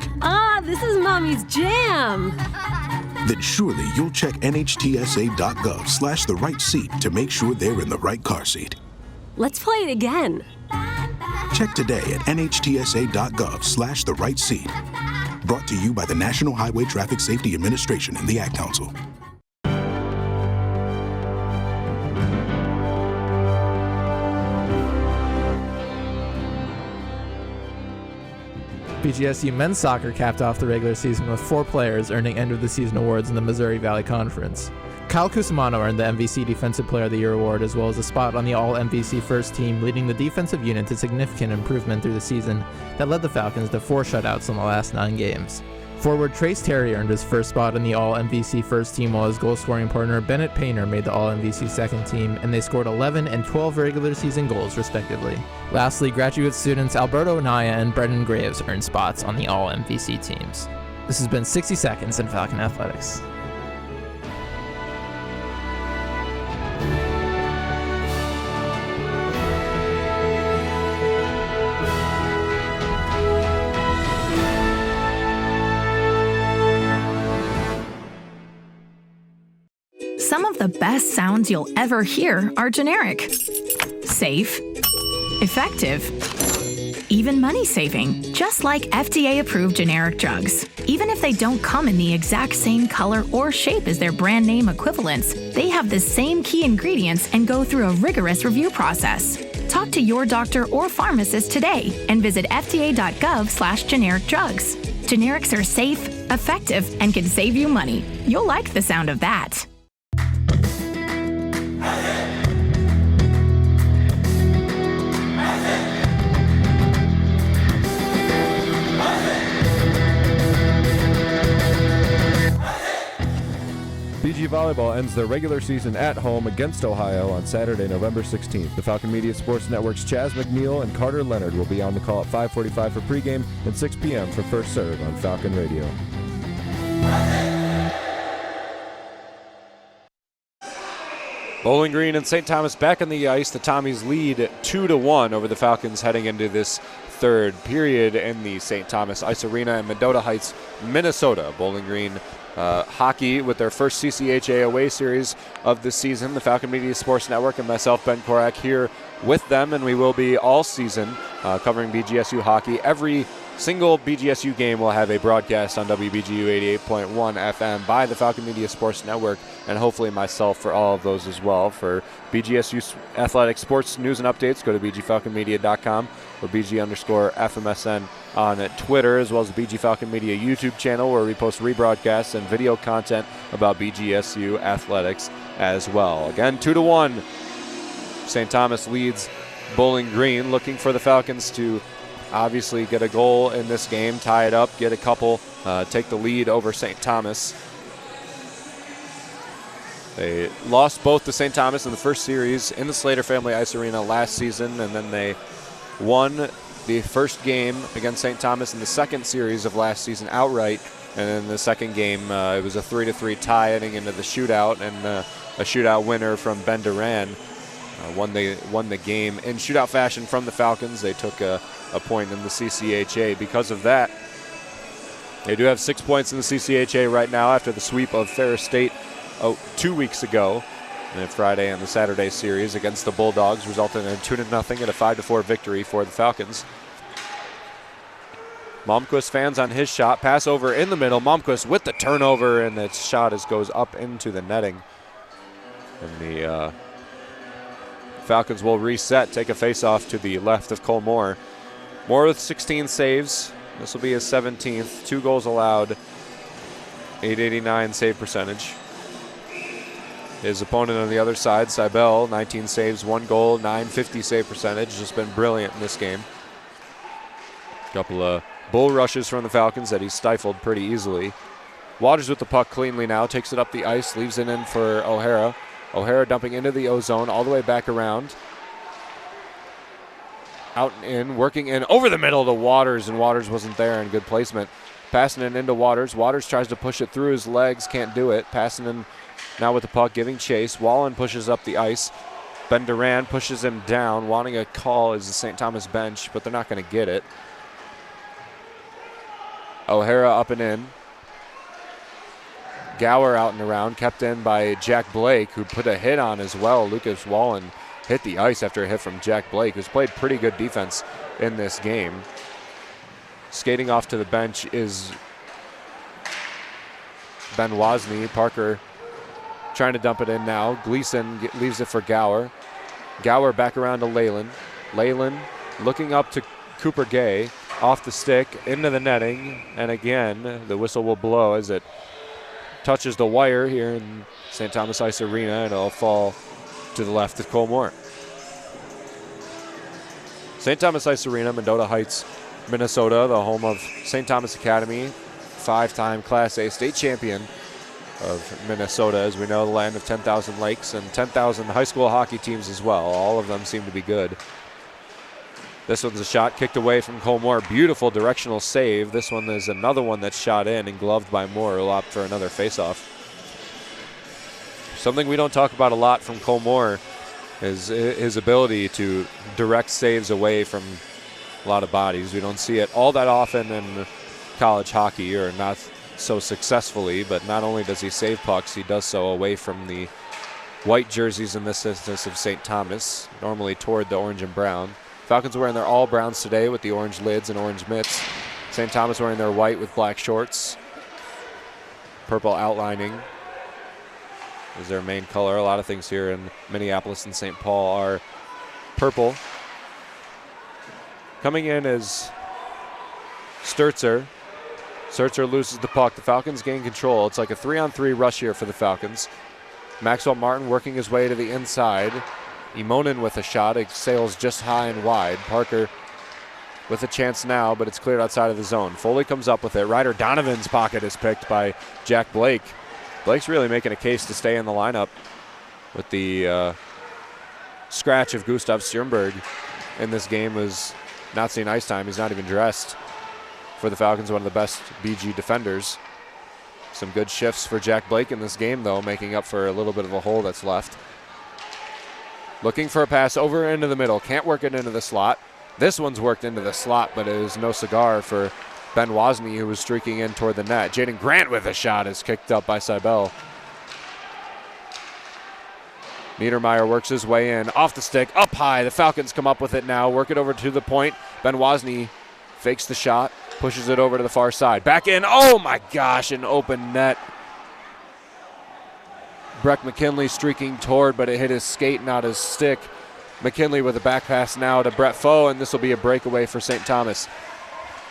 this is Mommy's jam. Then surely you'll check nhtsa.gov/the right seat to make sure they're in the right car seat. Let's play it again. Check today at nhtsa.gov/the right seat. Brought to you by the National Highway Traffic Safety Administration and the Ad Council. BGSU men's soccer capped off the regular season with 4 players earning end-of-the-season awards in the Missouri Valley Conference. Kyle Cusimano earned the MVC Defensive Player of the Year award, as well as a spot on the All-MVC first team, leading the defensive unit to significant improvement through the season that led the Falcons to 4 shutouts in the last 9 games. Forward Trace Terry earned his first spot on the All-MVC first team, while his goal-scoring partner Bennett Painter made the All-MVC second team, and they scored 11 and 12 regular season goals, respectively. Lastly, graduate students Alberto Naya and Brendan Graves earned spots on the All-MVC teams. This has been 60 Seconds in Falcon Athletics. Some of the best sounds you'll ever hear are generic, safe, effective, even money-saving, just like FDA-approved generic drugs. Even if they don't come in the exact same color or shape as their brand name equivalents, they have the same key ingredients and go through a rigorous review process. Talk to your doctor or pharmacist today and visit fda.gov/generic drugs. Generics are safe, effective, and can save you money. You'll like the sound of that. BG Volleyball ends their regular season at home against Ohio on Saturday, November 16th. The Falcon Media Sports Network's Chaz McNeil and Carter Leonard will be on the call at 5:45 for pregame and 6 p.m. for first serve on Falcon Radio. Bowling Green and St. Thomas back on the ice. The Tommies lead 2-1 over the Falcons heading into this third period in the St. Thomas Ice Arena in Mendota Heights, Minnesota. Bowling Green hockey with their first CCHA away series of the season. The Falcon Media Sports Network and myself, Ben Korak, here with them, and we will be all season covering BGSU hockey. Every single BGSU game will have a broadcast on WBGU 88.1 FM by the Falcon Media Sports Network, and hopefully myself for all of those as well. For BGSU athletic sports news and updates, go to bgfalconmedia.com or BG_FMSN on Twitter, as well as the BG Falcon Media YouTube channel, where we post rebroadcasts and video content about BGSU athletics as well. Again, 2-1. St. Thomas leads Bowling Green, looking for the Falcons to obviously get a goal in this game, tie it up, get a couple, take the lead over St. Thomas. They lost both to St. Thomas in the first series in the Slater Family Ice Arena last season, and then they won the first game against St. Thomas in the second series of last season outright. And in the second game, it was a 3-3 tie heading into the shootout, and a shootout winner from Ben Duran won the game in shootout fashion from the Falcons. They took a point in the CCHA because of that. They do have 6 points in the CCHA right now after the sweep of Ferris State 2 weeks ago. And then Friday and the Saturday series against the Bulldogs resulted in a 2-0 and a 5-4 victory for the Falcons. Malmquist fans on his shot, pass over in the middle. Malmquist with the turnover, and its shot goes up into the netting. And the Falcons will reset, take a face-off to the left of Cole Moore. Moore with 16 saves. This will be his 17th. 2 goals allowed. 889 save percentage. His opponent on the other side, Seibel, 19 saves, 1 goal, 950 save percentage. Just been brilliant in this game. Couple of bull rushes from the Falcons that he stifled pretty easily. Waters with the puck cleanly now, takes it up the ice, leaves it in for O'Hara. O'Hara dumping into the O-zone, all the way back around. Out and in, working in over the middle to Waters, and Waters wasn't there, and good placement. Passing it into Waters. Waters tries to push it through his legs, can't do it. Passing in now with the puck, giving chase. Wallen pushes up the ice. Ben Duran pushes him down, wanting a call as the St. Thomas bench, but they're not going to get it. O'Hara up and in. Gower out and around, kept in by Jack Blake, who put a hit on as well. Lucas Wallen hit the ice after a hit from Jack Blake, who's played pretty good defense in this game. Skating off to the bench is Ben Wozni. Parker trying to dump it in now. Gleason leaves it for Gower. Gower back around to Leyland. Leyland looking up to Cooper Gay. Off the stick, into the netting, and again, the whistle will blow as it touches the wire here in St. Thomas Ice Arena, and it'll fall to the left of Cole Moore. St. Thomas Ice Arena, Mendota Heights, Minnesota, the home of St. Thomas Academy, 5-time Class A state champion of Minnesota, as we know, the land of 10,000 lakes and 10,000 high school hockey teams as well. All of them seem to be good. This one's a shot kicked away from Cole Moore. Beautiful directional save. This one is another one that's shot in and gloved by Moore, who'll opt for another faceoff. Something we don't talk about a lot from Cole Moore is his ability to direct saves away from a lot of bodies. We don't see it all that often in college hockey, or not so successfully, but not only does he save pucks, he does so away from the white jerseys in this instance of St. Thomas, normally toward the orange and brown. Falcons wearing their all browns today with the orange lids and orange mitts. St. Thomas wearing their white with black shorts. Purple outlining is their main color. A lot of things here in Minneapolis and St. Paul are purple. Coming in is Sturzer. Sturzer loses the puck. The Falcons gain control. It's like a 3-on-3 rush here for the Falcons. Maxwell Martin working his way to the inside. Imonen with a shot. It sails just high and wide. Parker with a chance now, but it's cleared outside of the zone. Foley comes up with it. Ryder Donovan's pocket is picked by Jack Blake. Blake's really making a case to stay in the lineup with the scratch of Gustav Stjernberg in this game. Was not seen ice time. He's not even dressed. For the Falcons, one of the best BG defenders. Some good shifts for Jack Blake in this game, though, making up for a little bit of a hole that's left. Looking for a pass over into the middle. Can't work it into the slot. This one's worked into the slot, but it is no cigar for Ben Wozni, who was streaking in toward the net. Jaden Grant with a shot is kicked up by Seibel. Niedermeyer works his way in. Off the stick, up high. The Falcons come up with it now. Work it over to the point. Ben Wozni fakes the shot. Pushes it over to the far side. Back in. Oh, my gosh, an open net. Breck McKinley streaking toward, but it hit his skate, not his stick. McKinley with a back pass now to Brett Foe, and this will be a breakaway for St. Thomas.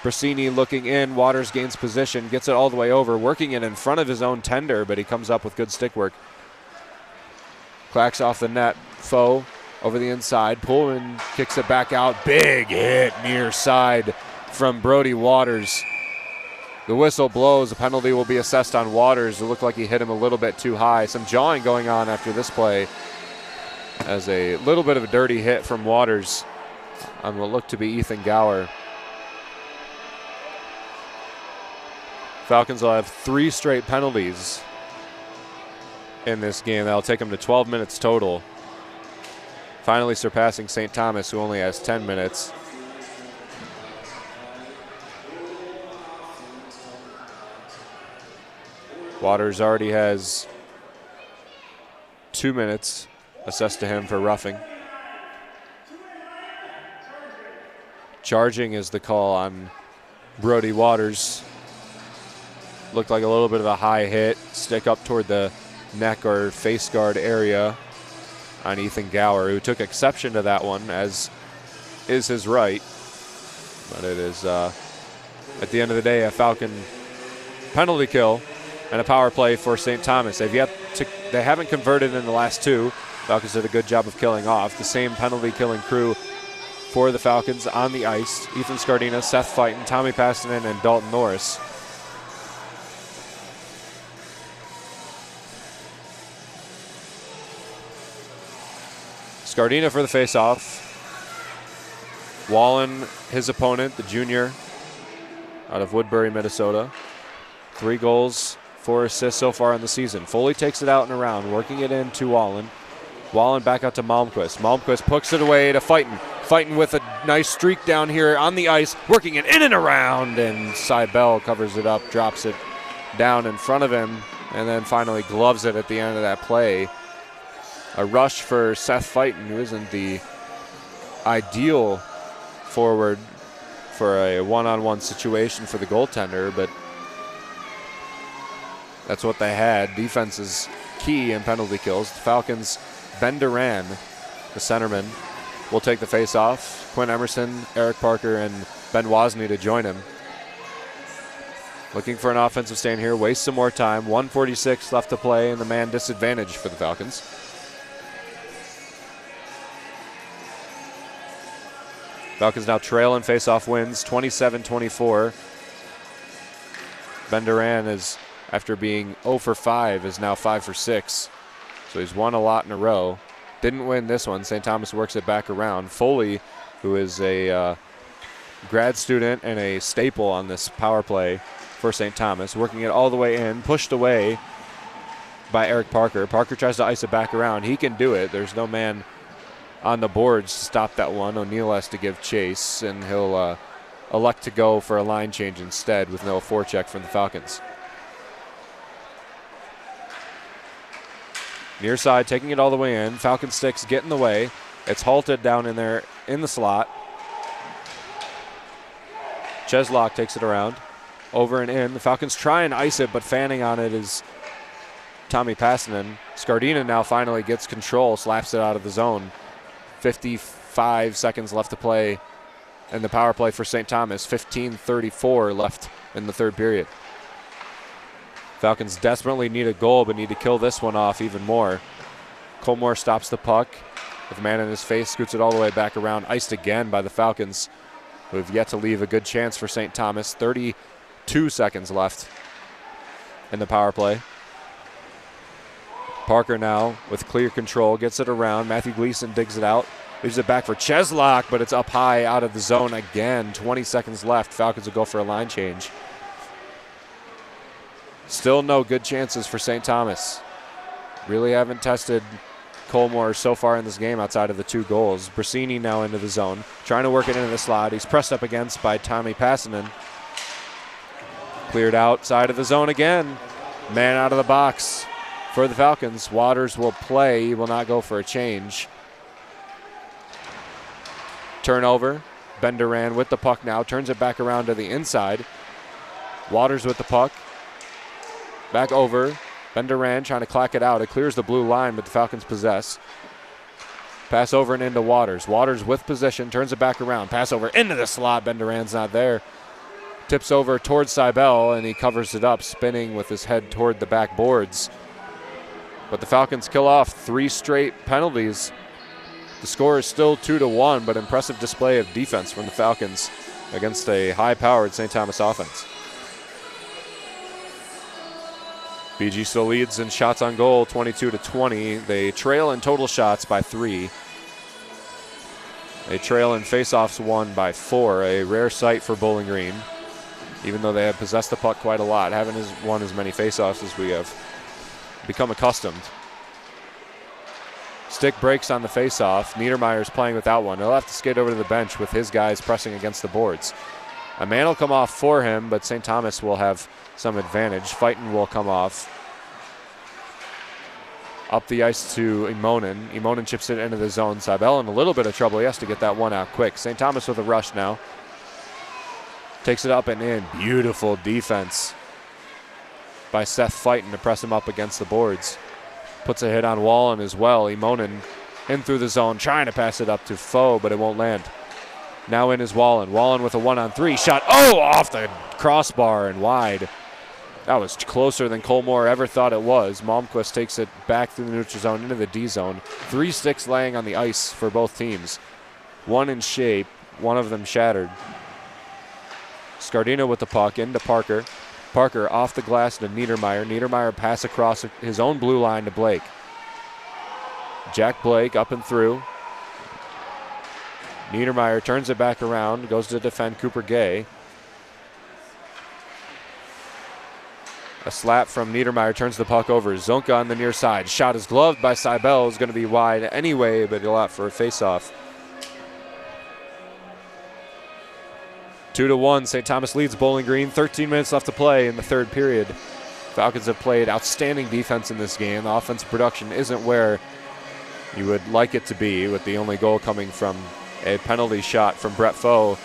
Brasini looking in. Waters gains position, gets it all the way over, working it in front of his own tender, but he comes up with good stick work. Clacks off the net. Foe over the inside. Pullman kicks it back out. Big hit near side from Brody Waters. The whistle blows. A penalty will be assessed on Waters. It looked like he hit him a little bit too high. Some jawing going on after this play as a little bit of a dirty hit from Waters on what looked to be Ethan Gower. Falcons will have 3 straight penalties in this game. That'll take them to 12 minutes total. Finally surpassing St. Thomas, who only has 10 minutes. Waters already has 2 minutes assessed to him for roughing. Charging is the call on Brody Waters. Looked like a little bit of a high hit. Stick up toward the neck or face guard area on Ethan Gower, who took exception to that one, as is his right. But it is, at the end of the day, a Falcon penalty kill and a power play for St. Thomas. They haven't converted in the last two. Falcons did a good job of killing off. The same penalty killing crew for the Falcons on the ice: Ethan Scardina, Seth Fighton, Tommy Pastanen, and Dalton Norris. Scardina for the faceoff. Wallen, his opponent, the junior out of Woodbury, Minnesota. 3 goals, 4 assists so far in the season. Foley takes it out and around, working it into Wallen. Wallen back out to Malmquist. Malmquist puts it away to Fighton. Fighton with a nice streak down here on the ice, working it in and around, and Seibel covers it up, drops it down in front of him, and then finally gloves it at the end of that play. A rush for Seth Fighton, who isn't the ideal forward for a one-on-one situation for the goaltender, but that's what they had. Defense is key in penalty kills. The Falcons, Ben Duran, the centerman, will take the face-off. Quinn Emerson, Eric Parker, and Ben Wozni to join him. Looking for an offensive stand here. Waste some more time. 1:46 left to play, and the man disadvantage for the Falcons. Falcons now trail in face-off wins, 27-24. Ben Duran is, after being 0 for 5, is now 5 for 6. So he's won a lot in a row. Didn't win this one. St. Thomas works it back around. Foley, who is a grad student and a staple on this power play for St. Thomas, working it all the way in, pushed away by Eric Parker. Parker tries to ice it back around. He can do it. There's no man on the boards to stop that one. O'Neill has to give chase, and he'll elect to go for a line change instead with no forecheck from the Falcons. Near side, taking it all the way in. Falcon sticks get in the way. It's halted down in there in the slot. Cheslock takes it around. Over and in. The Falcons try and ice it, but fanning on it is Tommy Pastanen. Scardina now finally gets control, slaps it out of the zone. 55 seconds left to play in the power play for St. Thomas. 15:34 left in the third period. Falcons desperately need a goal, but need to kill this one off even more. Colmore stops the puck with a man in his face, scoots it all the way back around, iced again by the Falcons, who have yet to leave a good chance for St. Thomas. 32 seconds left in the power play. Parker now with clear control, gets it around. Matthew Gleason digs it out, leaves it back for Cheslock, but it's up high out of the zone again. 20 seconds left. Falcons will go for a line change. Still no good chances for St. Thomas. Really haven't tested Colmore so far in this game outside of the 2 goals. Brasini now into the zone, trying to work it into the slot. He's pressed up against by Tommy Pastanen. Cleared outside of the zone again. Man out of the box for the Falcons. Waters will play. He will not go for a change. Turnover. Ben Duran with the puck now. Turns it back around to the inside. Waters with the puck. Back over. Ben Duran trying to clack it out. It clears the blue line, but the Falcons possess. Pass over and into Waters. Waters with possession. Turns it back around. Pass over into the slot. Ben Duran's not there. Tips over towards Seibel, and he covers it up, spinning with his head toward the back boards. But the Falcons kill off 3 straight penalties. The score is still 2-1, but impressive display of defense from the Falcons against a high-powered St. Thomas offense. BG still leads in shots on goal, 22-20. They trail in total shots by 3. They trail in faceoffs won by 4, a rare sight for Bowling Green, even though they have possessed the puck quite a lot, haven't won as many faceoffs as we have become accustomed. Stick breaks on the faceoff. Niedermeyer's playing without one. He'll have to skate over to the bench with his guys pressing against the boards. A man will come off for him, but St. Thomas will have some advantage. Fighton will come off. Up the ice to Imonen. Imonen chips it into the zone. Seibel in a little bit of trouble. He has to get that one out quick. St. Thomas with a rush now. Takes it up and in. Beautiful defense by Seth Fighton to press him up against the boards. Puts a hit on Wallen as well. Imonen In through the zone, trying to pass it up to Foe, but it won't land. Now in is Wallen. Wallen with a 1-on-3 shot. Oh, off the crossbar and wide. That was closer than Colmore ever thought it was. Malmquist takes it back through the neutral zone into the D zone. 3 sticks laying on the ice for both teams. One in shape, one of them shattered. Scardino with the puck into Parker. Parker off the glass to Niedermeyer. Niedermeyer pass across his own blue line to Blake. Jack Blake up and through. Niedermeyer turns it back around, goes to defend Cooper Gay. A slap from Niedermeyer turns the puck over. Zonka on the near side. Shot is gloved by Seibel. Is going to be wide anyway, but he'll out for a faceoff. 2-1. St. Thomas leads Bowling Green. 13 minutes left to play in the third period. Falcons have played outstanding defense in this game. The offensive production isn't where you would like it to be, with the only goal coming from a penalty shot from Brett Foe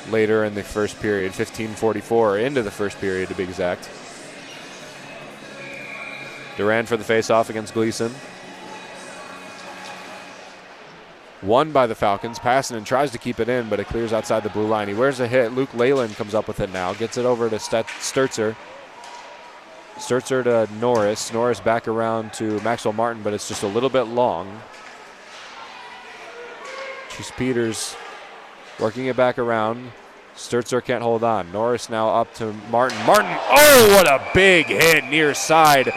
later in the first period, 15:44 into the first period to be exact. Duran for the faceoff against Gleason. Won by the Falcons. Passanen tries to keep it in, but it clears outside the blue line. He wears a hit. Luke Leyland comes up with it now. Gets it over to Sturzer. Sturzer to Norris. Norris back around to Maxwell Martin, but it's just a little bit long. Chase Peters working it back around. Sturzer can't hold on. Norris now up to Martin. Martin, oh, what a big hit near side.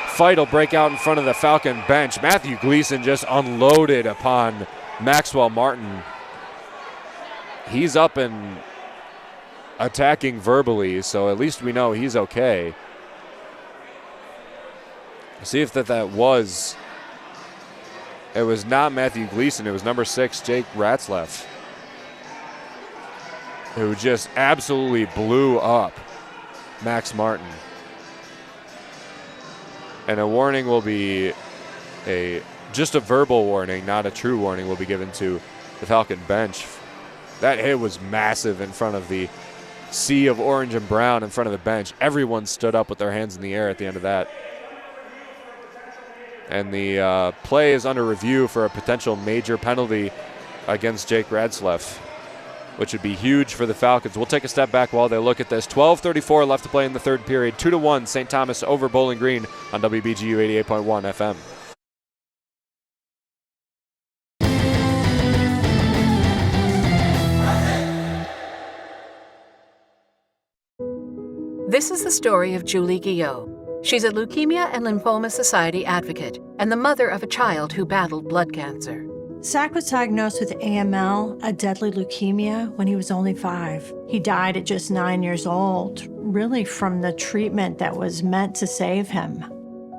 Fight will break out in front of the Falcon bench. Matthew Gleason just unloaded upon Maxwell Martin. He's up and attacking verbally, so at least we know he's okay. See if that was. It was not Matthew Gleason. It was number 6, Jake Ratzlaff, who just absolutely blew up Max Martin. And a warning will be just a verbal warning, not a true warning, will be given to the Falcon bench. That hit was massive in front of the sea of orange and brown in front of the bench. Everyone stood up with their hands in the air at the end of that. And the play is under review for a potential major penalty against Jake Ratzlaff, which would be huge for the Falcons. We'll take a step back while they look at this. 12:34 left to play in the third period. 2-1 St. Thomas over Bowling Green on WBGU 88.1 FM. This is the story of Julie Guillot. She's a Leukemia and Lymphoma Society advocate and the mother of a child who battled blood cancer. Zach was diagnosed with AML, a deadly leukemia, when he was only 5. He died at just 9 years old, really from the treatment that was meant to save him.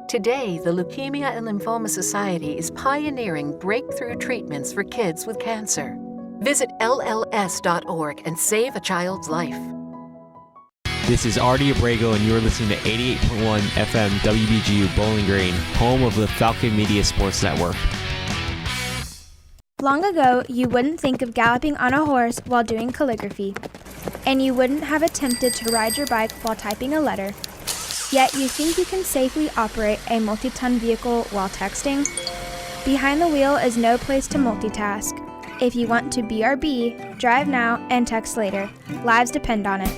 Today, the Leukemia and Lymphoma Society is pioneering breakthrough treatments for kids with cancer. Visit lls.org and save a child's life. This is Artie Abrego, and you're listening to 88.1 FM WBGU Bowling Green, home of the Falcon Media Sports Network. Long ago, you wouldn't think of galloping on a horse while doing calligraphy, and you wouldn't have attempted to ride your bike while typing a letter. Yet you think you can safely operate a multi-ton vehicle while texting? Behind the wheel is no place to multitask. If you want to BRB, drive now and text later. Lives depend on it.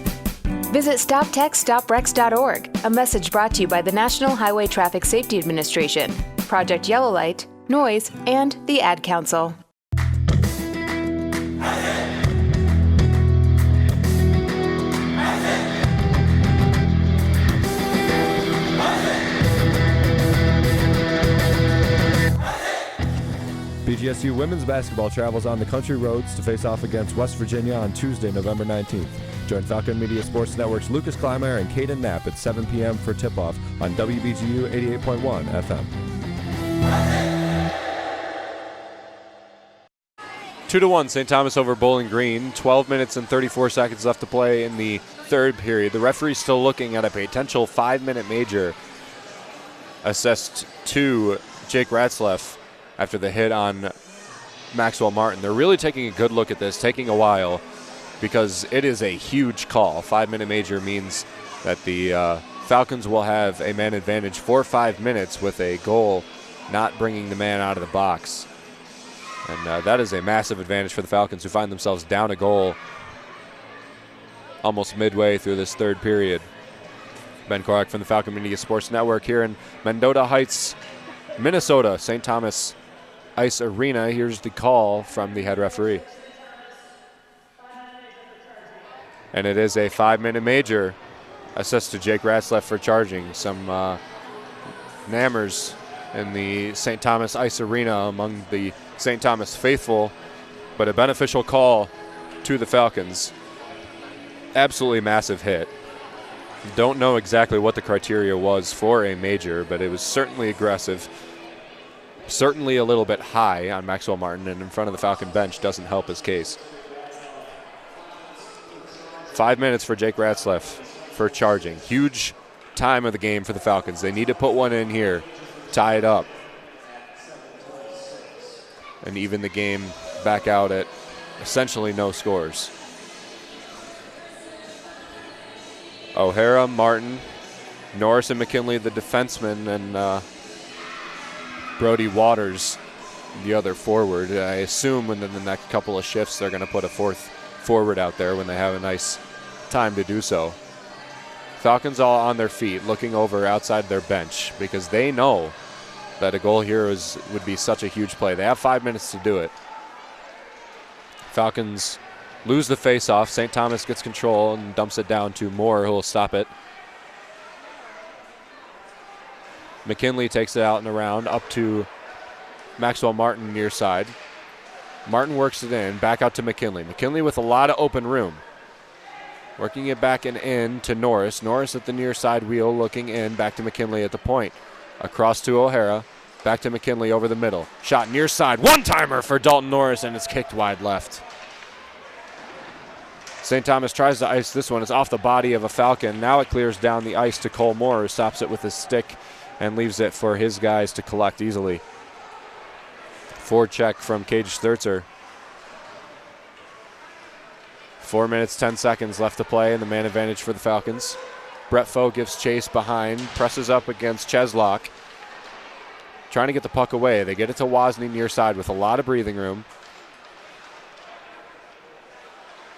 Visit StopTextStopWrecks.org, a message brought to you by the National Highway Traffic Safety Administration, Project Yellow Light, Noise, and the Ad Council. BGSU women's basketball travels on the country roads to face off against West Virginia on Tuesday, November 19th. Join Falcon Media Sports Network's Lucas Kleimeyer and Caden Knapp at 7 p.m. for tip-off on WBGU 88.1 FM. 2-1 St. Thomas over Bowling Green. 12 minutes and 34 seconds left to play in the third period. The referee's still looking at a potential 5-minute major assessed to Jake Ratzlaff after the hit on Maxwell Martin. They're really taking a good look at this, taking a while, because it is a huge call. 5-minute major means that the Falcons will have a man advantage for 5 minutes with a goal not bringing the man out of the box. And that is a massive advantage for the Falcons, who find themselves down a goal almost midway through this third period. Ben Korak from the Falcon Media Sports Network here in Mendota Heights, Minnesota, St. Thomas Ice Arena. Here's the call from the head referee. And it is a 5-minute major assessed to Jake Ratzlaff for charging. Some nammers in the St. Thomas Ice Arena among the St. Thomas faithful, but a beneficial call to the Falcons. Absolutely massive hit. Don't know exactly what the criteria was for a major, but it was certainly aggressive. Certainly a little bit high on Maxwell Martin, and in front of the Falcon bench doesn't help his case. 5 minutes for Jake Ratzlaff for charging. Huge time of the game for the Falcons. They need to put one in here, tie it up, and even the game back out at essentially no scores. O'Hara, Martin, Norris and McKinley, the defensemen, and Brody Waters, the other forward. I assume within the next couple of shifts they're going to put a fourth forward out there when they have a nice time to do so. Falcons all on their feet, looking over outside their bench because they know that a goal here would be such a huge play. They have 5 minutes to do it. Falcons lose the face-off. St. Thomas gets control and dumps it down to Moore, who will stop it. McKinley takes it out and around, up to Maxwell Martin near side. Martin works it in, back out to McKinley. McKinley with a lot of open room. Working it back and in to Norris. Norris at the near side wheel, looking in, back to McKinley at the point. Across to O'Hara, back to McKinley over the middle. Shot near side, one-timer for Dalton Norris, and it's kicked wide left. St. Thomas tries to ice this one. It's off the body of a Falcon. Now it clears down the ice to Cole Moore, who stops it with his stick and leaves it for his guys to collect easily. Forward check from Cage Sturzer. 4 minutes, 10 seconds left to play, and the man advantage for the Falcons. Brett Foe gives chase behind, presses up against Cheslock, trying to get the puck away. They get it to Wozni near side with a lot of breathing room.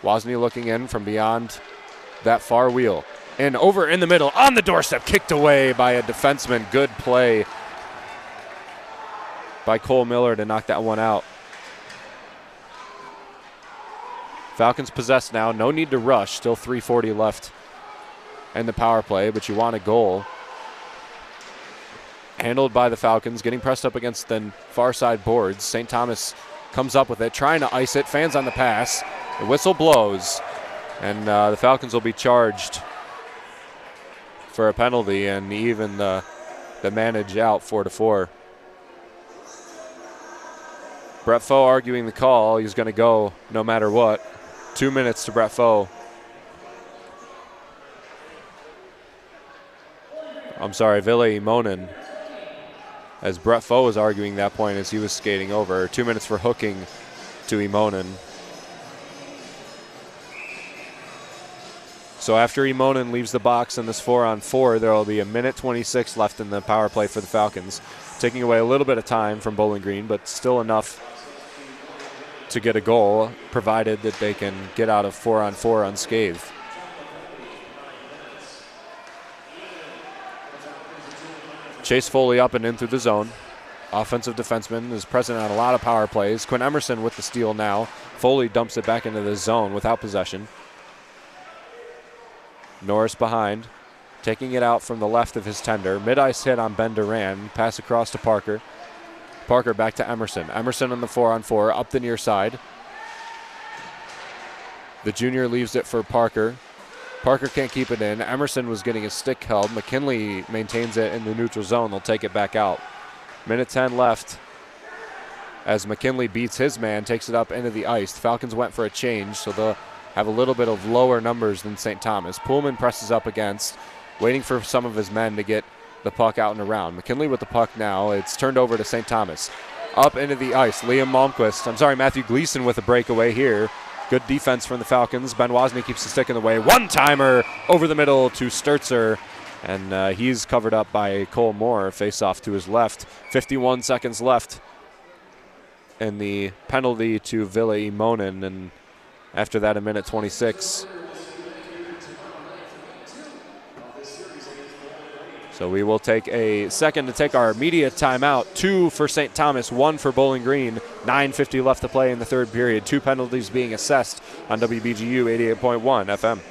Wozni looking in from beyond that far wheel. And over in the middle, on the doorstep, kicked away by a defenseman. Good play by Cole Miller to knock that one out. Falcons possessed now. No need to rush. Still 3:40 left in the power play, but you want a goal. Handled by the Falcons, getting pressed up against the far side boards. St. Thomas comes up with it, trying to ice it. Fans on the pass. The whistle blows, and the Falcons will be charged for a penalty, and even the manage out 4-4. Brett Foe arguing the call. He's going to go no matter what. 2 minutes to Brett Foe. I'm sorry, Ville Imonen. As Brett Foe was arguing that point as he was skating over. 2 minutes for hooking to Imonen. So after Imonen leaves the box in this 4-on-4, there will be 1:26 left in the power play for the Falcons, taking away a little bit of time from Bowling Green, but still enough to get a goal, provided that they can get out of 4-on-4 unscathed. Chase Foley up and in through the zone. Offensive defenseman is present on a lot of power plays. Quinn Emerson with the steal now. Foley dumps it back into the zone without possession. Norris behind, taking it out from the left of his tender. Mid-ice hit on Ben Duran. Pass across to Parker. Parker back to Emerson. Emerson on the 4-on-4, up the near side. The junior leaves it for Parker. Parker can't keep it in. Emerson was getting his stick held. McKinley maintains it in the neutral zone. They'll take it back out. 1:10 left as McKinley beats his man, takes it up into the ice. The Falcons went for a change, so they'll have a little bit of lower numbers than St. Thomas. Pullman presses up against, waiting for some of his men to get the puck out and around. McKinley with the puck now. It's turned over to St. Thomas. Up into the ice. Matthew Gleason with a breakaway here. Good defense from the Falcons. Ben Wozni keeps the stick in the way. One-timer over the middle to Sturzer. And he's covered up by Cole Moore, face-off to his left. 51 seconds left. And the penalty to Ville Imonen, and after that, a minute 26. So we will take a second to take our media timeout. 2 for St. Thomas, 1 for Bowling Green. 9:50 left to play in the third period. 2 penalties being assessed on WBGU 88.1 FM.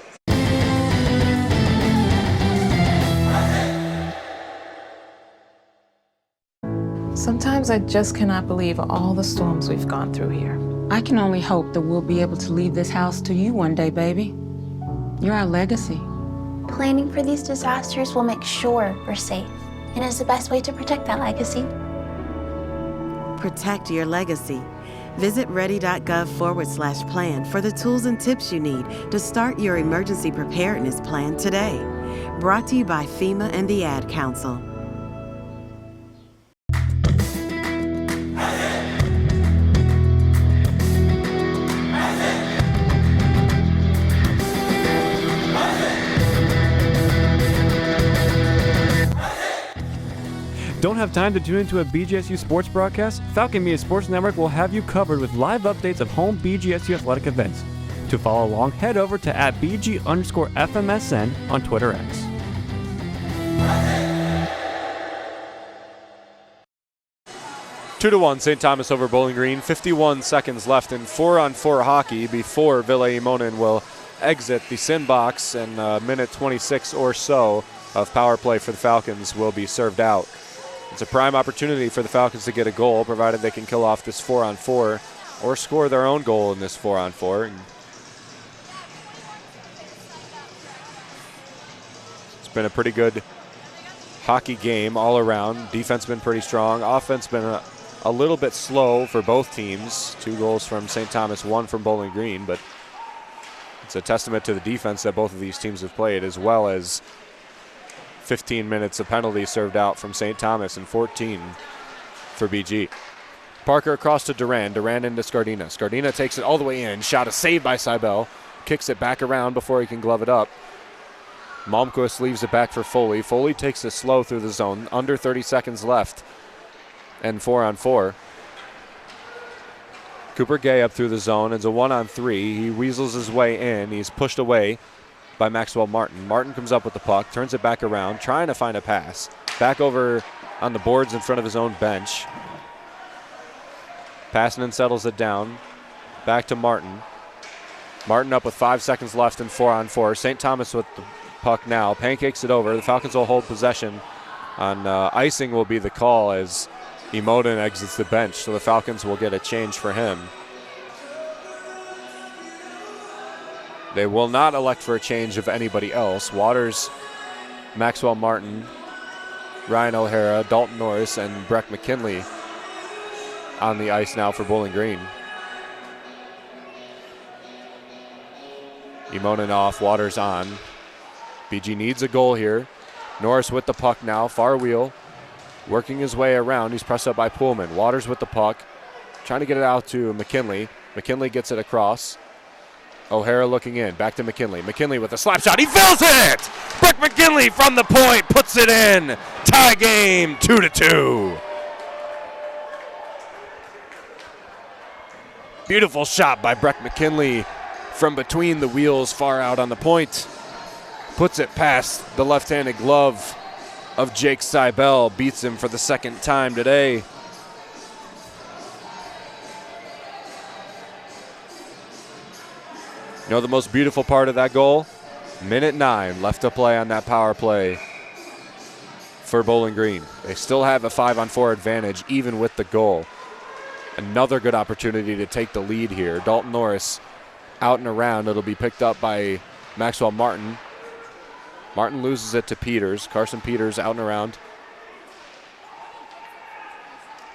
Sometimes I just cannot believe all the storms we've gone through here. I can only hope that we'll be able to leave this house to you one day, baby. You're our legacy. Planning for these disasters will make sure we're safe and is the best way to protect that legacy. Protect your legacy. Visit ready.gov/plan for the tools and tips you need to start your emergency preparedness plan today. Brought to you by FEMA and the Ad Council. Don't have time to tune into a BGSU sports broadcast? Falcon Media Sports Network will have you covered with live updates of home BGSU athletic events. To follow along, head over to @BG_FMSN on Twitter X. Two to 1, St. Thomas over Bowling Green. 51 seconds left in 4-on-4 hockey before Ville Imonen will exit the sin box, and a minute 26 or so of power play for the Falcons will be served out. It's a prime opportunity for the Falcons to get a goal, provided they can kill off this 4-on-4 or score their own goal in this 4-on-4. It's been a pretty good hockey game all around. Defense been pretty strong. Offense been a little bit slow for both teams. 2 goals from St. Thomas, 1 from Bowling Green, but it's a testament to the defense that both of these teams have played, as well as 15 minutes of penalties served out from St. Thomas and 14 for BG. Parker across to Duran. Duran into Scardina. Scardina takes it all the way in. Shot is saved by Seibel. Kicks it back around before he can glove it up. Malmquist leaves it back for Foley. Foley takes it slow through the zone. Under 30 seconds left. And 4-on-4. Cooper Gay up through the zone. It's a 1-on-3. He weasels his way in. He's pushed away by Maxwell Martin. Martin comes up with the puck, turns it back around, trying to find a pass. Back over on the boards in front of his own bench. Passanen settles it down. Back to Martin. Martin up with 5 seconds left in 4-on-4. St. Thomas with the puck now. Pancakes it over. The Falcons will hold possession. On icing will be the call as Imonen exits the bench, so the Falcons will get a change for him. They will not elect for a change of anybody else. Waters, Maxwell Martin, Ryan O'Hara, Dalton Norris, and Breck McKinley on the ice now for Bowling Green. Imonen off, Waters on. BG needs a goal here. Norris with the puck now, far wheel, working his way around. He's pressed up by Pullman. Waters with the puck, trying to get it out to McKinley. McKinley gets it across. O'Hara looking in, back to McKinley. McKinley with a slap shot, he fills it! Breck McKinley from the point, puts it in. Tie game, 2-2. Beautiful shot by Breck McKinley from between the wheels, far out on the point. Puts it past the left-handed glove of Jake Seibel, beats him for the second time today. You know the most beautiful part of that goal? Minute 9 left to play on that power play for Bowling Green. They still have a 5-on-4 advantage even with the goal. Another good opportunity to take the lead here. Dalton Norris out and around. It'll be picked up by Maxwell Martin. Martin loses it to Peters. Carson Peters out and around.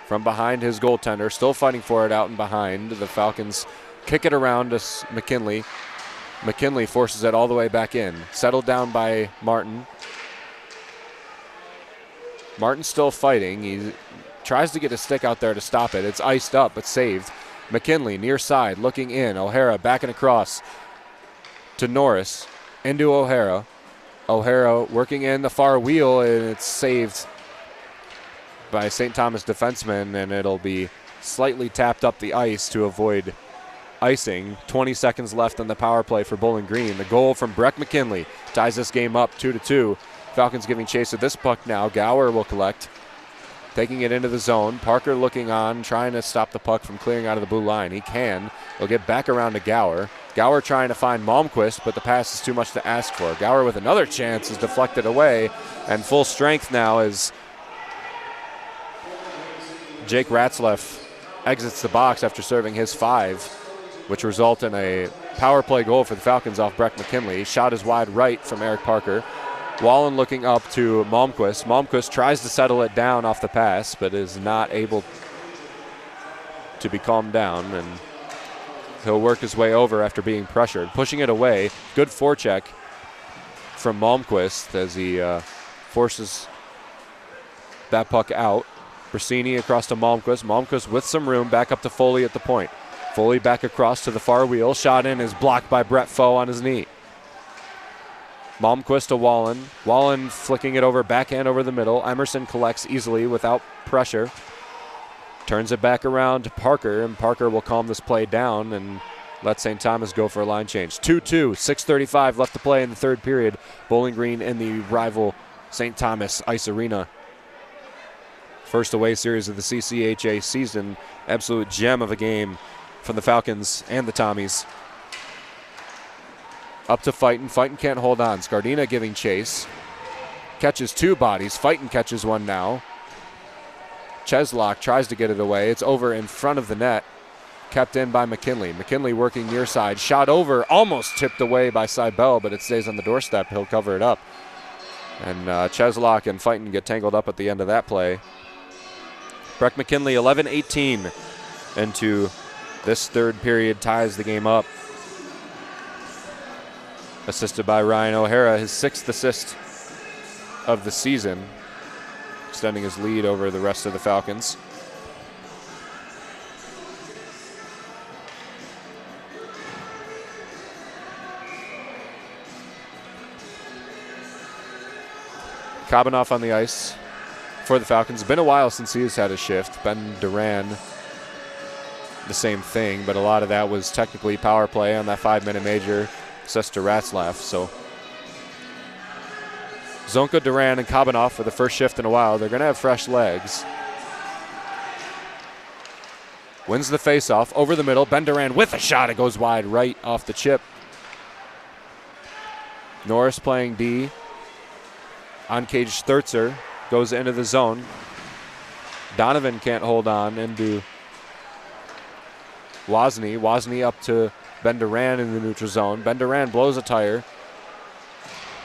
From behind his goaltender, still fighting for it out and behind. The Falcons kick it around to McKinley. McKinley forces it all the way back in. Settled down by Martin. Martin's still fighting. He tries to get his stick out there to stop it. It's iced up, but saved. McKinley near side, looking in. O'Hara backing across to Norris. Into O'Hara. O'Hara working in the far wheel, and it's saved by St. Thomas defenseman, and it'll be slightly tapped up the ice to avoid icing. 20 seconds left on the power play for Bowling Green. The goal from Breck McKinley ties this game up 2-2. Falcons giving chase of this puck now. Gower will collect, taking it into the zone. Parker looking on, trying to stop the puck from clearing out of the blue line. He can. He'll get back around to Gower. Gower trying to find Malmquist, but the pass is too much to ask for. Gower with another chance is deflected away, and full strength now as Jake Ratzlaff exits the box after serving his 5, which result in a power play goal for the Falcons off Breck McKinley. Shot is wide right from Eric Parker. Wallen looking up to Malmquist. Malmquist tries to settle it down off the pass, but is not able to be calmed down, and he'll work his way over after being pressured. Pushing it away. Good forecheck from Malmquist as he forces that puck out. Brasini across to Malmquist. Malmquist with some room, back up to Foley at the point. Foley back across to the far wheel. Shot in is blocked by Brett Foe on his knee. Malmquist to Wallen. Wallen flicking it over, backhand over the middle. Emerson collects easily without pressure. Turns it back around to Parker, and Parker will calm this play down and let St. Thomas go for a line change. 2-2, 6:35 left to play in the third period. Bowling Green in the rival St. Thomas Ice Arena. First away series of the CCHA season. Absolute gem of a game from the Falcons and the Tommies. Up to Fighton. Fighton can't hold on. Scardina giving chase. Catches 2 bodies. Fighton catches one now. Cheslock tries to get it away. It's over in front of the net. Kept in by McKinley. McKinley working near side. Shot over. Almost tipped away by Seibel, but it stays on the doorstep. He'll cover it up. And Cheslock and Fighton get tangled up at the end of that play. Breck McKinley, 11-18 into this third period, ties the game up. Assisted by Ryan O'Hara, his 6th assist of the season, extending his lead over the rest of the Falcons. Kabanoff on the ice for the Falcons. It's been a while since he's had a shift. Ben Duran, the same thing, but a lot of that was technically power play on that 5-minute major assist to Ratzlaff. So Zonka, Duran, and Kabanoff for the first shift in a while. They're going to have fresh legs. Wins the faceoff over the middle. Ben Duran with a shot. It goes wide right off the chip. Norris playing D. On cage, Sturzer goes into the zone. Donovan can't hold on into Wozni. Wozni up to Ben Duran in the neutral zone. Ben Duran blows a tire.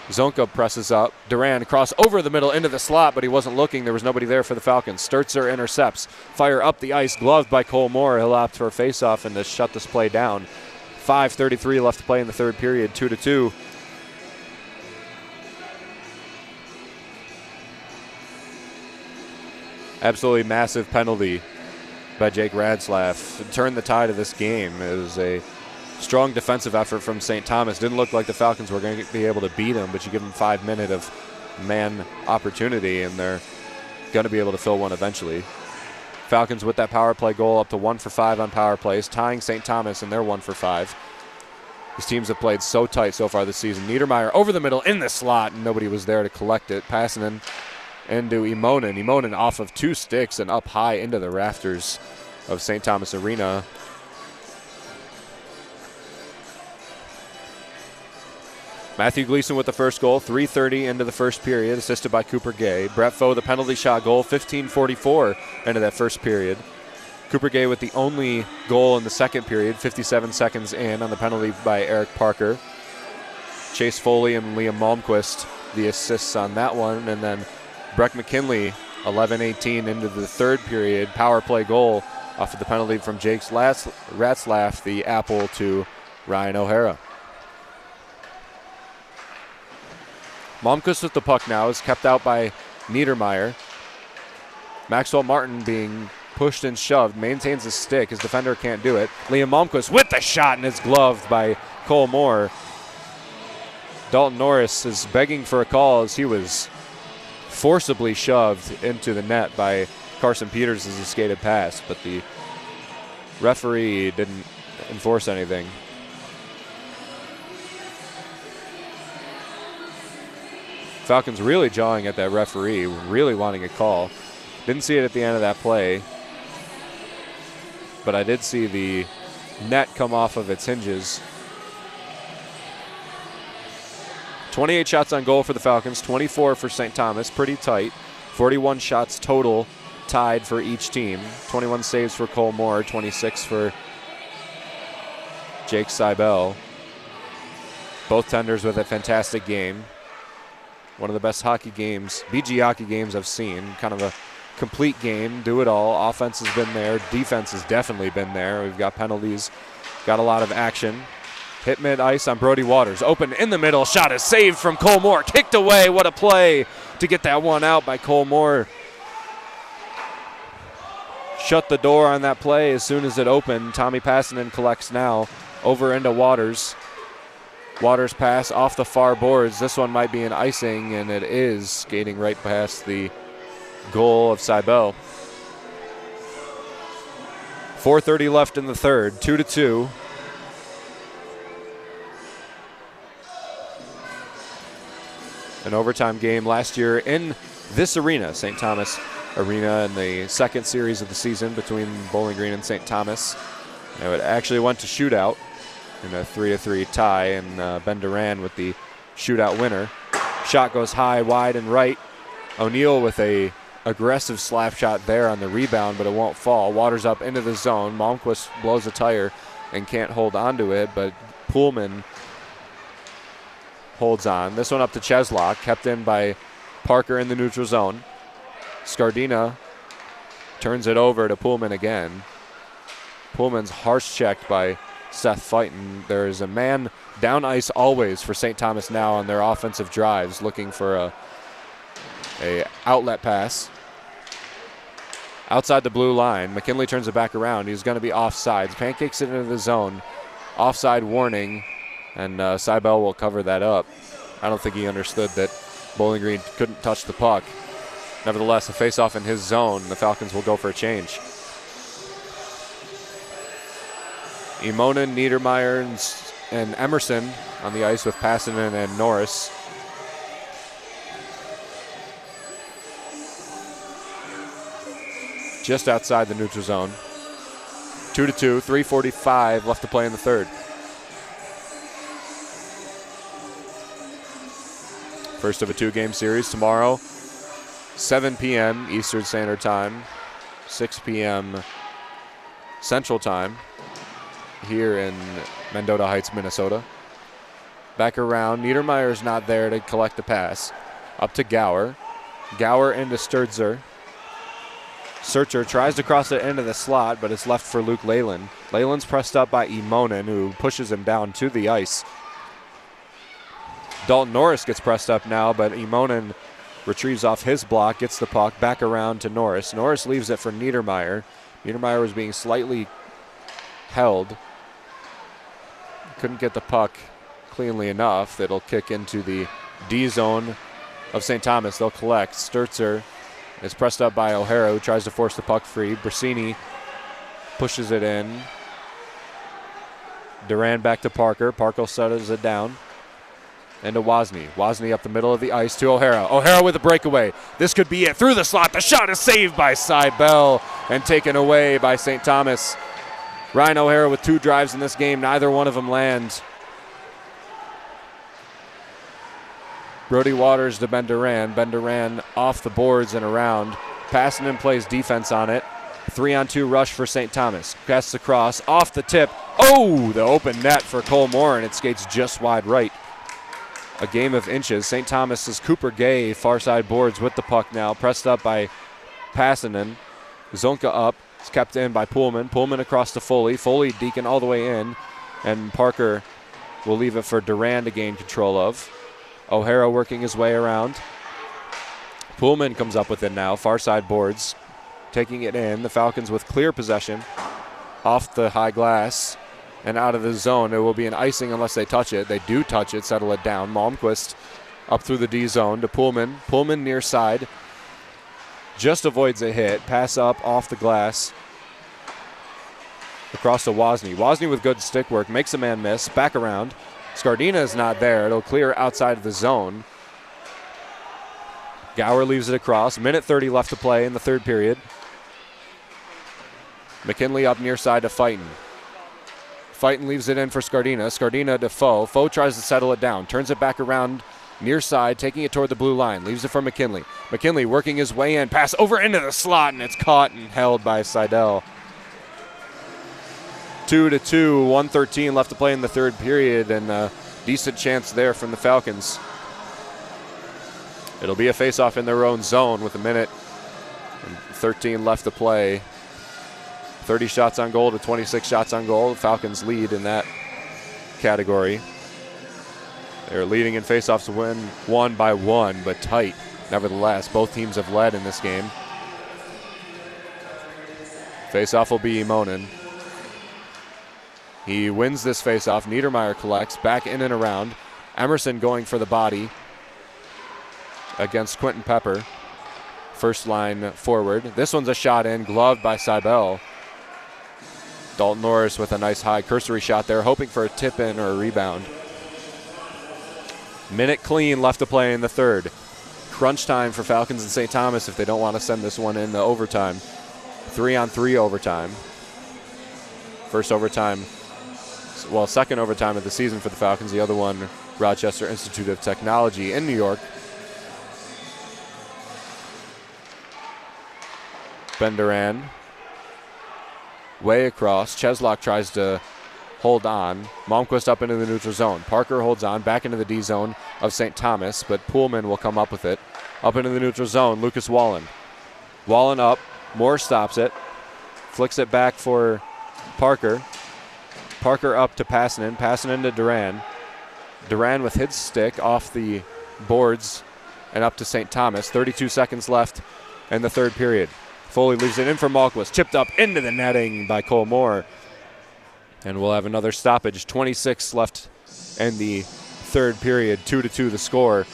Zonka presses up. Duran across over the middle into the slot, but he wasn't looking. There was nobody there for the Falcons. Sturzer intercepts. Fire up the ice, gloved by Cole Moore. He'll opt for a faceoff and to shut this play down. 5:33 left to play in the third period, 2-2. Absolutely massive penalty by Jake Ratzlaff. Turned the tide of this game. It was a strong defensive effort from St. Thomas. Didn't look like the Falcons were going to be able to beat him, but you give them 5 minutes of man opportunity, and they're going to be able to fill one eventually. Falcons with that power play goal up to 1 for 5 on power plays, tying St. Thomas in their 1 for 5. These teams have played so tight so far this season. Niedermeyer over the middle in the slot, and nobody was there to collect it. Passing in into Imonen. Imonen off of 2 sticks and up high into the rafters of St. Thomas Arena. Matthew Gleason with the first goal, 3:30 into the first period, assisted by Cooper Gay. Brett Foe, the penalty shot goal, 15:44 into that first period. Cooper Gay with the only goal in the second period, 57 seconds in on the penalty by Eric Parker. Chase Foley and Liam Malmquist, the assists on that one, and then Breck McKinley, 11:18 into the third period, power play goal off of the penalty from Jake Ratzlaff, the apple to Ryan O'Hara. Malmquist with the puck now is kept out by Niedermeyer. Maxwell Martin being pushed and shoved, maintains his stick. His defender can't do it. Liam Malmquist with the shot, and it's gloved by Cole Moore. Dalton Norris is begging for a call as he was forcibly shoved into the net by Carson Peters as he skated past, but the referee didn't enforce anything. Falcons really jawing at that referee, really wanting a call. Didn't see it at the end of that play, but I did see the net come off of its hinges. 28 shots on goal for the Falcons, 24 for St. Thomas, pretty tight. 41 shots total, tied for each team. 21 saves for Cole Moore, 26 for Jake Seibel. Both tenders with a fantastic game. One of the best hockey games, BG hockey games I've seen. Kind of a complete game, do it all. Offense has been there, defense has definitely been there. We've got penalties, got a lot of action. Hit mid-ice on Brody Waters. Open in the middle. Shot is saved from Cole Moore. Kicked away. What a play to get that one out by Cole Moore. Shut the door on that play as soon as it opened. Tommy Passanen collects now. Over into Waters. Waters pass off the far boards. This one might be an icing, and it is, skating right past the goal of Seibel. 4:30 left in the third. 2-2. An overtime game last year in this arena, St. Thomas Arena, in the second series of the season between Bowling Green and St. Thomas. Now it actually went to shootout in a 3-3 tie, and Ben Duran with the shootout winner. Shot goes high, wide, and right. O'Neill with a aggressive slap shot there on the rebound, but it won't fall. Waters up into the zone. Malmquist blows a tire and can't hold onto it, but Pullman holds on. This one up to Cheslock, kept in by Parker in the neutral zone. Scardina turns it over to Pullman again. Pullman's harsh checked by Seth Fighton. There is a man down ice always for St. Thomas now on their offensive drives, looking for a outlet pass. Outside the blue line, McKinley turns it back around. He's going to be offsides. Pancakes it into the zone. Offside warning. And Seibel will cover that up. I don't think he understood that Bowling Green couldn't touch the puck. Nevertheless, a face-off in his zone. The Falcons will go for a change. Imonen, Niedermeyer, and Emerson on the ice with Passanen and Norris. Just outside the neutral zone. 2-2, 3:45 left to play in the third. First of a two-game series tomorrow, 7 p.m. Eastern Standard Time, 6 p.m. Central Time here in Mendota Heights, Minnesota. Back around, Niedermeyer's not there to collect the pass. Up to Gower. Gower into Sturzer. Searcher tries to cross it into the slot, but it's left for Luke Leyland. Leyland's pressed up by Imonen, who pushes him down to the ice. Dalton Norris gets pressed up now, but Imonen retrieves off his block, gets the puck back around to Norris. Norris leaves it for Niedermeyer. Niedermeyer was being slightly held. Couldn't get the puck cleanly enough. It'll kick into the D zone of St. Thomas. They'll collect. Sturzer is pressed up by O'Hara, who tries to force the puck free. Brasini pushes it in. Duran back to Parker. Parker settles it down. And to Wozni. Wozni up the middle of the ice to O'Hara. O'Hara with a breakaway. This could be it. Through the slot. The shot is saved by Seibel and taken away by St. Thomas. Ryan O'Hara with 2 drives in this game. Neither one of them land. Brody Waters to Ben Duran. Ben Duran off the boards and around. Passing and plays defense on it. 3-on-2 rush for St. Thomas. Casts across. Off the tip. Oh, the open net for Cole Moore, and it skates just wide right. A game of inches. St. Thomas's Cooper Gay, far side boards with the puck now. Pressed up by Passanen. Zonka up. It's kept in by Pullman. Pullman across to Foley. Foley deacon all the way in. And Parker will leave it for Duran to gain control of. O'Hara working his way around. Pullman comes up with it now. Far side boards. Taking it in. The Falcons with clear possession. Off the high glass. and out of the zone. It will be an icing unless they touch it. They do touch it, settle it down. Malmquist up through the D zone to Pullman. Pullman near side. Just avoids a hit. Pass up off the glass. Across to Wozni. Wozni with good stick work. Makes a man miss. Back around. Scardina is not there. It'll clear outside of the zone. Gower leaves it across. Minute 30 left to play in the third period. McKinley up near side to Fighton. Fighton leaves it in for Scardina. Scardina to Foe. Foe tries to settle it down. Turns it back around near side, taking it toward the blue line. Leaves it for McKinley. McKinley working his way in. Pass over into the slot, and it's caught and held by Seidel. 2-2, 1:13 left to play in the third period, and a decent chance there from the Falcons. It'll be a face-off in their own zone with a minute and 13 left to play. 30 shots on goal to 26 shots on goal. The Falcons lead in that category. They're leading in face-offs, win 1-1, but tight. Nevertheless, both teams have led in this game. Face-off will be Monin. He wins this face-off. Niedermeyer collects, back in and around. Emerson going for the body against Quentin Pepper. First line forward. This one's a shot in, gloved by Seibel. Dalton Norris with a nice high cursory shot there, hoping for a tip-in or a rebound. Minute clean left to play in the third. Crunch time for Falcons and St. Thomas if they don't want to send this one into overtime. 3-on-3 overtime. First overtime, well, second overtime of the season for the Falcons. The other one, Rochester Institute of Technology in New York. Ben Duran way across. Cheslock tries to hold on. Malmquist up into the neutral zone. Parker holds on back into the D zone of St. Thomas, but Pullman will come up with it. Up into the neutral zone, Lucas Wallen. Wallen up. Moore stops it. Flicks it back for Parker. Parker up to Passanen. Passanen to Duran. Duran with his stick off the boards and up to St. Thomas. 32 seconds left in the third period. Foley leaves it in for Malmquist. Chipped up into the netting by Cole Moore. And we'll have another stoppage. 26 left in the third period. 2-2 the score.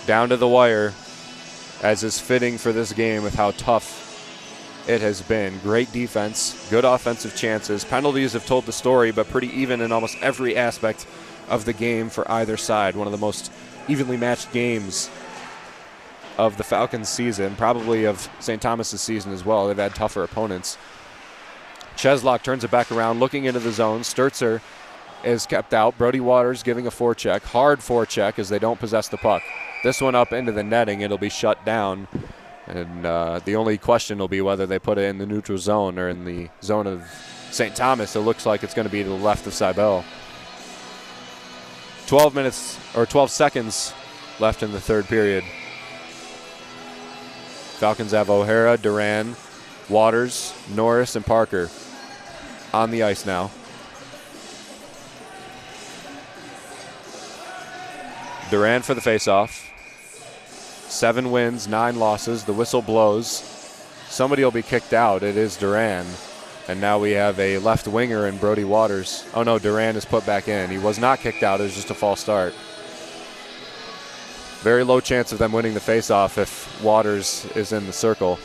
Down to the wire, as is fitting for this game with how tough it has been. Great defense, good offensive chances. Penalties have told the story, but pretty even in almost every aspect of the game for either side. One of the most evenly matched games of the Falcons season, probably of St. Thomas's season as well. They've had tougher opponents. Cheslock turns it back around, looking into the zone. Sturzer is kept out. Brody Waters giving a forecheck. Hard forecheck as they don't possess the puck. This one up into the netting. It'll be shut down. And the only question will be whether they put it in the neutral zone or in the zone of St. Thomas. It looks like it's going to be to the left of Seibel. 12 seconds left in the third period. Falcons have O'Hara, Duran, Waters, Norris, and Parker on the ice now. Duran for the faceoff. 7 wins, 9 losses. The whistle blows. Somebody will be kicked out. It is Duran. And now we have a left winger in Brody Waters. Oh no, Duran is put back in. He was not kicked out. It was just a false start. Very low chance of them winning the faceoff if Waters is in the circle.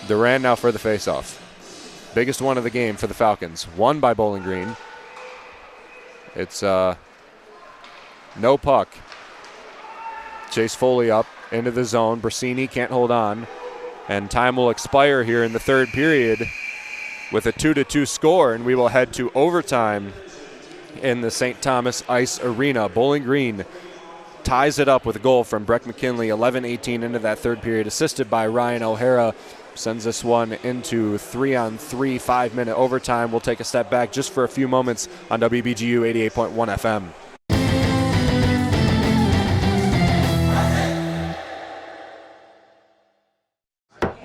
Duran now for the faceoff. Biggest one of the game for the Falcons. Won by Bowling Green. It's no puck. Chase Foley up into the zone. Brasini can't hold on. And time will expire here in the third period with a 2-2 score, and we will head to overtime in the St. Thomas Ice Arena. Bowling Green ties it up with a goal from Breck McKinley, 11-18 into that third period, assisted by Ryan O'Hara. Sends this one into 3-on-3, 5-minute overtime. We'll take a step back just for a few moments on WBGU 88.1 FM.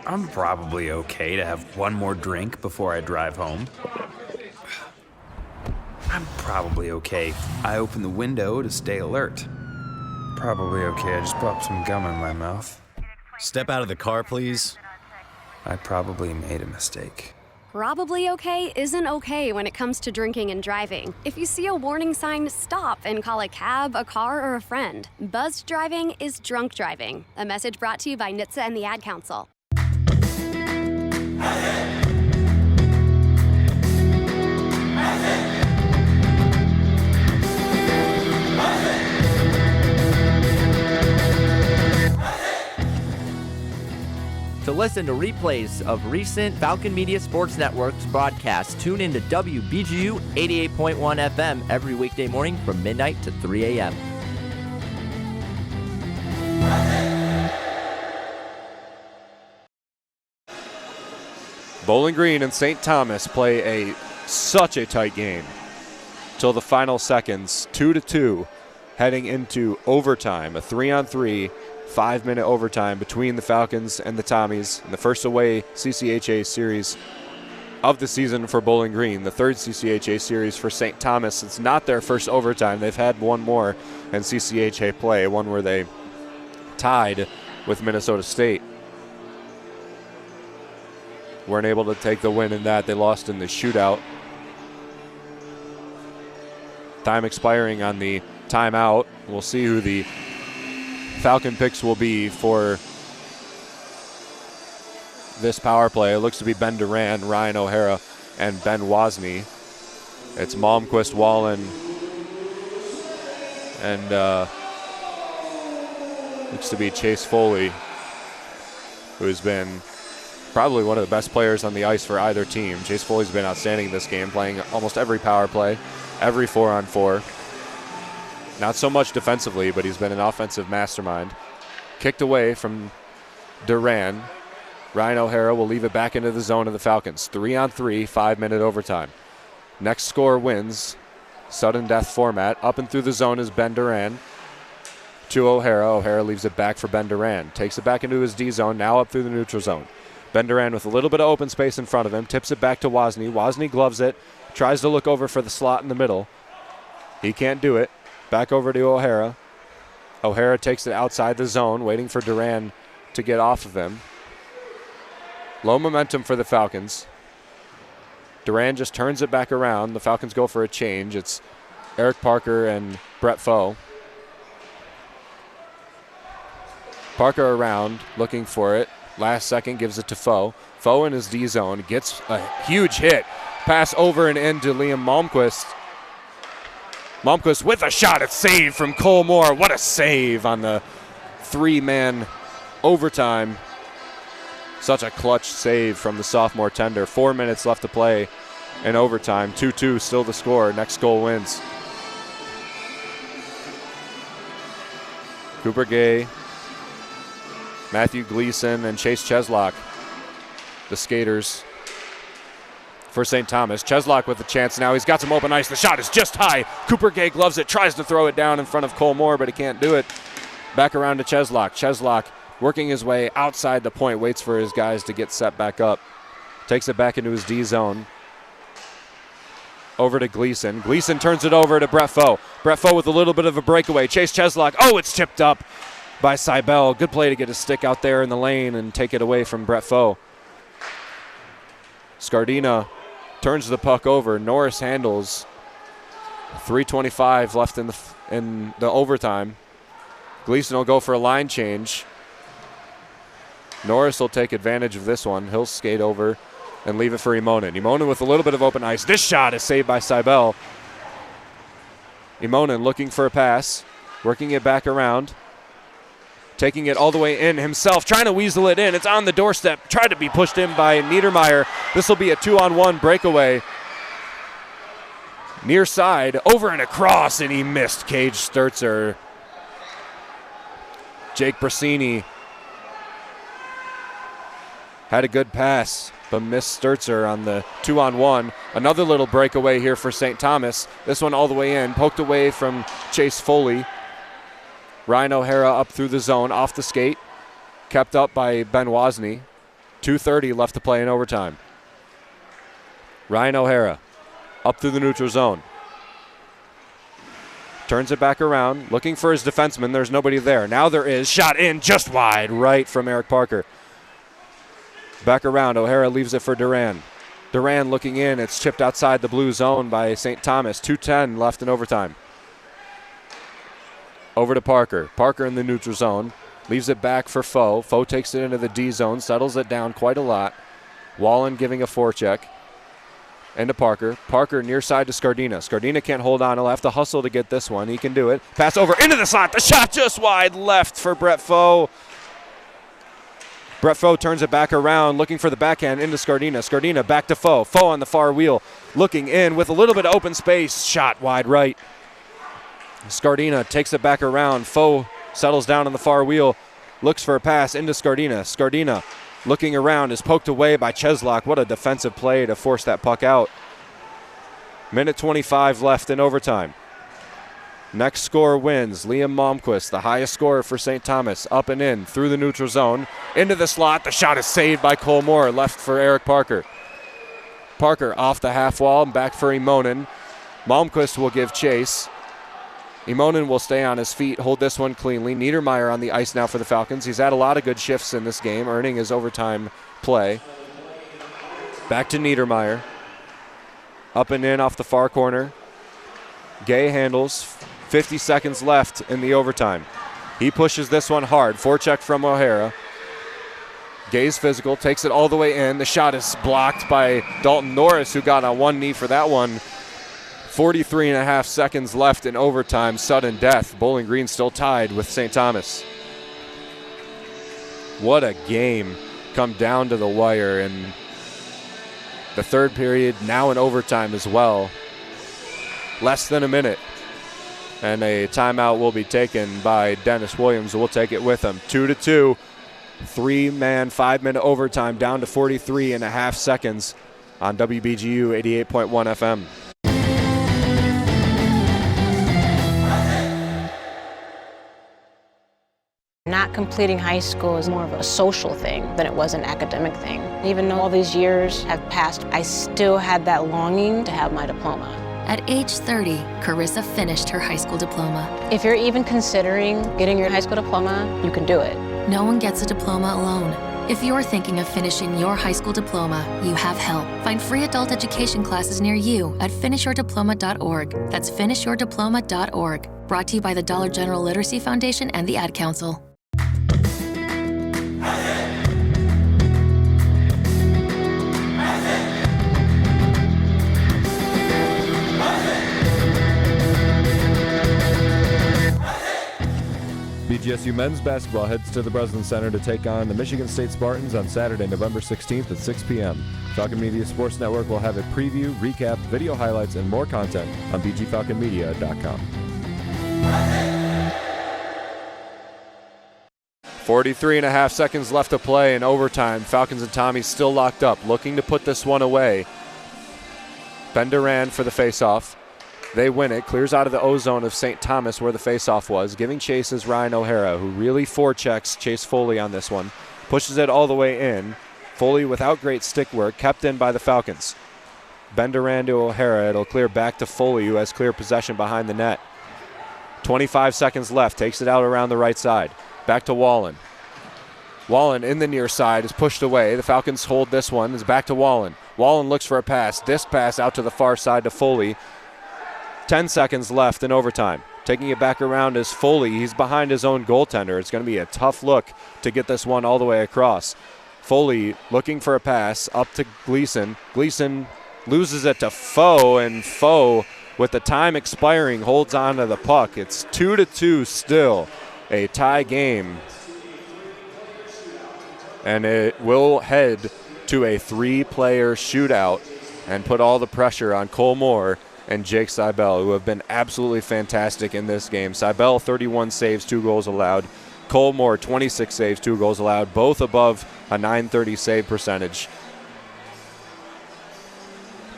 I'm probably okay to have one more drink before I drive home. I'm probably okay. I open the window to stay alert. Probably okay. I just popped some gum in my mouth. Step out of the car, please. I probably made a mistake. Probably okay isn't okay when it comes to drinking and driving. If you see a warning sign, stop and call a cab, a car, or a friend. Buzzed driving is drunk driving. A message brought to you by NHTSA and the Ad Council. To listen to replays of recent Falcon Media Sports Network's broadcasts, tune in to WBGU 88.1 FM every weekday morning from midnight to 3 a.m. Bowling Green and St. Thomas play such a tight game till the final seconds, 2-2, heading into overtime, a 3-on-3, 5-minute overtime between the Falcons and the Tommies in the first away CCHA series of the season for Bowling Green, the third CCHA series for St. Thomas. It's not their first overtime. They've had one more in CCHA play, one where they tied with Minnesota State. Weren't able to take the win in that. They lost in the shootout. Time expiring on the timeout. We'll see who the Falcon picks will be for this power play. It looks to be Ben Duran, Ryan O'Hara, and Ben Wozni. It's Malmquist, Wallen, and looks to be Chase Foley, who's been probably one of the best players on the ice for either team. Chase Foley's been outstanding this game, playing almost every power play, every 4-on-4. Not so much defensively, but he's been an offensive mastermind. Kicked away from Duran. Ryan O'Hara will leave it back into the zone of the Falcons. 3-on-3, 5-minute overtime. Next score wins. Sudden death format. Up and through the zone is Ben Duran. To O'Hara. O'Hara leaves it back for Ben Duran. Takes it back into his D zone. Now up through the neutral zone. Ben Duran with a little bit of open space in front of him. Tips it back to Wozni. Wozni gloves it. Tries to look over for the slot in the middle. He can't do it. Back over to O'Hara. O'Hara takes it outside the zone, waiting for Duran to get off of him. Low momentum for the Falcons. Duran just turns it back around. The Falcons go for a change. It's Eric Parker and Brett Foe. Parker around, looking for it. Last second, gives it to Foe. Foe in his D zone, gets a huge hit. Pass over and into Liam Malmquist. Malmquist with a shot. It's saved from Cole Moore. What a save on the 3-man overtime. Such a clutch save from the sophomore tender. 4 minutes left to play in overtime. 2-2 still the score. Next goal wins. Cooper Gay, Matthew Gleason, and Chase Cheslock, the skaters for St. Thomas. Cheslock with a chance now. He's got some open ice. The shot is just high. Cooper Gay gloves it, tries to throw it down in front of Cole Moore, but he can't do it. Back around to Cheslock. Cheslock working his way outside the point, waits for his guys to get set back up. Takes it back into his D zone. Over to Gleason. Gleason turns it over to Brett Foe. Brett Foe with a little bit of a breakaway. Chase Cheslock. Oh, it's tipped up by Seibel. Good play to get his stick out there in the lane and take it away from Brett Foe. Scardina turns the puck over. Norris handles. 3:25 left in the overtime. Gleason will go for a line change. Norris will take advantage of this one. He'll skate over and leave it for Imonen. Imonen with a little bit of open ice. This shot is saved by Seibel. Imonen looking for a pass, working it back around, taking it all the way in himself, trying to weasel it in. It's on the doorstep, tried to be pushed in by Niedermeyer. This will be a 2-on-1 breakaway. Near side, over and across, and he missed Cage Sturzer. Jake Brasini had a good pass, but missed Sturzer on the 2-on-1. Another little breakaway here for St. Thomas. This one all the way in, poked away from Chase Foley. Ryan O'Hara up through the zone, off the skate. Kept up by Ben Wozni. 2:30 left to play in overtime. Ryan O'Hara up through the neutral zone. Turns it back around, looking for his defenseman. There's nobody there. Now there is. Shot in, just wide, right from Eric Parker. Back around, O'Hara leaves it for Duran. Duran looking in, it's chipped outside the blue zone by St. Thomas. 2:10 left in overtime. Over to Parker. Parker in the neutral zone. Leaves it back for Foe. Foe takes it into the D zone, settles it down quite a lot. Wallen giving a forecheck. Into Parker. Parker near side to Scardina. Scardina can't hold on. He'll have to hustle to get this one. He can do it. Pass over into the slot. The shot just wide left for Brett Foe. Brett Foe turns it back around, looking for the backhand into Scardina. Scardina back to Foe. Foe on the far wheel, looking in with a little bit of open space. Shot wide right. Scardina takes it back around. Foe settles down on the far wheel, looks for a pass into Scardina. Scardina looking around, is poked away by Cheslock. What a defensive play to force that puck out. Minute 25 left in overtime. Next score wins. Liam Malmquist, the highest scorer for St. Thomas, up and in through the neutral zone. Into the slot. The shot is saved by Cole Moore, left for Eric Parker. Parker off the half wall and back for Imonen. Malmquist will give chase. Imonen will stay on his feet, hold this one cleanly. Niedermeyer on the ice now for the Falcons. He's had a lot of good shifts in this game, earning his overtime play. Back to Niedermeyer. Up and in off the far corner. Gay handles. 50 seconds left in the overtime. He pushes this one hard. Forecheck from O'Hara. Gay's physical, takes it all the way in. The shot is blocked by Dalton Norris, who got on one knee for that one. 43 and a half seconds left in overtime. Sudden death. Bowling Green still tied with St. Thomas. What a game. Come down to the wire in the third period, now in overtime as well. Less than a minute. And a timeout will be taken by Dennis Williams. We'll take it with him. 2-2. 3-man, 5-minute overtime down to 43 and a half seconds on WBGU 88.1 FM. Not completing high school is more of a social thing than it was an academic thing. Even though all these years have passed, I still had that longing to have my diploma. At age 30, Carissa finished her high school diploma. If you're even considering getting your high school diploma, you can do it. No one gets a diploma alone. If you're thinking of finishing your high school diploma, you have help. Find free adult education classes near you at finishyourdiploma.org. That's finishyourdiploma.org. Brought to you by the Dollar General Literacy Foundation and the Ad Council. BGSU men's basketball heads to the Breslin Center to take on the Michigan State Spartans on Saturday, November 16th at 6 p.m. Falcon Media Sports Network will have a preview, recap, video highlights, and more content on bgfalconmedia.com. 43 and a half seconds left to play in overtime. Falcons and Tommy still locked up, looking to put this one away. Ben Duran for the faceoff. They win it, clears out of the O-zone of St. Thomas where the faceoff was. Giving chase is Ryan O'Hara, who really forechecks Chase Foley on this one. Pushes it all the way in. Foley without great stick work, kept in by the Falcons. Ben Duran to O'Hara. It'll clear back to Foley, who has clear possession behind the net. 25 seconds left, takes it out around the right side. Back to Wallen. Wallen in the near side is pushed away. The Falcons hold this one. It's back to Wallen. Wallen looks for a pass. Disc pass out to the far side to Foley. 10 seconds left in overtime. Taking it back around is Foley. He's behind his own goaltender. It's going to be a tough look to get this one all the way across. Foley looking for a pass up to Gleason. Gleason loses it to Foe, and Foe, with the time expiring, holds on to the puck. It's 2-2 still, a tie game. And it will head to a 3-player shootout and put all the pressure on Cole Moore and Jake Seibel, who have been absolutely fantastic in this game. Seibel, 31 saves, 2 goals allowed. Cole Moore, 26 saves, 2 goals allowed, both above a .930 save percentage.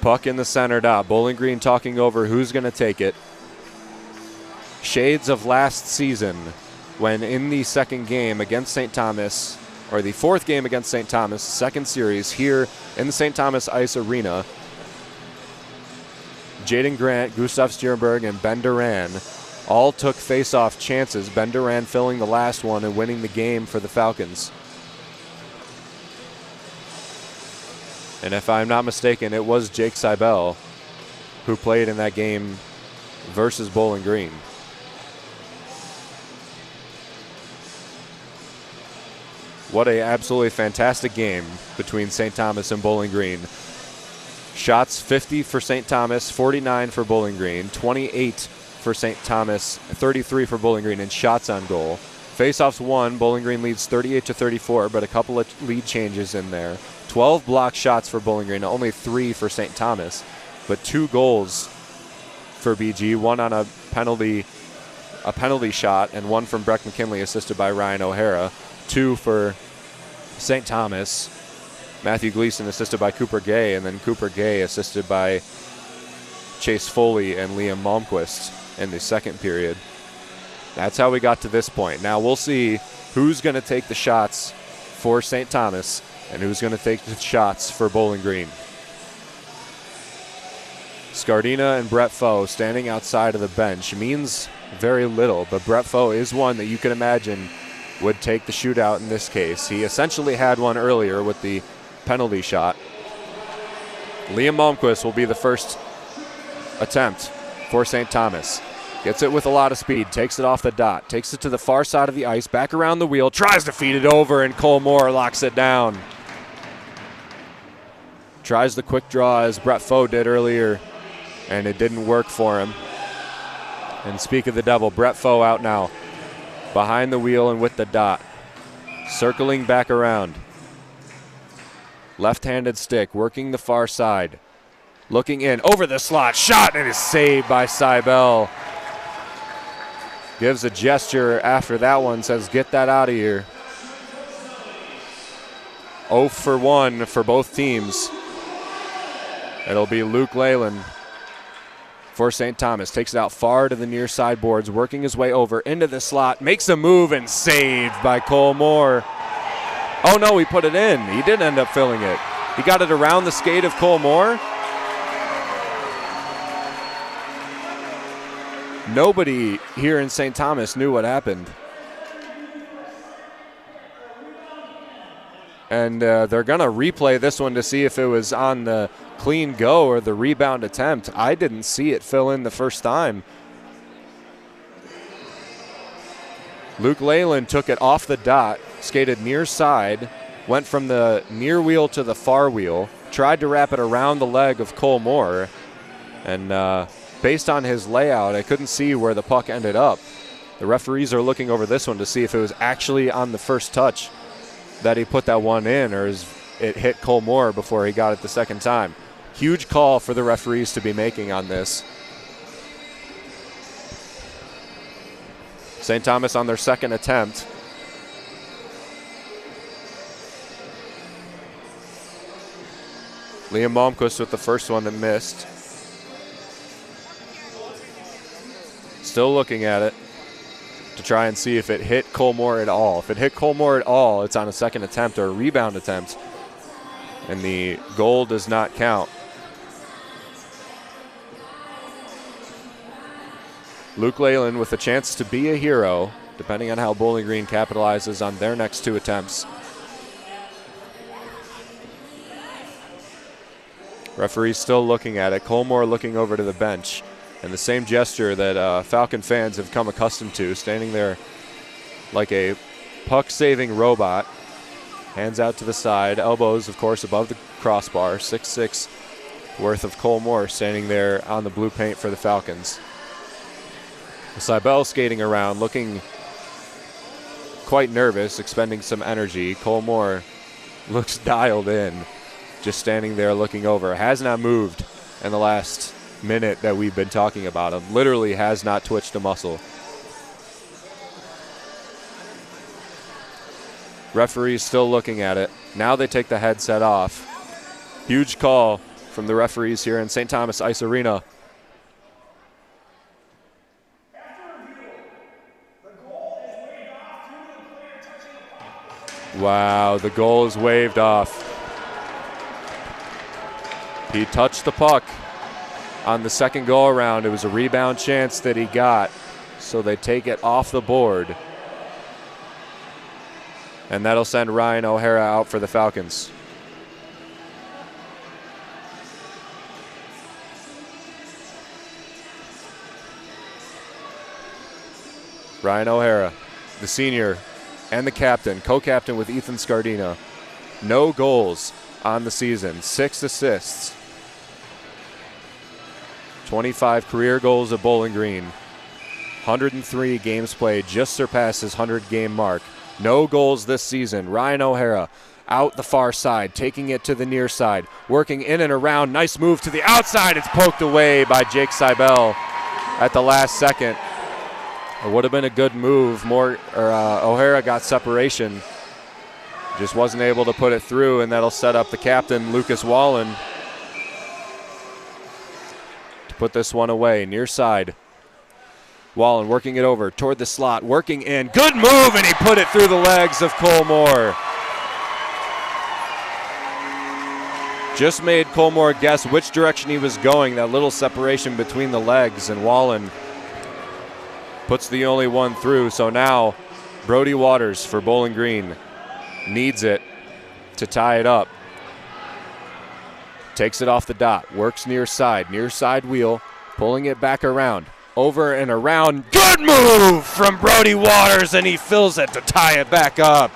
Puck in the center dot. Bowling Green talking over who's going to take it. Shades of last season when in the second game against St. Thomas, or the fourth game against St. Thomas, second series here in the St. Thomas Ice Arena, Jaden Grant, Gustav Stierenberg, and Ben Duran all took face-off chances. Ben Duran filling the last one and winning the game for the Falcons. And if I'm not mistaken, it was Jake Seibel who played in that game versus Bowling Green. What a absolutely fantastic game between St. Thomas and Bowling Green. Shots 50 for St. Thomas, 49 for Bowling Green, 28 for St. Thomas, 33 for Bowling Green in shots on goal. Faceoffs won. Bowling Green leads 38-34, but a couple of lead changes in there. 12 block shots for Bowling Green, only 3 for St. Thomas, but 2 goals for BG, one on a penalty shot, and one from Breck McKinley, assisted by Ryan O'Hara. 2 for St. Thomas. Matthew Gleason assisted by Cooper Gay, and then Cooper Gay assisted by Chase Foley and Liam Malmquist in the second period. That's how we got to this point. Now we'll see who's going to take the shots for St. Thomas and who's going to take the shots for Bowling Green. Scardina and Brett Foe standing outside of the bench means very little, but Brett Foe is one that you can imagine would take the shootout in this case. He essentially had one earlier with the penalty shot. Liam Malmquist will be the first attempt for St. Thomas. Gets it with a lot of speed, takes it off the dot, takes it to the far side of the ice, back around the wheel, tries to feed it over, and Cole Moore locks it down. Tries the quick draw as Brett Foe did earlier, and it didn't work for him. And speak of the devil, Brett Foe out now, behind the wheel and with the dot. Circling back around. Left-handed stick, working the far side. Looking in, over the slot, shot, and it is saved by Seibel. Gives a gesture after that one, says get that out of here. 0 for 1 for both teams. It'll be Luke Leyland for St. Thomas. Takes it out far to the near side boards, working his way over into the slot, makes a move and saved by Cole Moore. Oh no, he put it in. He didn't end up filling it. He got it around the skate of Cole Moore. Nobody here in St. Thomas knew what happened. And they're going to replay this one to see if it was on the clean go or the rebound attempt. I didn't see it fill in the first time. Luke Leyland took it off the dot, skated near side, went from the near wheel to the far wheel, tried to wrap it around the leg of Cole Moore, and based on his layout, I couldn't see where the puck ended up. The referees are looking over this one to see if it was actually on the first touch that he put that one in, or is it hit Cole Moore before he got it the second time. Huge call for the referees to be making on this. St. Thomas on their second attempt. Liam Malmquist with the first one that missed. Still looking at it to try and see if it hit Cole Moore at all. If it hit Cole Moore at all, it's on a second attempt or a rebound attempt, and the goal does not count. Luke Leyland with a chance to be a hero, depending on how Bowling Green capitalizes on their next two attempts. Referee's still looking at it. Cole Moore looking over to the bench. And the same gesture that Falcon fans have come accustomed to, standing there like a puck-saving robot. Hands out to the side, elbows, of course, above the crossbar. 6'6" worth of Cole Moore standing there on the blue paint for the Falcons. Seibel skating around, looking quite nervous, expending some energy. Cole Moore looks dialed in, just standing there looking over. Has not moved in the last minute that we've been talking about him. Literally has not twitched a muscle. Referee's still looking at it. Now they take the headset off. Huge call from the referees here in St. Thomas Ice Arena. Wow, the goal is waved off. He touched the puck on the second go-around. It was a rebound chance that he got, so they take it off the board. And that'll send Ryan O'Hara out for the Falcons. Ryan O'Hara, the senior and the captain, co-captain with Ethan Scardina. No goals on the season, 6 assists. 25 career goals at Bowling Green. 103 games played, just surpassed his 100-game mark. No goals this season. Ryan O'Hara out the far side, taking it to the near side, working in and around. Nice move to the outside. It's poked away by Jake Seibel at the last second. It would have been a good move. O'Hara got separation. Just wasn't able to put it through, and that'll set up the captain, Lucas Wallen, to put this one away. Near side. Wallen working it over toward the slot, working in. Good move, and he put it through the legs of Cole Moore. Just made Cole Moore guess which direction he was going. That little separation between the legs, and Wallen puts the only one through. So now Brody Waters for Bowling Green needs it to tie it up. Takes it off the dot, works near side wheel, pulling it back around, over and around. Good move from Brody Waters, and he fills it to tie it back up.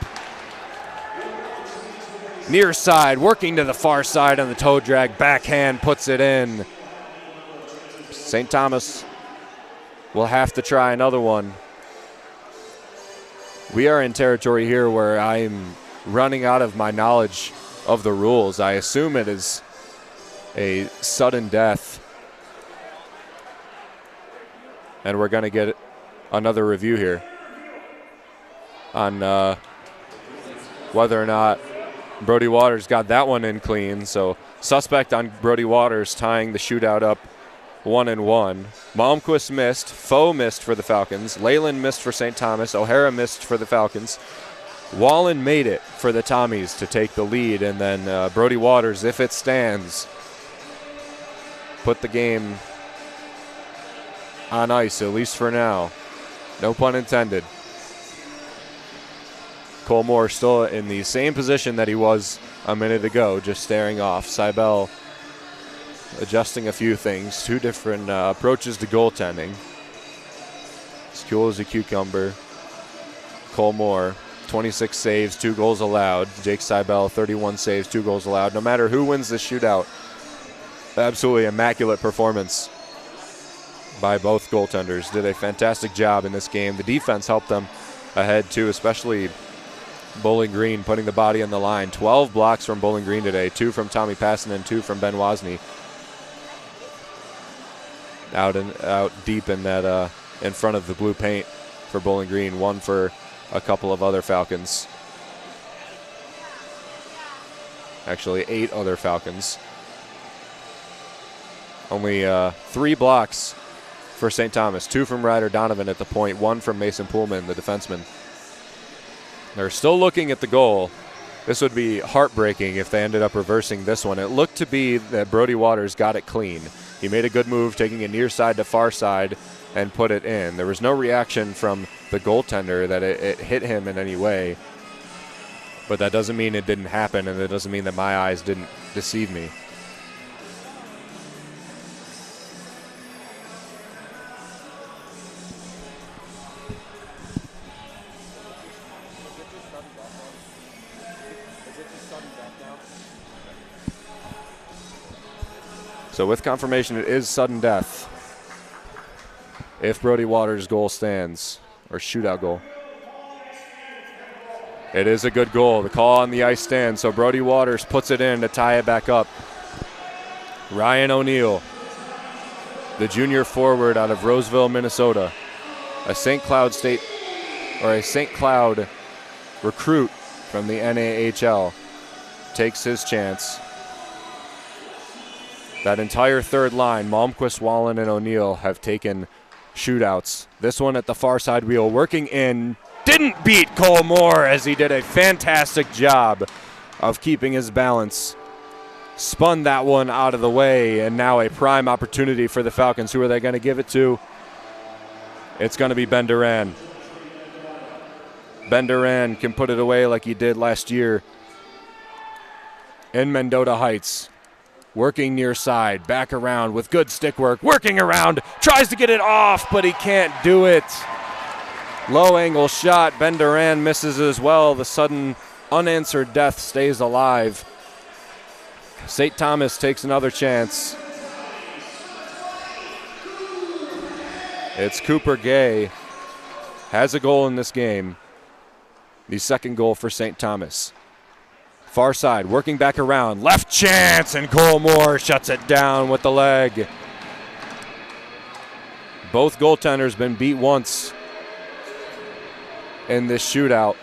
Near side, working to the far side on the toe drag, backhand puts it in. St. Thomas will have to try another one. We are in territory here where I'm running out of my knowledge of the rules. I assume it is a sudden death. And we're going to get another review here on whether or not Brody Waters got that one in clean. So suspect on Brody Waters tying the shootout up 1-1. Malmquist missed. Foe missed for the Falcons. Leyland missed for St. Thomas. O'Hara missed for the Falcons. Wallen made it for the Tommies to take the lead. And then Brody Waters, if it stands, put the game on ice, at least for now. No pun intended. Cole Moore still in the same position that he was a minute ago, just staring off. Seibel adjusting a few things. Two different approaches to goaltending. As cool as a cucumber. Cole Moore, 26 saves, 2 goals allowed. Jake Seibel, 31 saves, 2 goals allowed. No matter who wins this shootout, absolutely immaculate performance by both goaltenders. Did a fantastic job in this game. The defense helped them ahead too, especially Bowling Green putting the body on the line. 12 blocks from Bowling Green today, 2 from Tommy Passon and 2 from Ben Wozni. Out deep in that in front of the blue paint for Bowling Green. 1 for a couple of other Falcons. Actually, 8 other Falcons. Only 3 blocks for St. Thomas. 2 from Ryder Donovan at the point, 1 from Mason Pullman, the defenseman. They're still looking at the goal. This would be heartbreaking if they ended up reversing this one. It looked to be that Brody Waters got it clean. He made a good move, taking it near side to far side and put it in. There was no reaction from the goaltender that it hit him in any way. But that doesn't mean it didn't happen, and it doesn't mean that my eyes didn't deceive me. So with confirmation, it is sudden death if Brody Waters' goal stands, or shootout goal. It is a good goal. The call on the ice stands, so Brody Waters puts it in to tie it back up. Ryan O'Neill, the junior forward out of Roseville, Minnesota, a St. Cloud recruit from the NAHL, takes his chance. That entire third line, Malmquist, Wallen, and O'Neill, have taken shootouts. This one at the far side wheel, working in, didn't beat Cole Moore as he did a fantastic job of keeping his balance. Spun that one out of the way, and now a prime opportunity for the Falcons. Who are they going to give it to? It's going to be Ben Duran. Ben Duran can put it away like he did last year in Mendota Heights. Working near side, back around with good stick work, working around, tries to get it off, but he can't do it. Low angle shot. Ben Duran misses as well. The sudden unanswered death stays alive. St. Thomas takes another chance. It's Cooper Gay. Has a goal in this game. The second goal for St. Thomas. Far side, working back around. Left chance, and Cole Moore shuts it down with the leg. Both goaltenders been beat once in this shootout.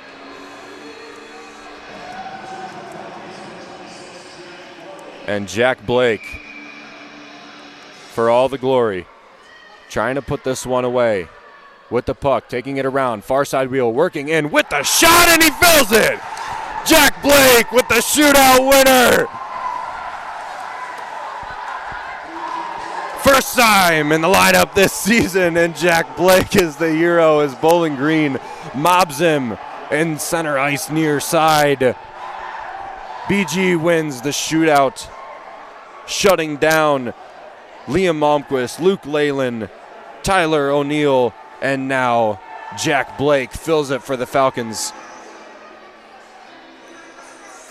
And Jack Blake, for all the glory, trying to put this one away with the puck, taking it around, far side wheel, working in with the shot, and he fills it! Jack Blake with the shootout winner! First time in the lineup this season, and Jack Blake is the hero as Bowling Green mobs him in center ice near side. BG wins the shootout, shutting down Liam Malmquist, Luke Leyland, Tyler O'Neill, and now Jack Blake fills it for the Falcons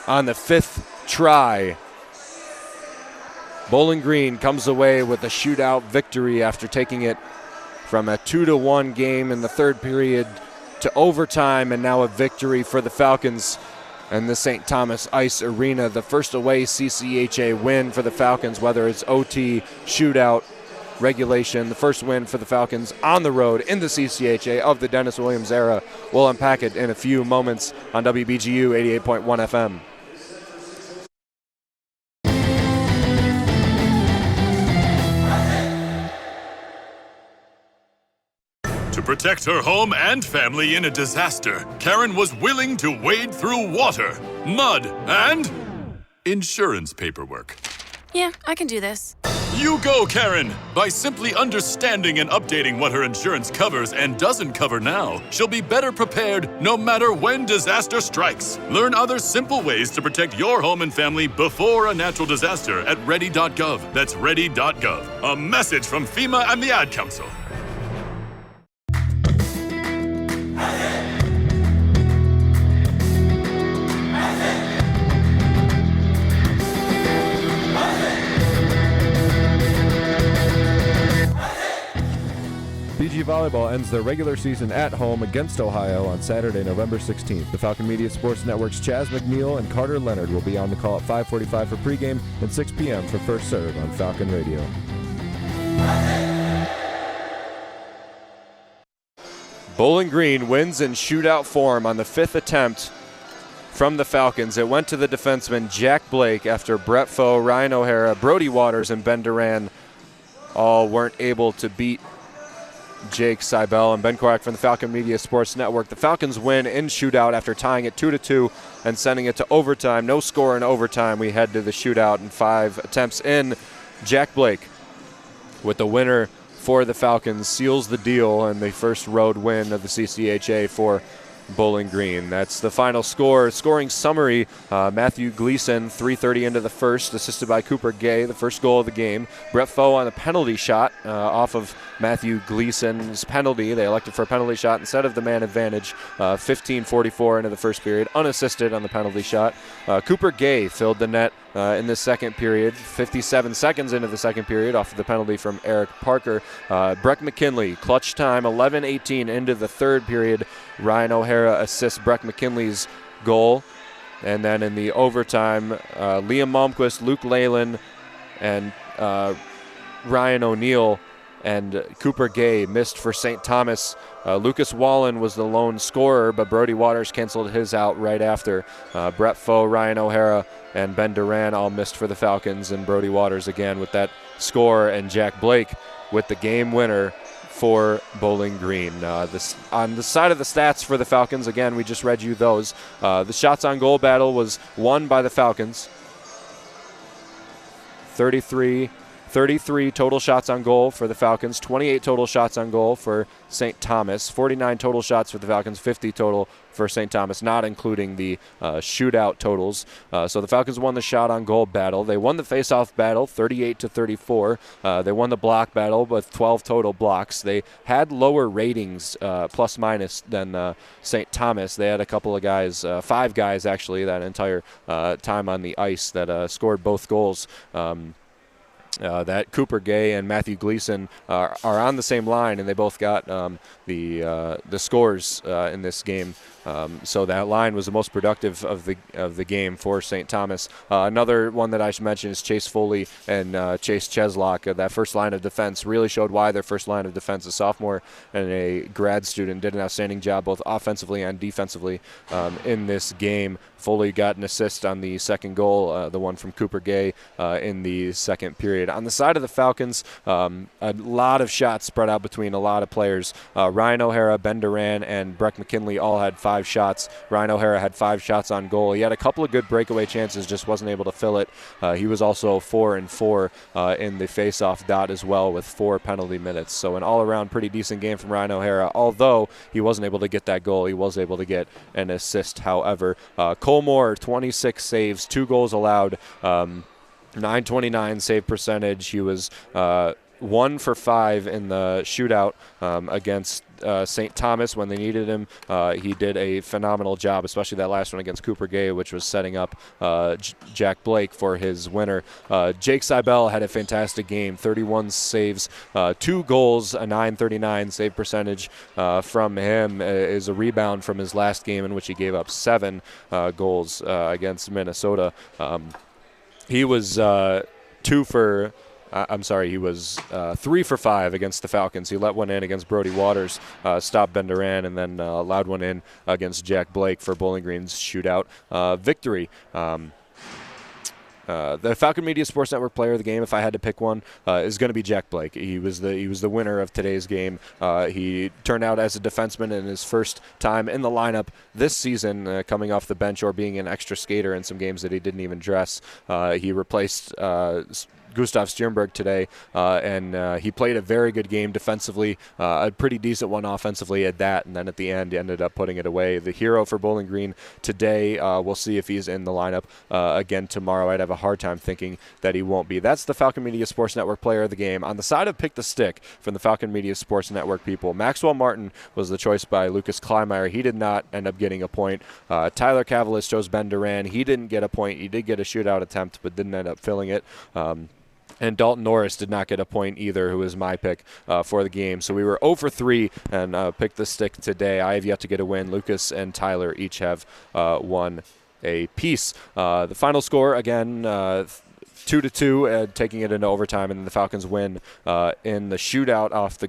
on the 5th try. Bowling Green comes away with a shootout victory after taking it from a 2-1 game in the third period to overtime, and now a victory for the Falcons and the St. Thomas Ice Arena. The first away CCHA win for the Falcons, whether it's OT, shootout, regulation. The first win for the Falcons on the road in the CCHA of the Dennis Williams era. We'll unpack it in a few moments on WBGU 88.1 FM. To protect her home and family in a disaster, Karen was willing to wade through water, mud, and insurance paperwork. Yeah, I can do this. You go, Karen! By simply understanding and updating what her insurance covers and doesn't cover now, she'll be better prepared no matter when disaster strikes. Learn other simple ways to protect your home and family before a natural disaster at ready.gov. That's ready.gov. A message from FEMA and the Ad Council. BG Volleyball ends their regular season at home against Ohio on Saturday, November 16th. The Falcon Media Sports Network's Chaz McNeil and Carter Leonard will be on the call at 5:45 for pregame and 6 p.m. for first serve on Falcon Radio. Bowling Green wins in shootout form on the 5th attempt from the Falcons. It went to the defenseman Jack Blake after Brett Foe, Ryan O'Hara, Brody Waters, and Ben Duran all weren't able to beat Jake Seibel and Ben Korak from the Falcon Media Sports Network. The Falcons win in shootout after tying it 2-2 and sending it to overtime. No score in overtime. We head to the shootout in 5 attempts in. Jack Blake with the winner for the Falcons seals the deal and the first road win of the CCHA for Bowling Green. That's the final score. Scoring summary, Matthew Gleason, 3:30 into the first, assisted by Cooper Gay, the first goal of the game. Brett Foe on the penalty shot off of Matthew Gleason's penalty. They elected for a penalty shot instead of the man advantage. 15:44 into the first period, unassisted on the penalty shot. Cooper Gay filled the net in the second period, 57 seconds into the second period off of the penalty from Eric Parker. Breck McKinley, clutch time, 11:18 into the third period. Ryan O'Hara assists Breck McKinley's goal. And then in the overtime, Liam Malmquist, Luke Leyland, and Ryan O'Neill and Cooper Gay missed for St. Thomas. Lucas Wallen was the lone scorer, but Brody Waters canceled his out right after. Brett Foe, Ryan O'Hara, and Ben Duran all missed for the Falcons, and Brody Waters again with that score, and Jack Blake with the game winner for Bowling Green. On the side of the stats for the Falcons, again, we just read you those. The shots on goal battle was won by the Falcons, 33 33 total shots on goal for the Falcons, 28 total shots on goal for St. Thomas, 49 total shots for the Falcons, 50 total for St. Thomas, not including the shootout totals. So the Falcons won the shot on goal battle. They won the face-off battle 38-34. They won the block battle with 12 total blocks. They had lower ratings, plus minus, than St. Thomas. They had a couple of guys, 5 guys actually, that entire time on the ice that scored both goals. That Cooper Gay and Matthew Gleason are on the same line, and they both got the scores in this game. So that line was the most productive of the game for St. Thomas. Another one that I should mention is Chase Foley and Chase Cheslock. That first line of defense really showed why their first line of defense, a sophomore and a grad student, did an outstanding job both offensively and defensively in this game. Foley got an assist on the second goal, the one from Cooper Gay in the second period. On the side of the Falcons, a lot of shots spread out between a lot of players. Ryan O'Hara, Ben Duran, and Breck McKinley all had 5 shots. Ryan O'Hara had 5 shots on goal. He had a couple of good breakaway chances, just wasn't able to fill it. He was also 4-4 in the face-off dot as well with 4 penalty minutes. So an all-around pretty decent game from Ryan O'Hara, although he wasn't able to get that goal. He was able to get an assist, however. Cole Moore, 26 saves, 2 goals allowed, 929 save percentage. He was 1 for 5 in the shootout against St. Thomas when they needed him. He did a phenomenal job, especially that last one against Cooper Gay, which was setting up Jack Blake for his winner. Jake Seibel had a fantastic game, 31 saves, 2 goals, a 939 save percentage from him. Is a rebound from his last game in which he gave up 7 goals against Minnesota. He was he was 3 for 5 against the Falcons. He let one in against Brody Waters, stopped Ben Duran, and then allowed one in against Jack Blake for Bowling Green's shootout victory. The Falcon Media Sports Network player of the game, if I had to pick one, is going to be Jack Blake. He was the winner of today's game. He turned out as a defenseman in his first time in the lineup this season, coming off the bench or being an extra skater in some games that he didn't even dress. He replaced Gustav Stjernberg today, and he played a very good game defensively, a pretty decent one offensively at that, and then at the end he ended up putting it away. The hero for Bowling Green today. We'll see if he's in the lineup again tomorrow. I'd have a hard time thinking that he won't be. That's the Falcon Media Sports Network player of the game. On the side of Pick the Stick from the Falcon Media Sports Network people, Maxwell Martin was the choice by Lucas Kleinmeyer. He did not end up getting a point. Tyler Cavalis chose Ben Duran. He didn't get a point. He did get a shootout attempt, but didn't end up filling it. And Dalton Norris did not get a point either, who was my pick for the game. So we were 0 for 3 and picked the stick today. I have yet to get a win. Lucas and Tyler each have won a piece. The final score, again, 2-2, taking it into overtime, and then the Falcons win in the shootout off the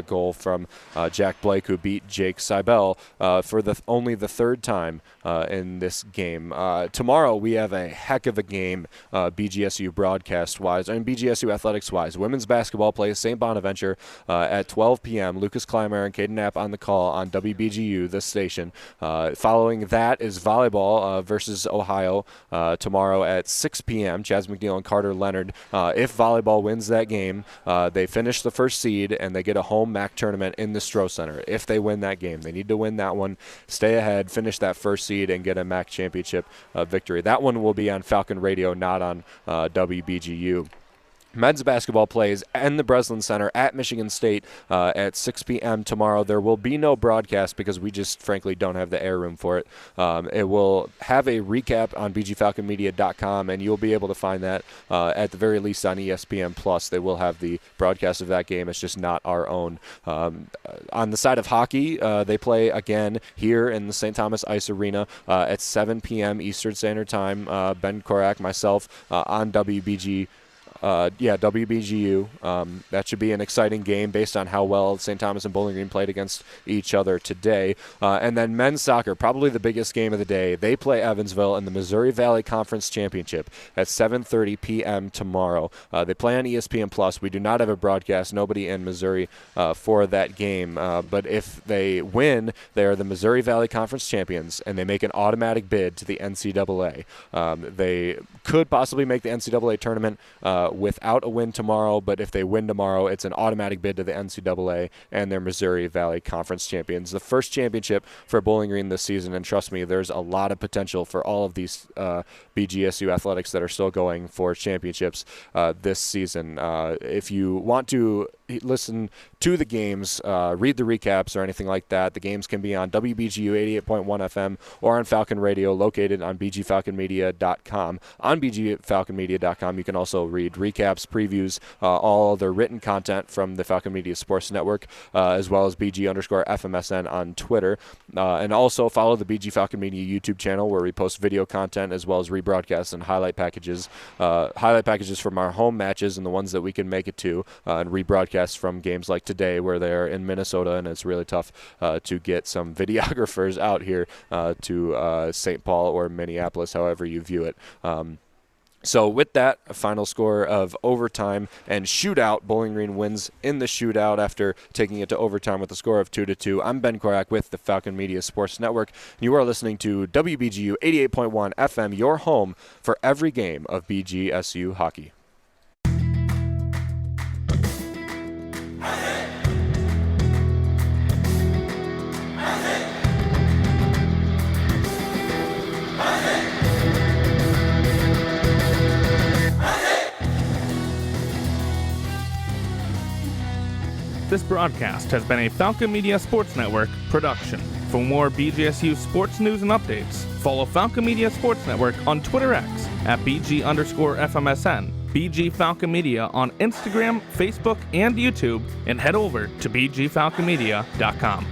goal from Jack Blake, who beat Jake Seibel for only the 3rd time in this game. Tomorrow we have a heck of a game, BGSU broadcast-wise, and BGSU athletics-wise. Women's basketball plays St. Bonaventure at 12 p.m. Lucas Kleinmeyer and Caden Knapp on the call on WBGU, this station. Following that is volleyball versus Ohio tomorrow at 6 p.m. Chaz McNeil and Carter Leonard. If volleyball wins that game, they finish the first seed and they get a home MAC tournament in the Stroh Center. If they win that game, they need to win that one, stay ahead, finish that first seed, and get a MAC championship victory. That one will be on Falcon Radio, not on WBGU. Men's basketball plays in the Breslin Center at Michigan State at 6 p.m. tomorrow. There will be no broadcast because we just frankly don't have the air room for it. It will have a recap on bgfalconmedia.com, and you'll be able to find that at the very least on ESPN Plus. They will have the broadcast of that game. It's just not our own. On the side of hockey, they play again here in the St. Thomas Ice Arena at 7 p.m. Eastern Standard Time. Ben Korak, myself, on WBGU. That should be an exciting game based on how well St. Thomas and Bowling Green played against each other today. And then men's soccer, probably the biggest game of the day. They play Evansville in the Missouri Valley Conference Championship at 7:30 p.m. tomorrow. They play on ESPN Plus. We do not have a broadcast. Nobody in Missouri for that game. But if they win, they are the Missouri Valley Conference champions, and they make an automatic bid to the NCAA. They could possibly make the NCAA tournament without a win tomorrow, but if they win tomorrow, it's an automatic bid to the NCAA and their Missouri Valley Conference champions. The first championship for Bowling Green this season, and trust me, there's a lot of potential for all of these BGSU athletics that are still going for championships this season. If you want to listen to the games, read the recaps or anything like that, the games can be on WBGU 88.1 FM or on Falcon Radio, located on bgfalconmedia.com. On bgfalconmedia.com, you can also read recaps, previews, all the written content from the Falcon Media Sports Network, as well as BG_FMSN on Twitter. And also follow the BG Falcon Media YouTube channel, where we post video content as well as rebroadcasts and highlight packages from our home matches and the ones that we can make it to, and rebroadcasts from games like today where they're in Minnesota, and it's really tough to get some videographers out here to St. Paul or Minneapolis, however you view it. So with that, a final score of overtime and shootout. Bowling Green wins in the shootout after taking it to overtime with a score of 2-2. I'm Ben Korak with the Falcon Media Sports Network. You are listening to WBGU 88.1 FM, your home for every game of BGSU hockey. This broadcast has been a Falcon Media Sports Network production. For more BGSU sports news and updates, follow Falcon Media Sports Network on Twitter X at BG_FMSN, BG Falcon Media on Instagram, Facebook, and YouTube, and head over to bgfalconmedia.com.